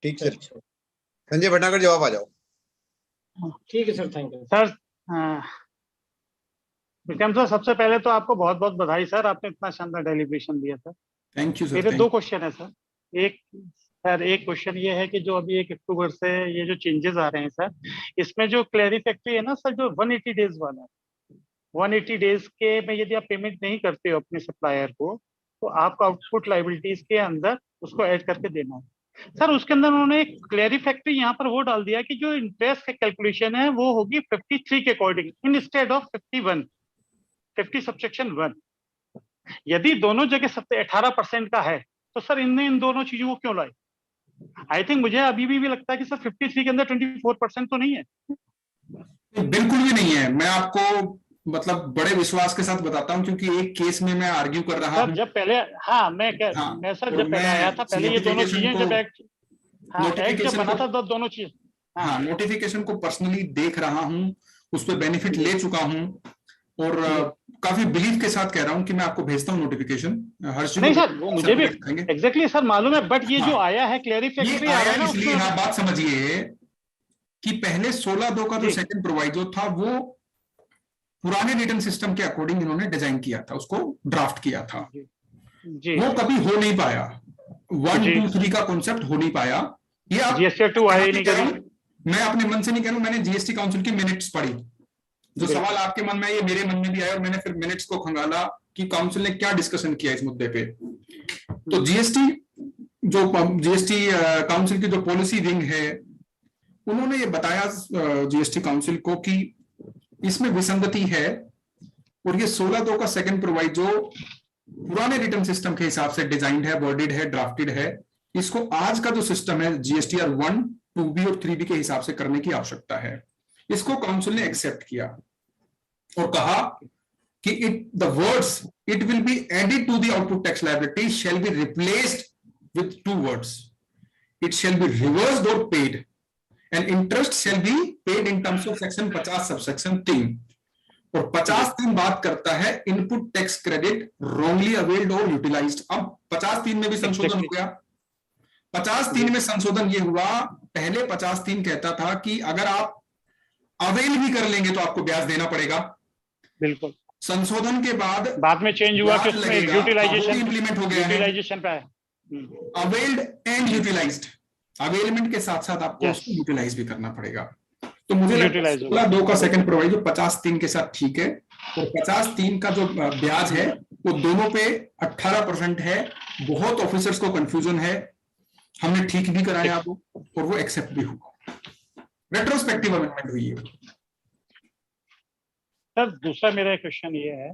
ठीक सर। संजय भटनागर जवाब आ जाओ। ठीक है sir, thank you sir. Vikram sir, सबसे पहले तो आपको बहुत बहुत बधाई सर, आपने इतना शानदार डेलीब्रेशन दिया सर। Thank you sir. मेरे 2 क्वेश्चन है सर। एक क्वेश्चन ये है कि जो अभी 1 अक्टूबर से ये जो चेंजेस आ रहे हैं सर, इसमें जो क्लैरिफैक्टरी है ना सर, जो 180 डेज वाला, 180 डेज के में यदि आप पेमेंट नहीं करते हो अपने सप्लायर को, तो आपको आउटपुट लाइबिलिटीज के अंदर उसको ऐड करके देना है सर। उसके अंदर उन्होंने एक क्लैरिफैक्टरी यहाँ पर वो डाल दिया कि जो इंटरेस्ट का कैलकुलेशन है वो होगी 53 के अकॉर्डिंग इंस्टेड ऑफ 51, 50 सबसेक्शन 1। यदि दोनों जगह 18% का है तो सर इन दोनों चीजों को क्यों लाए? आई थिंक मुझे अभी भी लगता है कि सर 53 के अंदर 24% तो नहीं है। बिल्कुल भी नहीं है। मैं आपको मतलब बड़े विश्वास के साथ बताता हूँ, क्योंकि एक केस में मैं आर्ग्यू कर रहा हूँ। जब पहले मैं सर जब पहले आया था, पहले ये दोनों चीजें जब एक्ट जब बना था तब दोनों चीज, नोटिफिकेशन को पर्सनली देख रहा हूँ, उस पर बेनिफिट ले चुका हूँ, और काफी बिलीव के साथ कह रहा हूँ कि मैं आपको भेजता हूँ नोटिफिकेशन। नहीं सर, वो मुझे भी एग्जैक्टली सर मालूम है, बट ये जो आया है क्लैरिफिकेशन आया है इसलिए बात समझिए कि पहले 16(2) का जो सेकंड प्रोवाइजो था वो पुराने रिटर्न सिस्टम के अकॉर्डिंग इन्होंने डिजाइन किया था, उसको ड्राफ्ट किया था। वो कभी हो नहीं पाया, 1, 2, 3 का कॉन्सेप्ट हो नहीं पाया। ये आप मैं अपने मन से नहीं कह रहा हूं, मैंने जीएसटी काउंसिल की मिनट्स पढ़ी। जो सवाल आपके मन में ये मेरे मन में भी आया, और मैंने फिर मिनट्स को खंगाला कि काउंसिल ने क्या डिस्कशन किया इस मुद्दे पे। तो जीएसटी काउंसिल की जो पॉलिसी विंग है, उन्होंने ये बताया जीएसटी काउंसिल को कि इसमें विसंगति है, और ये 16(2) का सेकंड प्रोवाइजो पुराने रिटर्न सिस्टम के हिसाब से डिजाइंड है, वर्डेड है, ड्राफ्टेड है। इसको आज का जो सिस्टम है जीएसटीआर 1, 2B और 3B के हिसाब से करने की आवश्यकता है। इसको काउंसिल ने एक्सेप्ट किया और कहा कि the words it will be added to the output tax liability shall be replaced with 2 words, it shall be reversed और paid, and interest shall be paid in terms of section 50 subsection 3। और 50(3) बात करता है input tax credit wrongly availed और यूटिलाइज्ड। अब 50(3) में भी संशोधन हो गया। 50(3) में संशोधन ये हुआ, पहले 50(3) कहता था कि अगर आप अवेल भी कर लेंगे तो आपको ब्याज देना पड़ेगा। बिल्कुल। संशोधन के बाद में चेंज हुआ कि उसमें यूटिलाइजेशन इंप्लीमेंट हो गया, यूटिलाइजेशन पे है, अवेल्ड एंड यूटिलाइज्ड। अवेलमेंट के साथ साथ आपको उसको यूटिलाइज भी करना पड़ेगा। तो मुझे लगता है 16(2) का सेकंड प्रोवाइजो 50(3) के साथ ठीक है, और 50(3) का जो ब्याज है वो दोनों पे 18% है। बहुत ऑफिसर्स को कंफ्यूजन है, हमने ठीक भी कराया आपको, और वो एक्सेप्ट भी हुआ। रेट्रोस्पेक्टिव अमेंडमेंट हुई है। सर दूसरा मेरा क्वेश्चन ये है,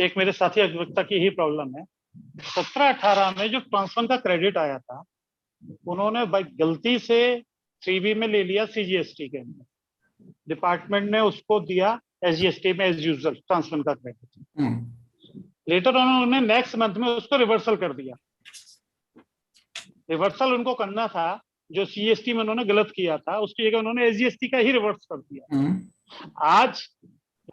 एक मेरे साथी अधिवक्ता की ही प्रॉब्लम है। 17-18 में जो ट्रांसफर का क्रेडिट आया था, उन्होंने गलती से 3B में ले लिया सीजीएसटी के अंदर, डिपार्टमेंट ने उसको दिया एसजीएसटी में एज यूजुअल ट्रांसफर का क्रेडिट। लेटर उन्होंने नेक्स्ट मंथ में उसको रिवर्सल कर दिया। रिवर्सल उनको करना था, जो सीएसटी में उन्होंने गलत किया था उसकी जगह उन्होंने एसजीएसटी का ही रिवर्स कर दिया। आज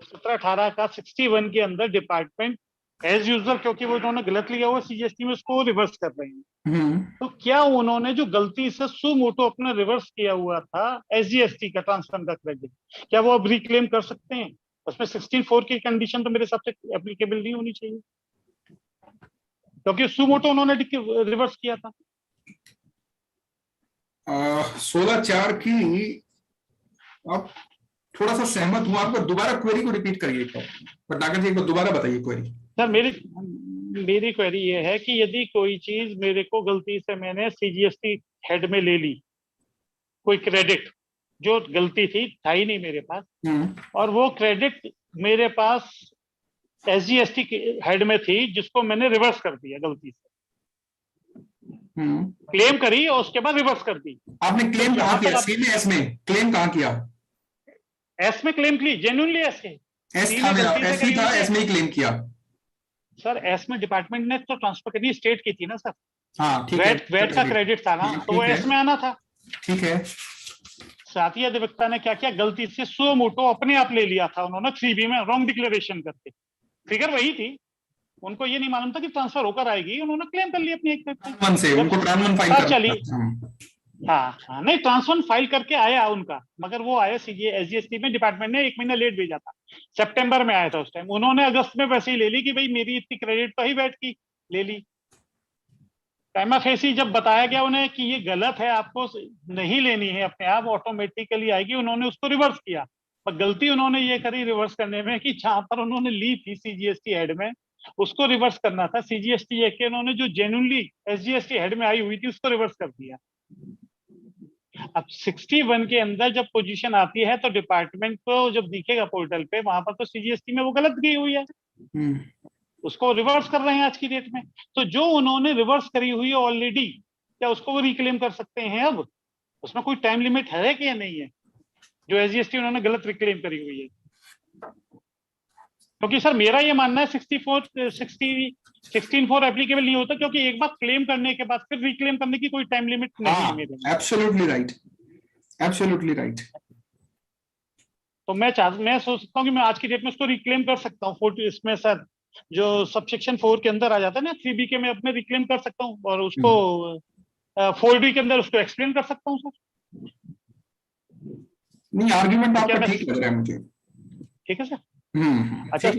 17-18 का 61 के अंदर डिपार्टमेंट एज यूजल, क्योंकि वो उन्होंने गलत लिया हुआ सीजीएसटी में, उसको रिवर्स कर रहे हैं। तो क्या उन्होंने जो गलती से सुमोटो अपना रिवर्स किया हुआ था एसजीएसटी का ट्रांसफर का क्रेडिट, क्या वो अब रिक्लेम कर सकते हैं? उसमें 16(4) की कंडीशन तो मेरे हिसाब से एप्लीकेबल नहीं होनी चाहिए, क्योंकि सुमोटो उन्होंने रिवर्स किया था। 16(4) की अब थोड़ा सा सहमत हुआ, आपको दोबारा क्वेरी को रिपीट करिए पटनागर जी, एक बार दोबारा बताइए क्वेरी। सर मेरी क्वेरी ये है कि यदि कोई चीज मेरे को गलती से मैंने सीजीएसटी हेड में ले ली, कोई क्रेडिट जो गलती थी, था ही नहीं मेरे पास, और वो क्रेडिट मेरे पास एसजीएसटी हेड में थी, जिसको मैंने रिवर्स कर दिया गलती से, क्लेम करी और उसके बाद रिवर्स कर दी। आपने क्लेम कहाँ किया? सी में, एस में क्लेम कहाँ किया? एस में क्लेम की, जेन्युइनली एस के एस था मेरा, एस ही था, एस में ही क्लेम किया। सर एस में डिपार्टमेंट ने तो ट्रांसफर करनी स्टेट की थी ना सर। हाँ ठीक है, वेट का क्रेडिट था ना, तो वो एस में आना था। ठीक है। साथ ही अधिवक्ता ने क्या किया, गलती से सुमोटो अपने आप ले लिया था उन्होंने 3B में रॉन्ग डिक्लेरेशन करके, फिगर वही थी, उनको ये नहीं मालूम था कि ट्रांसफर होकर आएगी, उन्होंने क्लेम कर लिया अपनी एक ट्रांसफर से, उनको ट्रांसफर फाइल करना चली। हाँ, नहीं ट्रांसफर फाइल करके आया उनका, मगर वो आया एसजीएसटी में, डिपार्टमेंट ने 1 महीना लेट भेजा था, सितंबर में आया था उस टाइम, उन्होंने अगस्त में वैसे ही ले ली कि भाई मेरी इतनी क्रेडिट तो ही बैठ की, ले ली। प्राइमा फेसी जब बताया गया उन्हें कि ये गलत है, आपको नहीं लेनी है, अपने आप ऑटोमेटिकली आएगी, उन्होंने उसको रिवर्स किया। पर गलती उन्होंने ये करी रिवर्स करने में कि जहां पर उन्होंने ली थी सीजीएसटी हेड में, उसको रिवर्स करना था। सीजीएसटी के उन्होंने जो जेन्युइनली एसजीएसटी हेड में आई हुई थी उसको रिवर्स कर दिया। अब 61 के अंदर जब पोजीशन आती है तो डिपार्टमेंट को जब दिखेगा पोर्टल पे, वहां पर तो सीजीएसटी में वो गलत गई हुई है, उसको रिवर्स कर रहे हैं आज की डेट में। तो जो उन्होंने रिवर्स करी हुई है ऑलरेडी, क्या उसको वो रिक्लेम कर सकते हैं? अब उसमें कोई टाइम लिमिट है कि नहीं है, जो एसजीएसटी उन्होंने गलत रिक्लेम करी हुई है? क्योंकि सर मेरा ये मानना है 16(4) एप्लीकेबल नहीं होता, क्योंकि एक बार क्लेम करने के बाद फिर रिक्लेम करने की कोई टाइम लिमिट नहीं है मेरे में। Absolutely right, absolutely right. तो मैं सोच सकता हूँ कि मैं आज की डेट में उसको रिक्लेम कर सकता हूँ। इसमें सर जो सबसेक्शन 4 के अंदर आ जाता है ना, 3B के में अपने रिक्लेम कर सकता हूँ, और उसको 4D के अंदर उसको एक्सप्लेन कर सकता हूँ सर। नहीं, आर्ग्यूमेंट आपका ठीक लग रहा है मुझे। ठीक है सर। अच्छा,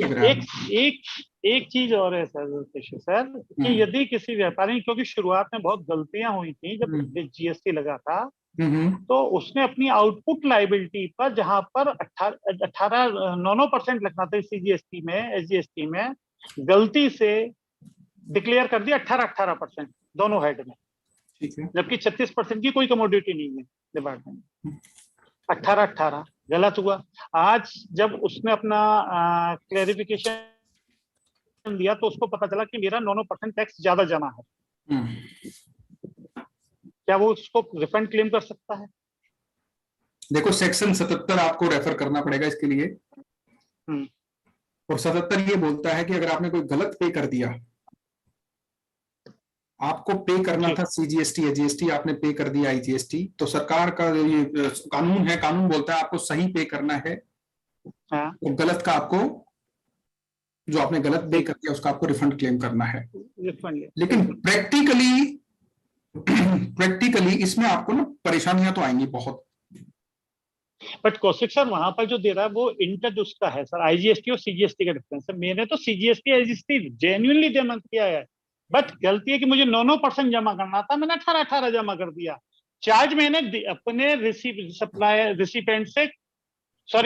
एक चीज और है सर कि यदि किसी व्यापारी, क्योंकि शुरुआत में बहुत गलतियां हुई थी जब जीएसटी लगा था, तो उसने अपनी आउटपुट लायबिलिटी पर, जहां पर 18% लगना था सीजीएसटी में, एसजीएसटी में, गलती से डिक्लेयर कर दिया 18% दोनों हेड में, जबकि 36% की कोई कमोडिटी नहीं है डिपार्टमेंट में। 18 गलत हुआ। आज जब उसने अपना क्लेरिफिकेशन दिया तो उसको पता चला कि मेरा 9% टैक्स ज्यादा जमा है। क्या वो उसको रिफंड क्लेम कर सकता है? देखो, सेक्शन 77 आपको रेफर करना पड़ेगा इसके लिए, और 77 ये बोलता है कि अगर आपने कोई गलत पे कर दिया, आपको पे करना था सीजीएसटी एजीएसटी, आपने पे कर दिया आईजीएसटी, तो सरकार का ये कानून है, कानून बोलता है आपको सही पे करना है। तो गलत का आपको, जो आपने गलत पे कर दिया उसका आपको रिफंड क्लेम करना है। लेकिन प्रैक्टिकली इसमें आपको ना परेशानियां तो आएंगी बहुत। बट कौशिक सर वहां पर जो दे रहा है वो इंटर उसका है सर, आईजीएसटी और सीजीएसटी का डिफरेंस है। मैंने तो सीजीएसटी एजीएसटी जेन्युइनली जमा किया है, बट गलती है कि मुझे 9% जमा करना था, मैंने 18 जमा कर दिया। चार्ज मैंने अपने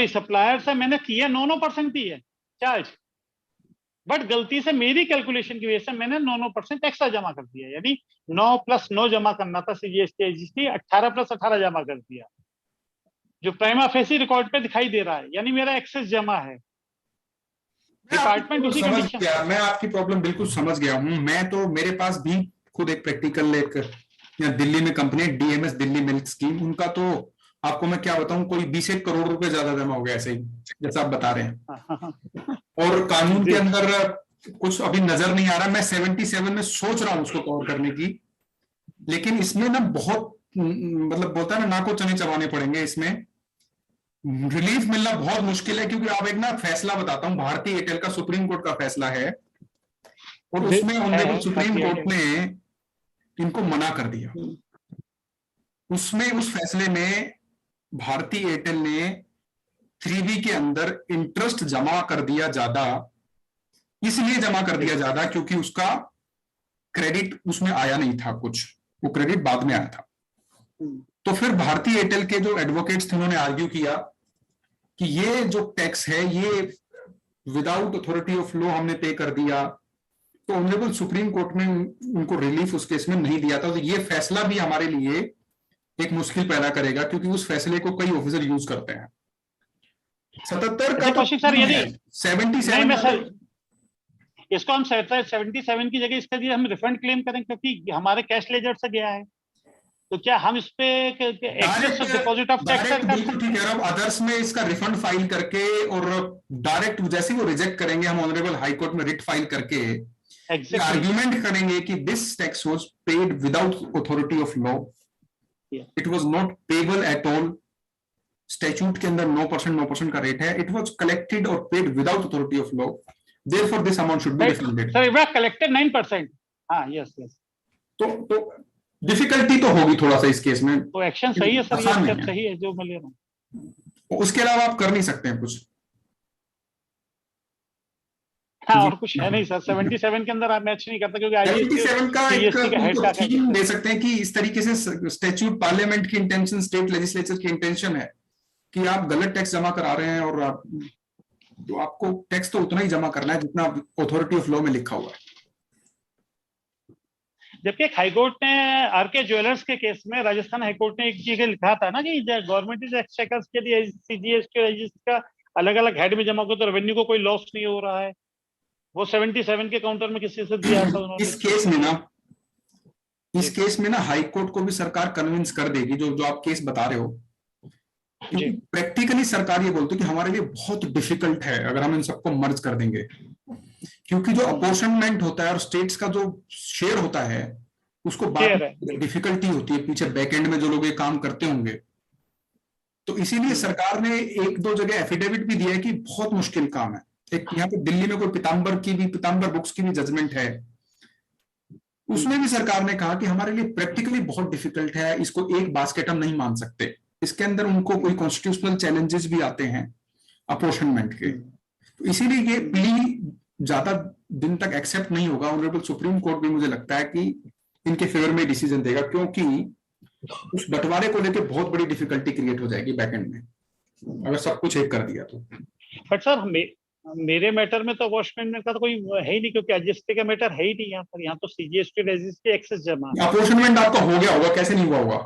सप्लायर से मैंने किया 9% ही है चार्ज, बट गलती से मेरी कैलकुलेशन की वजह से मैंने 9% एक्स्ट्रा जमा कर दिया, यानी 9 + 9 जमा करना था सीजीएसटी एजीएसटी, 18 + 18 जमा कर दिया, जो प्राइमा फेसी रिकॉर्ड पे दिखाई दे रहा है, यानी मेरा एक्सेस जमा है। डिपार्टमेंट उसी समझ गया, मैं आपकी प्रॉब्लम बिल्कुल समझ गया हूँ। मैं तो, मेरे पास भी खुद एक प्रैक्टिकल, एक दिल्ली में company DMs Delhi milk scheme, उनका तो आपको मैं क्या बताऊं, कोई 20 करोड़ रुपए ज्यादा जमा हो गया ऐसे ही, जैसा आप बता रहे हैं। और कानून के अंदर कुछ अभी नजर नहीं आ रहा। मैं 77 में सोच रहा हूं उसको कवर करने की, लेकिन इसमें ना बहुत, मतलब बोलता है ना, नाको चने चबाने पड़ेंगे। इसमें रिलीफ मिलना बहुत मुश्किल है, क्योंकि आप एक ना फैसला बताता हूं, भारतीय एयरटेल का सुप्रीम कोर्ट का फैसला है और उसमें ऑनरेबल सुप्रीम कोर्ट ने इनको मना कर दिया। उसमें उस फैसले में भारती एयरटेल ने 3B के अंदर इंटरेस्ट जमा कर दिया ज्यादा, इसलिए जमा कर दिया ज्यादा क्योंकि उसका क्रेडिट उसमें आया नहीं था, कुछ वो क्रेडिट बाद में आया था। तो फिर भारती एयरटेल के जो एडवोकेट्स थे उन्होंने आर्ग्यू किया कि ये जो टैक्स है ये विदाउट अथॉरिटी ऑफ लॉ हमने पे कर दिया। तो ऑनरेबल सुप्रीम कोर्ट ने उनको रिलीफ उस केस में नहीं दिया था। तो ये फैसला भी हमारे लिए एक मुश्किल पैदा करेगा क्योंकि उस फैसले को कई ऑफिसर यूज करते हैं। 77 का तो सर यदि 77 में सर इसको हम 77 की जगह इसके लिए हम रिफंड क्लेम करें क्योंकि हमारे कैश लेजर से गया है, तो क्या हम इस पे डिपॉजिट ऑफ टैक्स बिल्कुल ठीक है। अब अदर्स में इसका रिफंड फाइल करके और डायरेक्ट जैसे वो रिजेक्ट करेंगे हम ऑनरेबल हाई कोर्ट में रिट फाइल करके आर्ग्यूमेंट करेंगे कि this tax was paid without authority of law, it was not payable at all. Statute के अंदर 9% का रेट है, इट वाज कलेक्टेड और paid without authority of law, therefore this amount should be refunded. Sir it was collected 9%। हां यस यस। तो डिफिकल्टी तो होगी थोड़ा सा इस केस में। तो एक्शन सही है सर, ये स्टेप सही है जो मैं ले रहा हूं। उसके अलावा आप कर नहीं सकते हैं कुछ। हाँ और कुछ है नहीं सर। 77 के अंदर आप मैच नहीं करता क्योंकि 77 का एक थीम दे सकते हैं कि इस तरीके से स्टैट्यूट पार्लियामेंट की इंटेंशन, स्टेट लेजिस्लेचर की इंटेंशन है कि आप गलत टैक्स जमा करा रहे हैं और तो आपको टैक्स तो उतना ही जमा करना है जितना अथॉरिटी ऑफ लॉ में लिखा हुआ है। जबकि हाईकोर्ट ने आरके ज्वेलर्स के केस में राजस्थान हाईकोर्ट ने एक जगह लिखा था ना कि गवर्नमेंट इज एक्सचेकर्स के लिए सीजीएसटी रजिस्टर का अलग अलग हेड में जमा करो तो रेवेन्यू को कोई लॉस नहीं हो रहा है। वो 77 के काउंटर में किसी से दिया था उन्होंने। इस केस में ना हाई कोर्ट को भी सरकार कन्विंस कर देगी जो आप केस बता रहे हो। प्रैक्टिकली सरकार ये बोलती है कि हमारे लिए बहुत डिफिकल्ट है अगर हम इन सबको मर्ज कर देंगे, क्योंकि जो अपॉर्शनमेंट होता है और स्टेट्स का जो शेयर होता है उसको डिफिकल्टी होती है पीछे बैकएंड में जो लोग ये काम करते होंगे। तो इसीलिए सरकार ने एक दो जगह एफिडेविट भी दिया है कि बहुत मुश्किल काम है। एक यहाँ पे दिल्ली में कोई पीताम्बर बुक्स की भी जजमेंट है, उसमें भी सरकार ने कहा कि हमारे लिए प्रैक्टिकली बहुत डिफिकल्ट है, इसको एक बास्केट हम नहीं मान सकते, इसके अंदर उनको कोई कॉन्स्टिट्यूशनल चैलेंजेस भी आते हैं अपॉर्शनमेंट के। तो इसीलिए ये प्ली ज्यादा दिन तक एक्सेप्ट नहीं होगा। ऑनरेबल सुप्रीम कोर्ट भी मुझे लगता है कि इनके फेवर में डिसीजन देगा, क्योंकि उस बंटवारे को लेकर बहुत बड़ी डिफिकल्टी क्रिएट हो जाएगी बैकएंड में अगर सब कुछ एक कर दिया तो। बट सर मेरे मैटर में तो अपॉर्शनमेंट का तो कोई है ही नहीं क्योंकि एडजस्टी का मैटर है ही नहीं यहाँ पर। यहाँ तो सीजीएसटी रजिस्ट्री एक्सेस जमा। अपॉर्शनमेंट आपका हो गया होगा, कैसे नहीं हुआ होगा?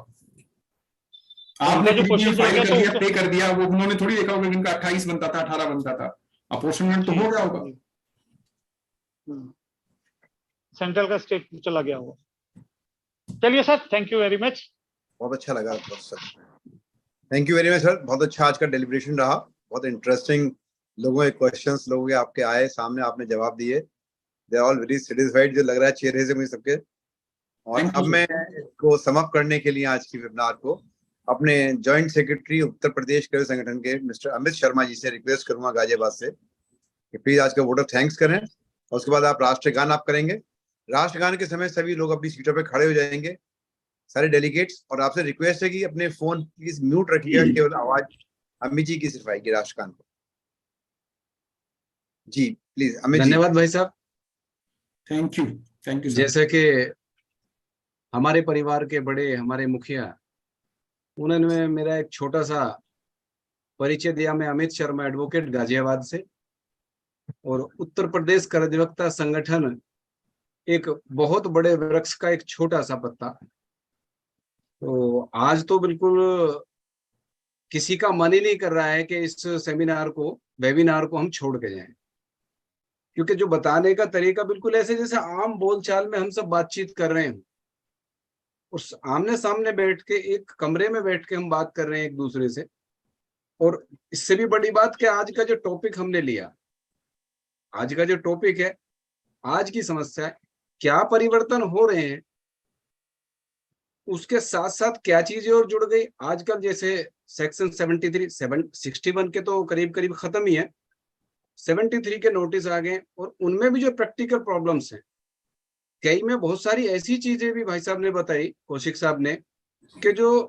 आपने जो क्वेश्चन फाइल कर दिया, पे कर दिया, वो उन्होंने थोड़ी देखा होगा कि इनका 28 बनता था 18 बनता था। अपॉर्शनमेंट तो हो गया होगा, सेंट्रल का स्टेट चला गया होगा। चलिए sir, thank you very much. बहुत अच्छा लगा sir, thank you very much sir. बहुत अच्छा आज का डेलिब्रेशन रहा, बहुत इंटरेस्टिंग। लोगों के क्वेश्चंस लोगों के आपके आए सामने, आपने जवाब दिए। They are all very satisfied जो लग रहा है चेहरे से मुझे सबके। और अब मैं इसको समअप करने के लिए आज की वेबिनार को अपने जॉइंट सेक्रेटरी उत्तर प्रदेश कृषि संगठन के मिस्टर अमित शर्मा जी से रिक्वेस्ट करूंगा गाजियाबाद से कि प्लीज आज का वोट ऑफ थैंक्स करें और उसके बाद आप राष्ट्रगान आप करेंगे। राष्ट्रगान के समय सभी लोग अपनी सीटों पे खड़े हो जाएंगे, सारे डेलीगेट्स, और आपसे रिक्वेस्ट है कि अपने फोन प्लीज म्यूट रखिएगा, केवल आवाज अमित जी की सिर्फ आएगी राष्ट्रगान को। जी प्लीज अमित जी। धन्यवाद भाई साहब, थैंक यू। जैसे कि हमारे परिवार के बड़े हमारे मुखिया, उन्होंने मेरा एक छोटा सा परिचय दिया। मैं अमित शर्मा, एडवोकेट, गाजियाबाद से, और उत्तर प्रदेश कर अधिवक्ता संगठन एक बहुत बड़े वृक्ष का एक छोटा सा पत्ता। तो आज तो बिल्कुल किसी का मन ही नहीं कर रहा है कि इस सेमिनार को, वेबिनार को हम छोड़ के जाएं, क्योंकि जो बताने का तरीका बिल्कुल ऐसे जैसे आम बोलचाल में हम सब बातचीत कर रहे हैं, उस आमने सामने बैठ के एक कमरे में बैठ के हम बात कर रहे हैं एक दूसरे से। और इससे भी बड़ी बात कि आज का जो टॉपिक हमने लिया, आज का जो टॉपिक है, आज की समस्या है, क्या परिवर्तन हो रहे हैं, उसके साथ साथ क्या चीजें और जुड़ गई। आजकल जैसे सेक्शन 73, 61 के तो करीब करीब खत्म ही है, 73 के नोटिस आ गए, और उनमें भी जो प्रैक्टिकल प्रॉब्लम्स हैं कई में बहुत सारी ऐसी चीजें भी भाई साहब ने बताई, कौशिक साहब ने, कि जो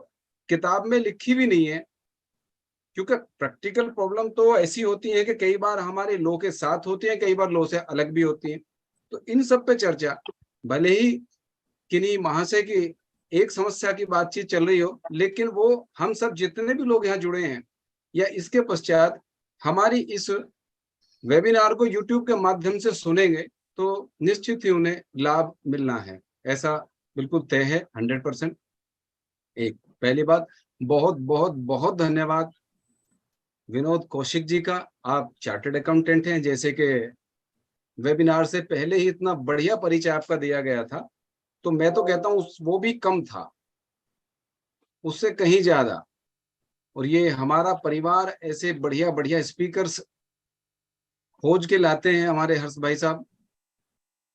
किताब में लिखी भी नहीं है, क्योंकि प्रैक्टिकल प्रॉब्लम तो ऐसी होती है कि कई बार हमारे लॉ के साथ होती है, कई बार लॉ से अलग भी होती है। तो इन सब पे चर्चा, भले ही किन्हीं महाशय की एक समस्या की बातचीत चल रही हो, लेकिन वो हम सब जितने भी लोग यहाँ जुड़े हैं या इसके पश्चात हमारी इस वेबिनार को यूट्यूब के माध्यम से सुनेंगे तो निश्चित ही उन्हें लाभ मिलना है, ऐसा बिल्कुल तय है 100%। एक पहली बात, बहुत बहुत बहुत धन्यवाद विनोद कौशिक जी का। आप चार्टर्ड अकाउंटेंट हैं, जैसे कि वेबिनार से पहले ही इतना बढ़िया परिचय आपका दिया गया था, तो मैं तो कहता हूँ वो भी कम था, उससे कहीं ज्यादा। और ये हमारा परिवार ऐसे बढ़िया बढ़िया स्पीकर्स खोज के लाते हैं हमारे हर्ष भाई साहब।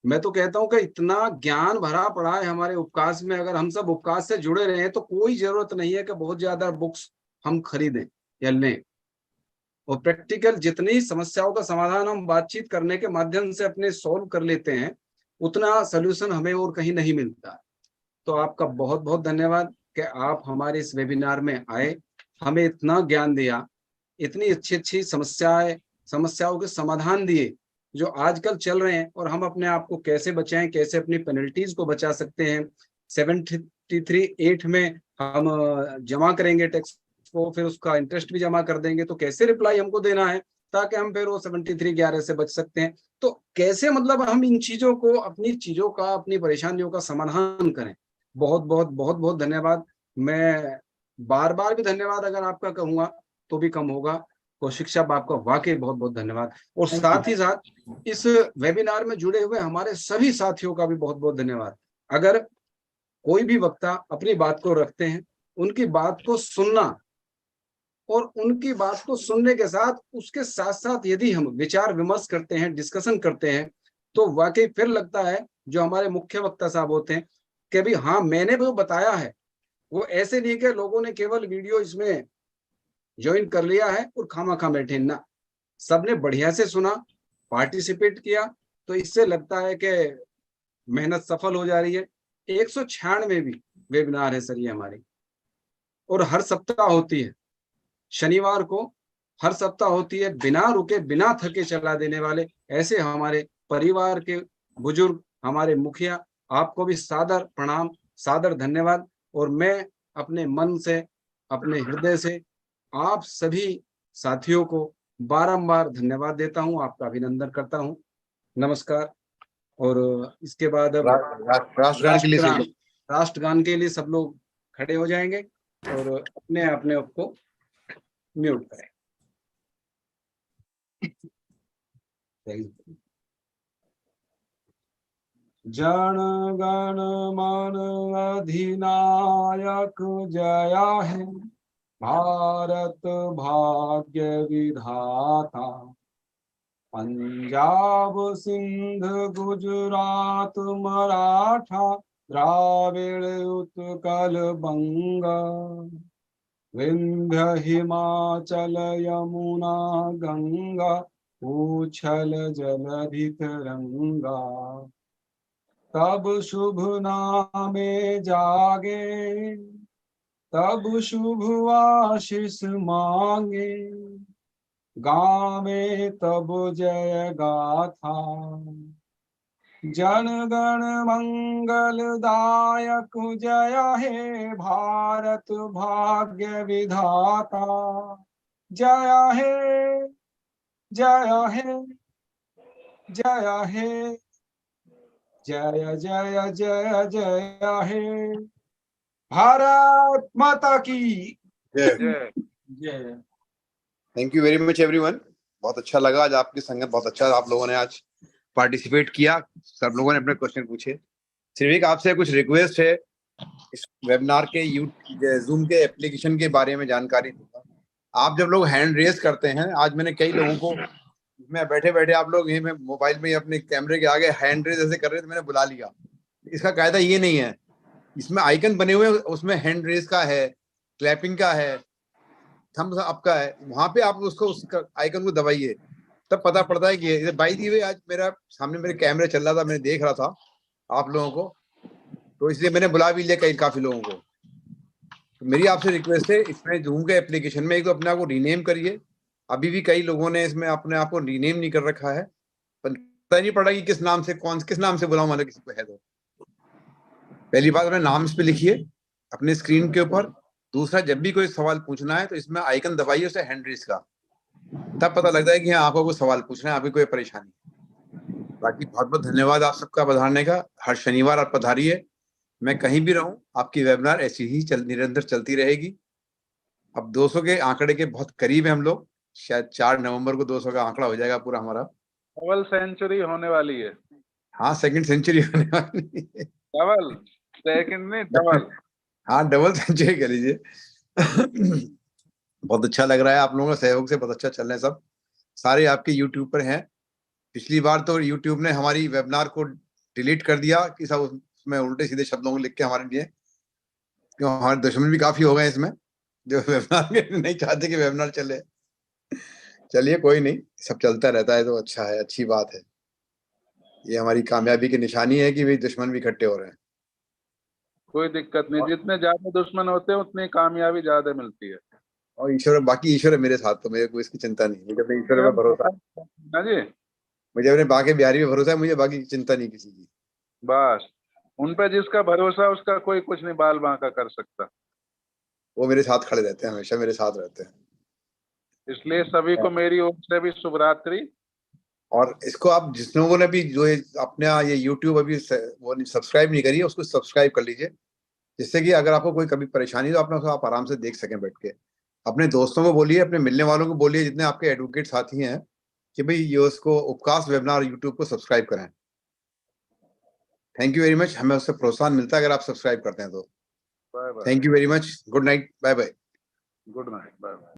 मैं तो कहता हूँ कि इतना ज्ञान भरा पड़ा है हमारे उपकाश में, अगर हम सब उपकाश से जुड़े रहे हैं तो कोई जरूरत नहीं है कि बहुत ज्यादा बुक्स हम खरीदें या लें। और प्रैक्टिकल जितनी समस्याओं का समाधान हम बातचीत करने के माध्यम से अपने सॉल्व कर लेते हैं, उतना सोल्यूशन हमें और कहीं नहीं मिलता। तो आपका बहुत बहुत धन्यवाद कि आप हमारे इस वेबिनार में आए, हमें इतना ज्ञान दिया, इतनी अच्छी अच्छी समस्याओं के समाधान दिए जो आजकल चल रहे हैं, और हम अपने आप को कैसे बचाएं, कैसे अपनी पेनल्टीज को बचा सकते हैं। 73(8) में हम जमा करेंगे टैक्स को, फिर उसका इंटरेस्ट भी जमा कर देंगे, तो कैसे रिप्लाई हमको देना है ताकि हम फिर वो 73(11) से बच सकते हैं। तो कैसे मतलब हम इन चीजों को, अपनी चीजों का, अपनी परेशानियों का समाधान करें। बहुत बहुत बहुत बहुत धन्यवाद। मैं बार बार भी धन्यवाद अगर आपका कहूंगा तो भी कम होगा। कौशिक साहब आपका वाकई बहुत बहुत धन्यवाद। और साथ ही साथ इस वेबिनार में जुड़े हुए हमारे सभी साथियों का भी बहुत बहुत धन्यवाद। अगर कोई भी वक्ता अपनी बात को रखते हैं, उनकी बात को सुनना, और उनकी बात को सुनने के साथ उसके साथ साथ यदि हम विचार विमर्श करते हैं, डिस्कशन करते हैं, तो वाकई फिर लगता है जो हमारे मुख्य वक्ता साहब होते हैं कि भी हाँ, मैंने जो बताया है वो ऐसे नहीं कि लोगों ने केवल वीडियो इसमें ज्वाइन कर लिया है और खामा बैठे ना, सबने बढ़िया से सुना, पार्टिसिपेट किया, तो इससे लगता है कि मेहनत सफल हो जा रही है। 196 भी वेबिनार है सर ये हमारी, और हर सप्ताह होती है, शनिवार को हर सप्ताह होती है, बिना रुके बिना थके चला देने वाले ऐसे हमारे परिवार के बुजुर्ग, हमारे मुखिया, आपको भी सादर प्रणाम, सादर धन्यवाद। और मैं अपने मन से, अपने हृदय से आप सभी साथियों को बारंबार धन्यवाद देता हूं, आपका अभिनंदन करता हूं। नमस्कार। और इसके बाद अब राष्ट्रगान के लिए सब लोग खड़े हो जाएंगे और अपने अपने आप को म्यूट करें। जन गण मन अधिनायक जया है, भारत भाग्य विधाता, पंजाब सिंध गुजरात मराठा, द्राविड़ उत्कल बंगा, विंध्य हिमाचल यमुना गंगा, उछल जलधि तरंगा, तब शुभ नामे जागे, तब शुभ आशीष मांगे, गावे तब जय गाथा, जन गण मंगल दायक जय हे, भारत भाग्य विधाता, जय हे जय हे जय हे, जय जय जय जय हे, भारत माता की जय। जय। Thank you very much everyone. बहुत अच्छा लगा आज आपकी संगत, बहुत अच्छा आप लोगों ने आज पार्टिसिपेट किया, सब लोगों ने अपने क्वेश्चन पूछे। सिर्फ एक आपसे कुछ रिक्वेस्ट है, इस वेबिनार के जूम के एप्लीकेशन के बारे में जानकारी दूंगा। आप जब लोग हैंड रेज करते हैं, आज मैंने कई लोगों को, मैं बैठे बैठे आप लोग यही, मैं मोबाइल में अपने कैमरे के आगे हैंड रेज ऐसे कर रहे थे, मैंने बुला लिया। इसका कायदा ये नहीं है, इसमें आइकन बने हुए, उसमें हैंड रेज का है, क्लैपिंग का है, थम्स अप का है, वहां पे आप उसको आइकन को दबाइए, तब पता पड़ता है कि बाई दी वे आज मेरा सामने मेरे कैमरे चल रहा था, मैंने देख रहा था, आप लोगों को, तो इसलिए मैंने बुला भी लिया काफी लोगों को। तो मेरी आपसे रिक्वेस्ट है, इसमें जूम के एप्लीकेशन में एक तो अपने आप को रीनेम करिए। अभी भी कई लोगों ने इसमें अपने आप को रीनेम नहीं कर रखा है, पता नहीं पड़ा कि किस नाम से बुलाऊं, मतलब किसी को है तो। पहली बात, अपने नाम इस पे लिखिए अपने स्क्रीन के ऊपर। दूसरा, जब भी कोई सवाल पूछना है तो इसमें आइकन दबाइए उसे हैंड रेज का, तब पता लगता है कि हाँ आपको कोई सवाल पूछना है, आपकी कोई परेशानी। बाकी बहुत बहुत धन्यवाद आप सबका पधारने का। हर शनिवार आप पधारिए, मैं कहीं भी रहूं, आपकी वेबिनार ऐसी ही निरंतर चलती रहेगी। अब 200 के आंकड़े के बहुत करीब है हम लोग, शायद 4 नवंबर को 200 का आंकड़ा हो जाएगा पूरा हमारा। डबल सेंचुरी होने वाली है। हाँ, सेकंड सेंचुरी होने वाली है। डबल सेकंड नहीं, डबल। हाँ, डबल सेंचुरी कह लीजिए। बहुत अच्छा लग रहा है, आप लोगों का सहयोग से बहुत अच्छा चल रहा है। सब सारे आपके यूट्यूब पर हैं। पिछली बार तो यूट्यूब ने हमारी वेबिनार को डिलीट कर दिया कि सब उसमें उल्टे सीधे शब्दों को लिख के हमारे लिए, क्यों हमारे दुश्मन भी काफी हो गए इसमें, जो वेबिनार नहीं चाहते कि वेबिनार चले। चलिए कोई नहीं, सब चलता रहता है तो अच्छा है, अच्छी बात है। ये हमारी कामयाबी की निशानी है कि भाई दुश्मन भी इकट्ठे हो रहे हैं। कोई दिक्कत नहीं, जितने ज्यादा दुश्मन होते हैं उतनी कामयाबी ज्यादा मिलती है। और ईश्वर है मेरे साथ, तो मेरे को इसकी चिंता नहीं। मुझे अपने ईश्वर पे भरोसा है। हाँ जी, मुझे अपने बाकी बिहारी पे भरोसा है, मुझे बाकी की चिंता नहीं किसी की। बस उन पे जिसका भरोसा है उसका कोई कुछ नहीं बाल बांका कर सकता। वो मेरे साथ खड़े रहते हैं, हमेशा मेरे साथ रहते हैं। इसलिए सभी को मेरी ओर से भी शुभ रात्रि। और इसको आप जिस लोगों ने भी जो अपने ये यूट्यूब अभी वो सब्सक्राइब नहीं करी है, उसको सब्सक्राइब कर लीजिए, जिससे कि अगर आपको कोई कभी परेशानी तो आप आराम से देख सकें बैठ के। अपने दोस्तों को बोलिए, अपने मिलने वालों को बोलिए, जितने आपके एडवोकेट साथी हैं, कि भाई ये उसको उपकाश वेबिनार यूट्यूब को सब्सक्राइब करें। थैंक यू वेरी मच, हमें उससे प्रोत्साहन मिलता है अगर आप सब्सक्राइब करते हैं तो। Bye bye. Thank you very much, good night, bye bye. Good night, bye bye.